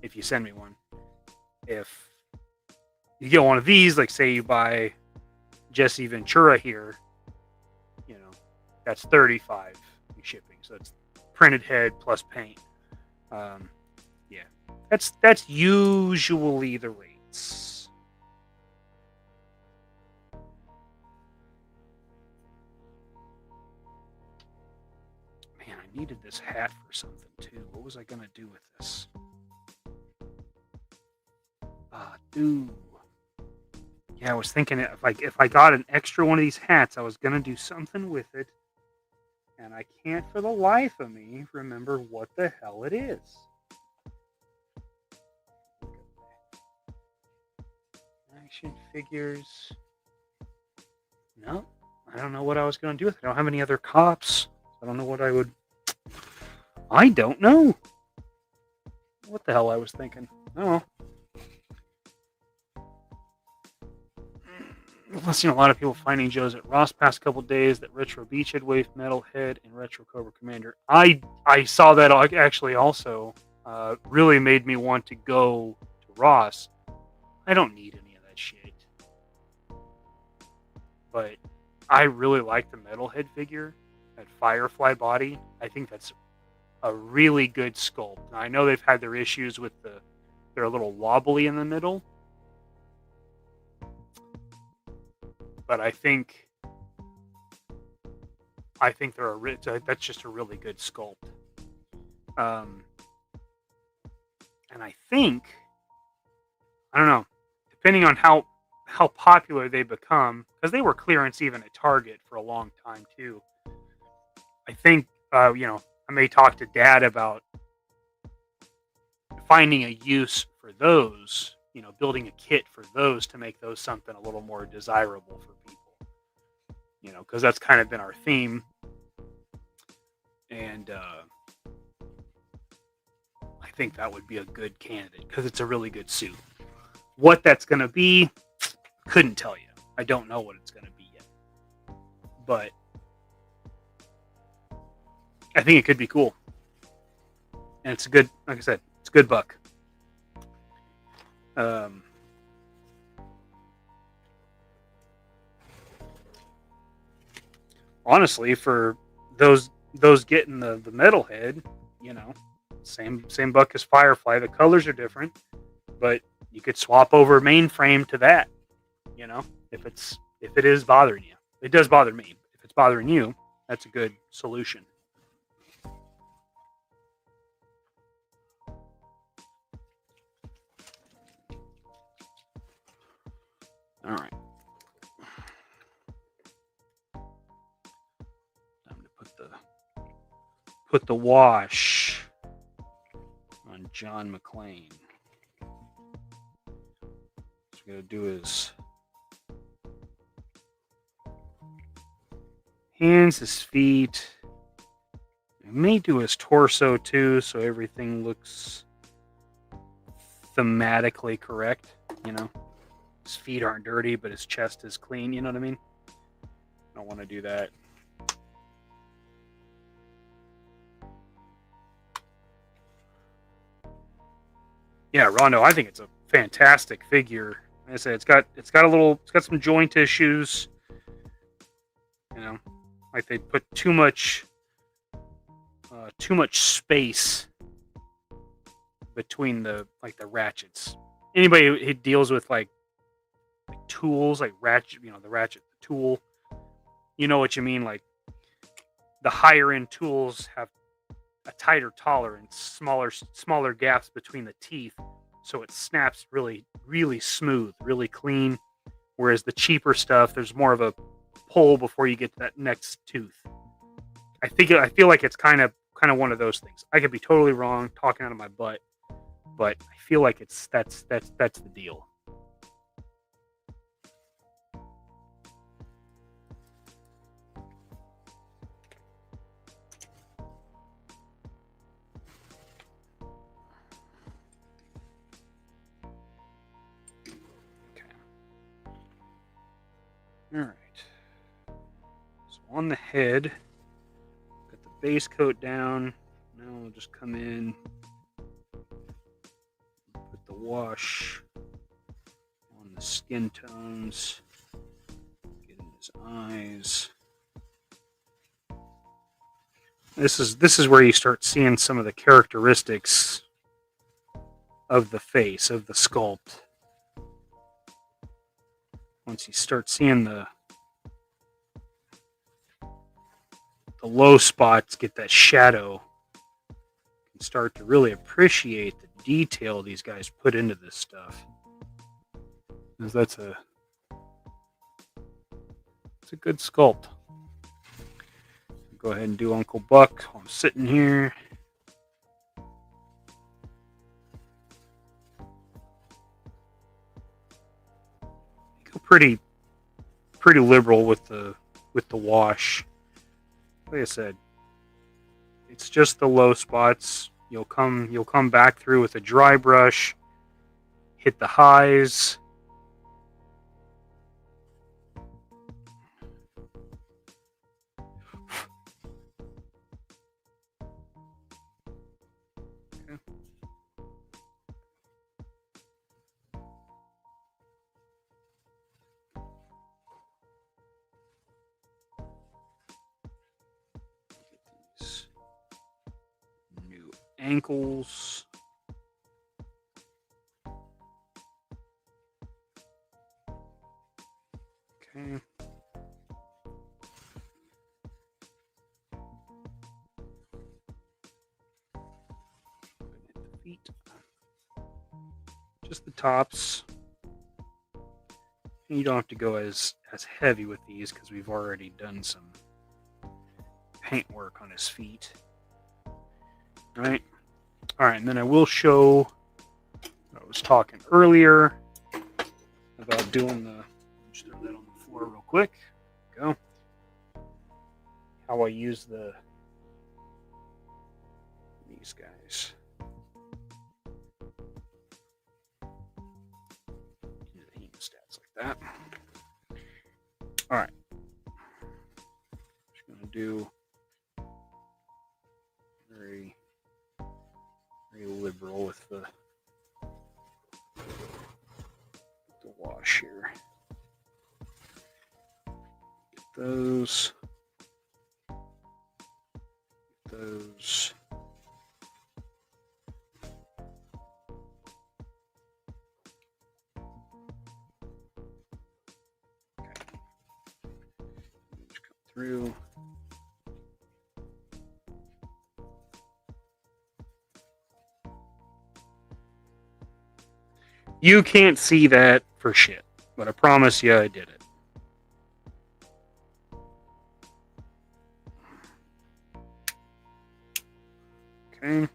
If you send me one, if you get one of these, like say you buy Jesse Ventura here, that's 35 in shipping. So it's printed head plus paint. Yeah, that's usually the rates. hat for something too. What was I gonna do with this? Dude. Yeah, I was thinking if I got an extra one of these hats, I was gonna do something with it, and I can't for the life of me remember what the hell it is. Action figures. No, I don't know what I was gonna do with it. I don't have any other cops. I don't know what I would. I don't know what the hell I was thinking. Oh. I've seen a lot of people finding Joes at Ross past couple days. That Retro Beachhead Wave, Metalhead, and Retro Cobra Commander. I saw that actually also. Really made me want to go to Ross. I don't need any of that shit. But I really like the Metalhead figure. That Firefly body. I think that's a really good sculpt. Now, I know they've had their issues with they're a little wobbly in the middle. But I think that's just a really good sculpt. And I think, I don't know, depending on how popular they become, because they were clearance even at Target for a long time too. I think, I may talk to Dad about finding a use for those. Building a kit for those to make those something a little more desirable for people. Because that's kind of been our theme. And I think that would be a good candidate because it's a really good suit. What that's going to be, couldn't tell you. I don't know what it's going to be yet. But I think it could be cool. And it's a good, like I said, it's a good buck. Honestly, for those getting the Metalhead, same buck as Firefly. The colors are different, but you could swap over mainframe to that. If it is bothering you, it does bother me. If it's bothering you, that's a good solution. All right. Time to put the wash on John McClane. What we're gonna do is hands, his feet. I may do his torso too, so everything looks thematically correct. His feet aren't dirty, but his chest is clean. You know what I mean? I don't want to do that. Yeah, Rondo, I think it's a fantastic figure. Like I said, it's got some joint issues. Like they put too much space between the ratchets. Anybody who deals with like tools, like ratchet, the ratchet, the tool, you know what you mean? Like the higher end tools have a tighter tolerance, smaller gaps between the teeth, so it snaps really, really smooth, really clean. Whereas the cheaper stuff, there's more of a pull before you get to that next tooth. I feel like it's kind of one of those things. I could be totally wrong, talking out of my butt, but I feel like that's the deal. All right. So on the head, got the base coat down. Now we'll just come in, put the wash on the skin tones, get in his eyes. This is where you start seeing some of the characteristics of the face, of the sculpt. Once you start seeing the low spots get that shadow, start to really appreciate the detail these guys put into this stuff. Because it's a good sculpt. Go ahead and do Uncle Buck while I'm sitting here. Go pretty liberal with the wash. Like I said, it's just the low spots. You'll come back through with a dry brush, hit the highs. New ankles. Okay. The feet. Just the tops. You don't have to go as heavy with these because we've already done some paint work on his feet. Right? Alright, and then I will show what I was talking earlier about doing the, just throw that on the floor real quick. Go. How I use these guys. Use the hemostats like that. Alright. Just gonna do very liberal with the wash here. Get those. Get those. Okay. Just come through. You can't see that for shit, but I promise you I did it. Okay.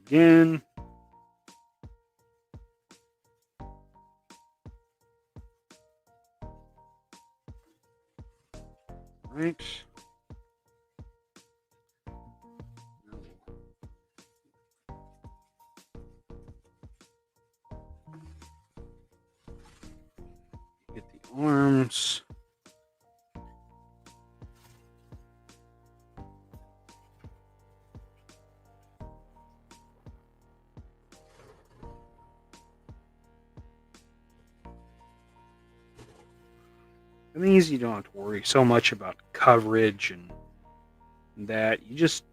Again. Right. Get the arms. And these you don't have to worry so much about coverage and that. You just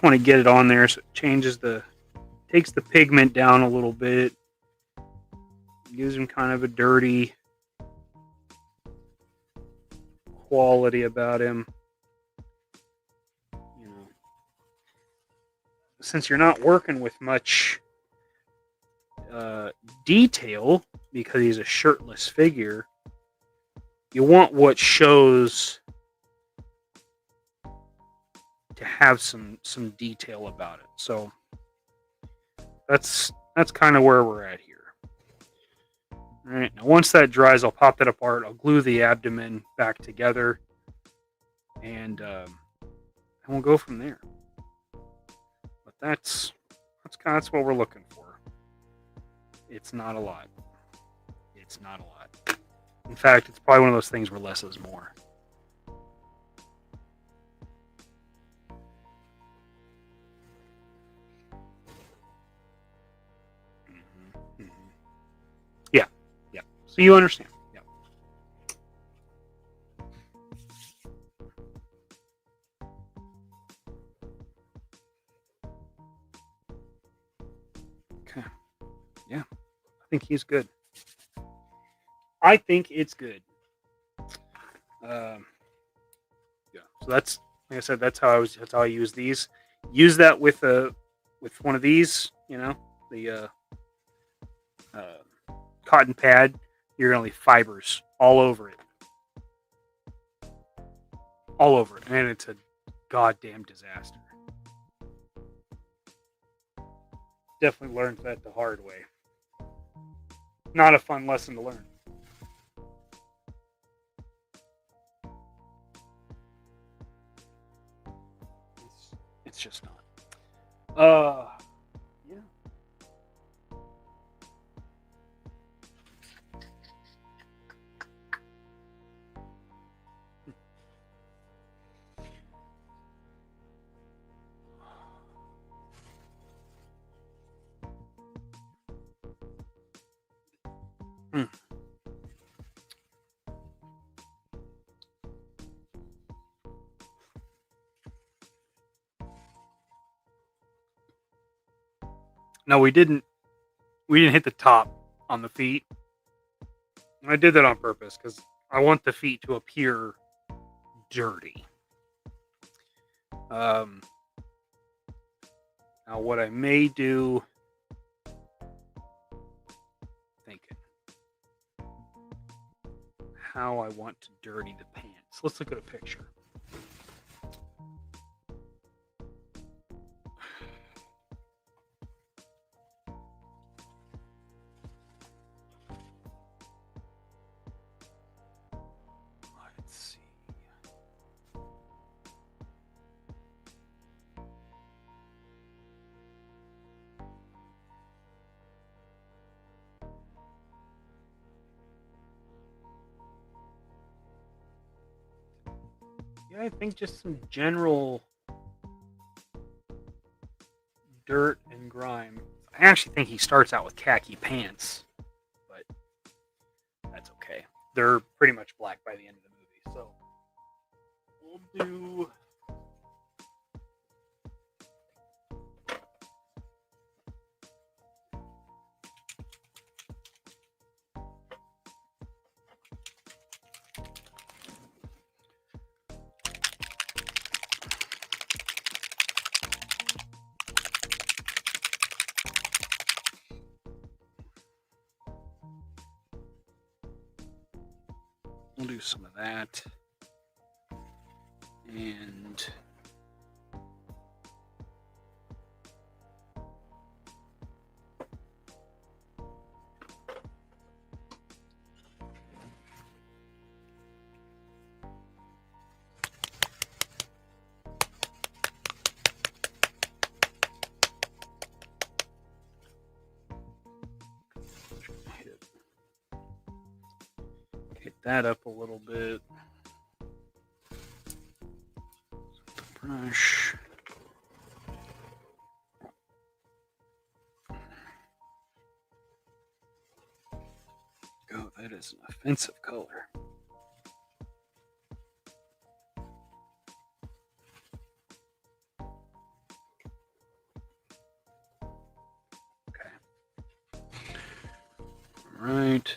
want to get it on there so it takes the pigment down a little bit. Gives him kind of a dirty quality about him. You know, since you're not working with much detail because he's a shirtless figure, you want what shows to have some detail about it. So that's kind of where we're at here. All right, now once that dries, I'll pop that apart. I'll glue the abdomen back together, and we'll go from there. But that's what we're looking for. It's not a lot. It's not a lot. In fact, it's probably one of those things where less is more. So you understand. Yeah. Okay. Yeah. I think he's good. I think it's good. Yeah. So that's, like I said, that's how I use these. Use that with one of these, the cotton pad. You're gonna leave fibers all over it. All over it. And it's a goddamn disaster. Definitely learned that the hard way. Not a fun lesson to learn. It's just not. Yeah. No, we didn't hit the top on the feet. I did that on purpose because I want the feet to appear dirty. Now what I may do, thinking how I want to dirty the pants. Let's look at a picture. Let's see. Yeah, I think just some general dirt and grime. I actually think he starts out with khaki pants, but that's okay. They're pretty much black by the end of the movie, so we'll do. We'll do some of that. And hit that up a little bit. Brush. Oh, that is an offensive color. Okay. All right.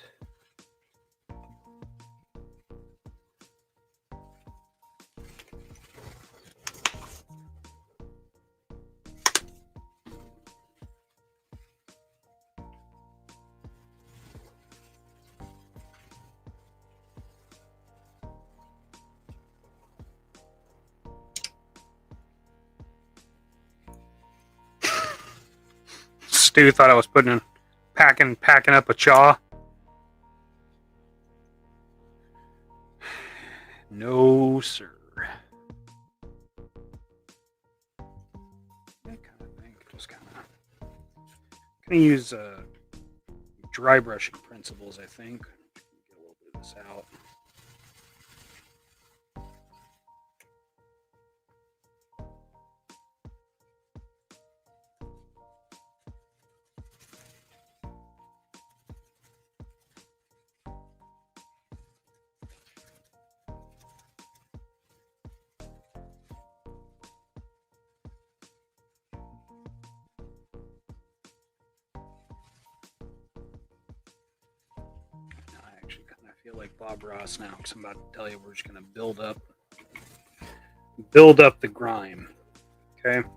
Stu thought I was packing up a chaw. No, sir. That kind of thing. Just kind of gonna use dry brushing principles, I think. Get a little bit of this out. feel like Bob Ross now because I'm about to tell you we're just going to build up the grime. Okay.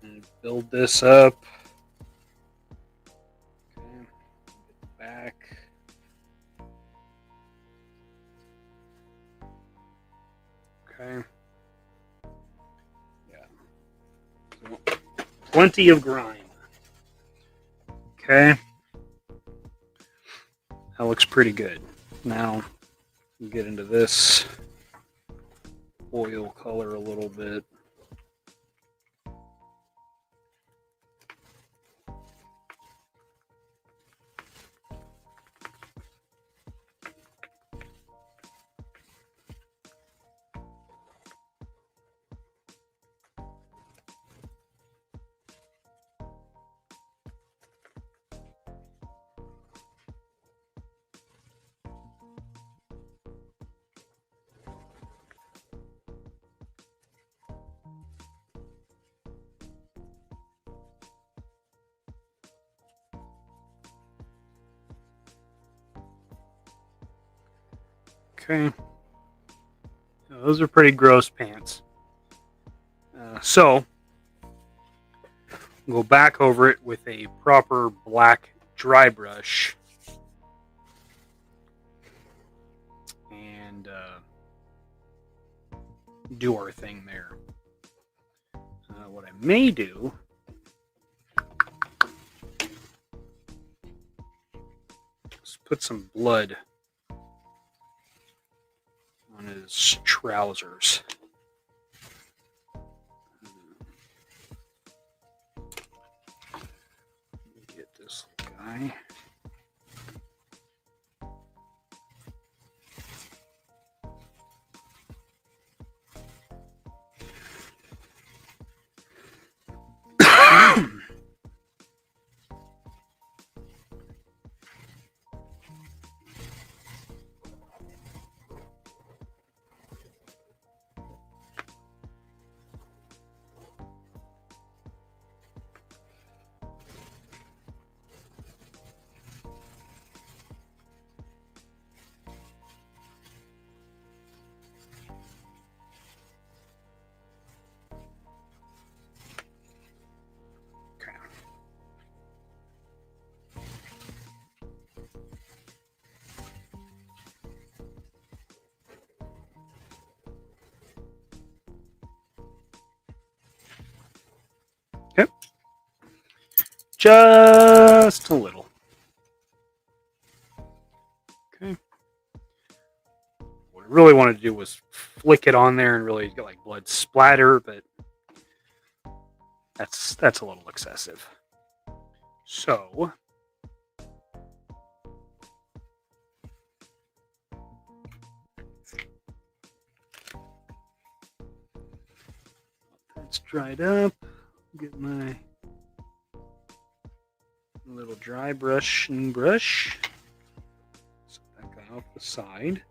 And build this up. Okay. Get back. Okay. Yeah. So, plenty of grime. Okay. That looks pretty good. Now, get into this oil color a little bit. Okay. Now, those are pretty gross pants. So, go back over it with a proper black dry brush. And do our thing there. What I may do is put some blood on his trousers. Get this guy. Okay. Just a little. Okay. What I really wanted to do was flick it on there and really get like blood splatter, but that's a little excessive. So that's dried up. Get my little dry brush and brush. Set that guy off the side.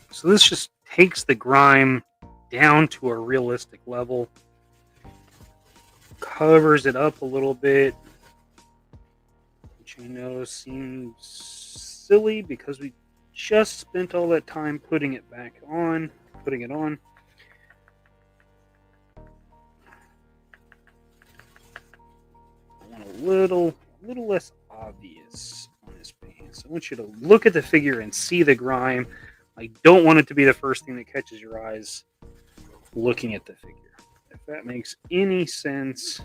So this just takes the grime down to a realistic level, covers it up a little bit, which I know seems silly because we just spent all that time putting it on. I want a little less obvious on this paint, so I want you to look at the figure and see the grime. I don't want it to be the first thing that catches your eyes looking at the figure. If that makes any sense.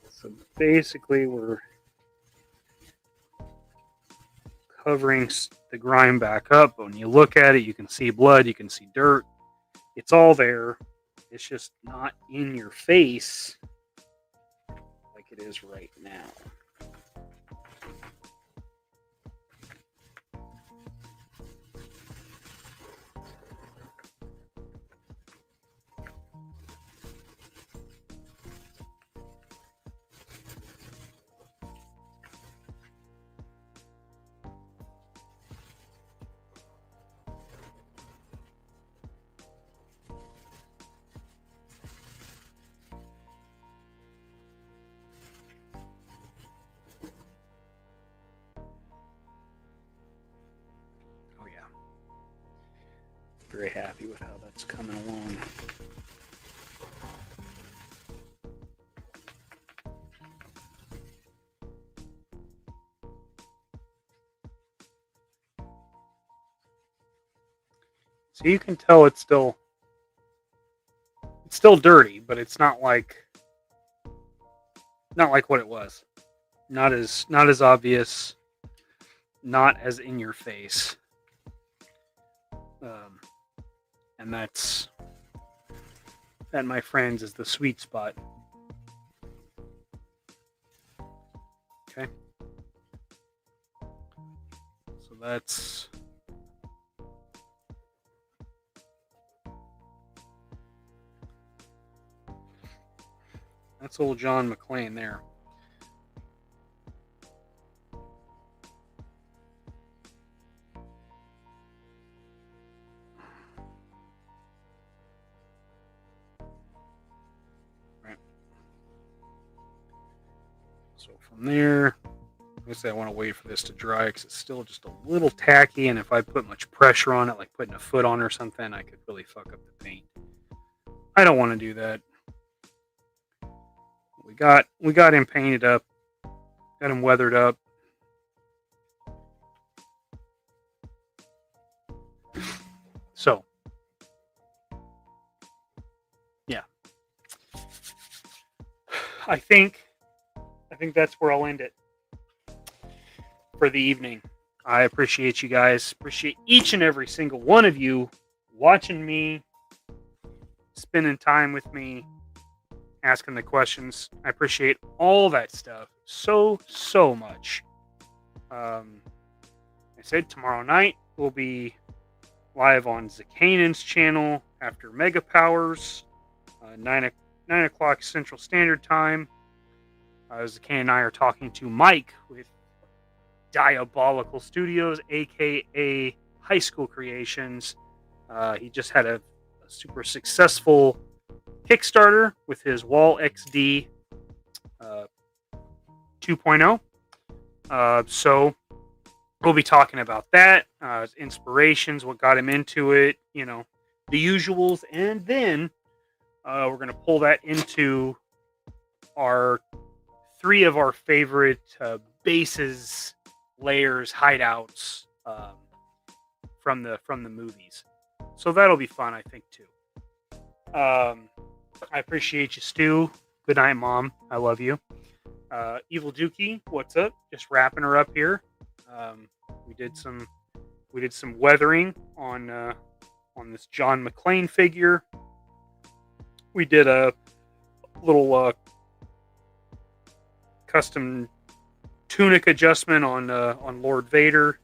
So basically we're covering the grime back up. When you look at it, you can see blood, you can see dirt. It's all there. It's just not in your face like it is right now. Oh yeah. Very happy with how that's coming along. So you can tell it's still dirty, but it's not like what it was. Not as obvious, not as in your face. And that, my friends, is the sweet spot. Okay. So that's old John McClane there. Right. So from there, obviously I want to wait for this to dry because it's still just a little tacky, and if I put much pressure on it, like putting a foot on or something, I could really fuck up the paint. I don't want to do that. We got him painted up, got him weathered up. So, yeah, I think that's where I'll end it for the evening. I appreciate you guys. Appreciate each and every single one of you watching me, spending time with me, asking the questions. I appreciate all that stuff so much. I said tomorrow night we'll be live on Zakanan's channel after Mega Powers, 9 o'clock Central Standard Time. Zakanan and I are talking to Mike with Diabolical Studios, aka High School Creations. He just had a super successful Kickstarter with his Wall XD 2.0. So we'll be talking about that, his inspirations, what got him into it, the usuals, and then we're going to pull that into our 3 of our favorite bases, layers, hideouts from the movies. So that'll be fun, I think, too. I appreciate you, Stu. Good night, Mom. I love you. Evil Dookie, what's up? Just wrapping her up here. We did some weathering on this John McClane figure. We did a little custom tunic adjustment on Lord Vader.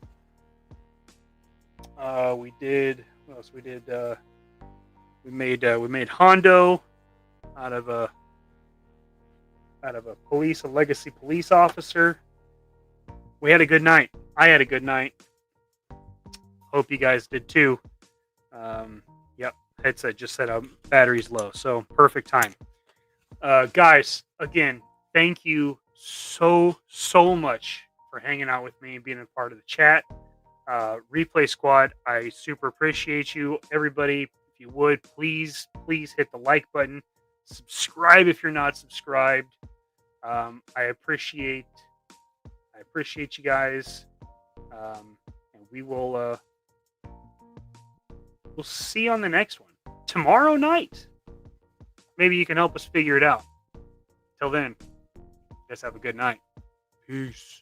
We did what else? We did. We made Hondo out of a legacy police officer. We had a good night. I had a good night. Hope you guys did too. Yep, headset just said battery's low, so perfect time. Guys, again, thank you so much for hanging out with me and being a part of the chat. Replay Squad, I super appreciate you. Everybody, if you would, please hit the like button. Subscribe if you're not subscribed. I appreciate I appreciate you guys. And we will we'll see you on the next one. Tomorrow night. Maybe you can help us figure it out. Till then, guys have a good night. Peace.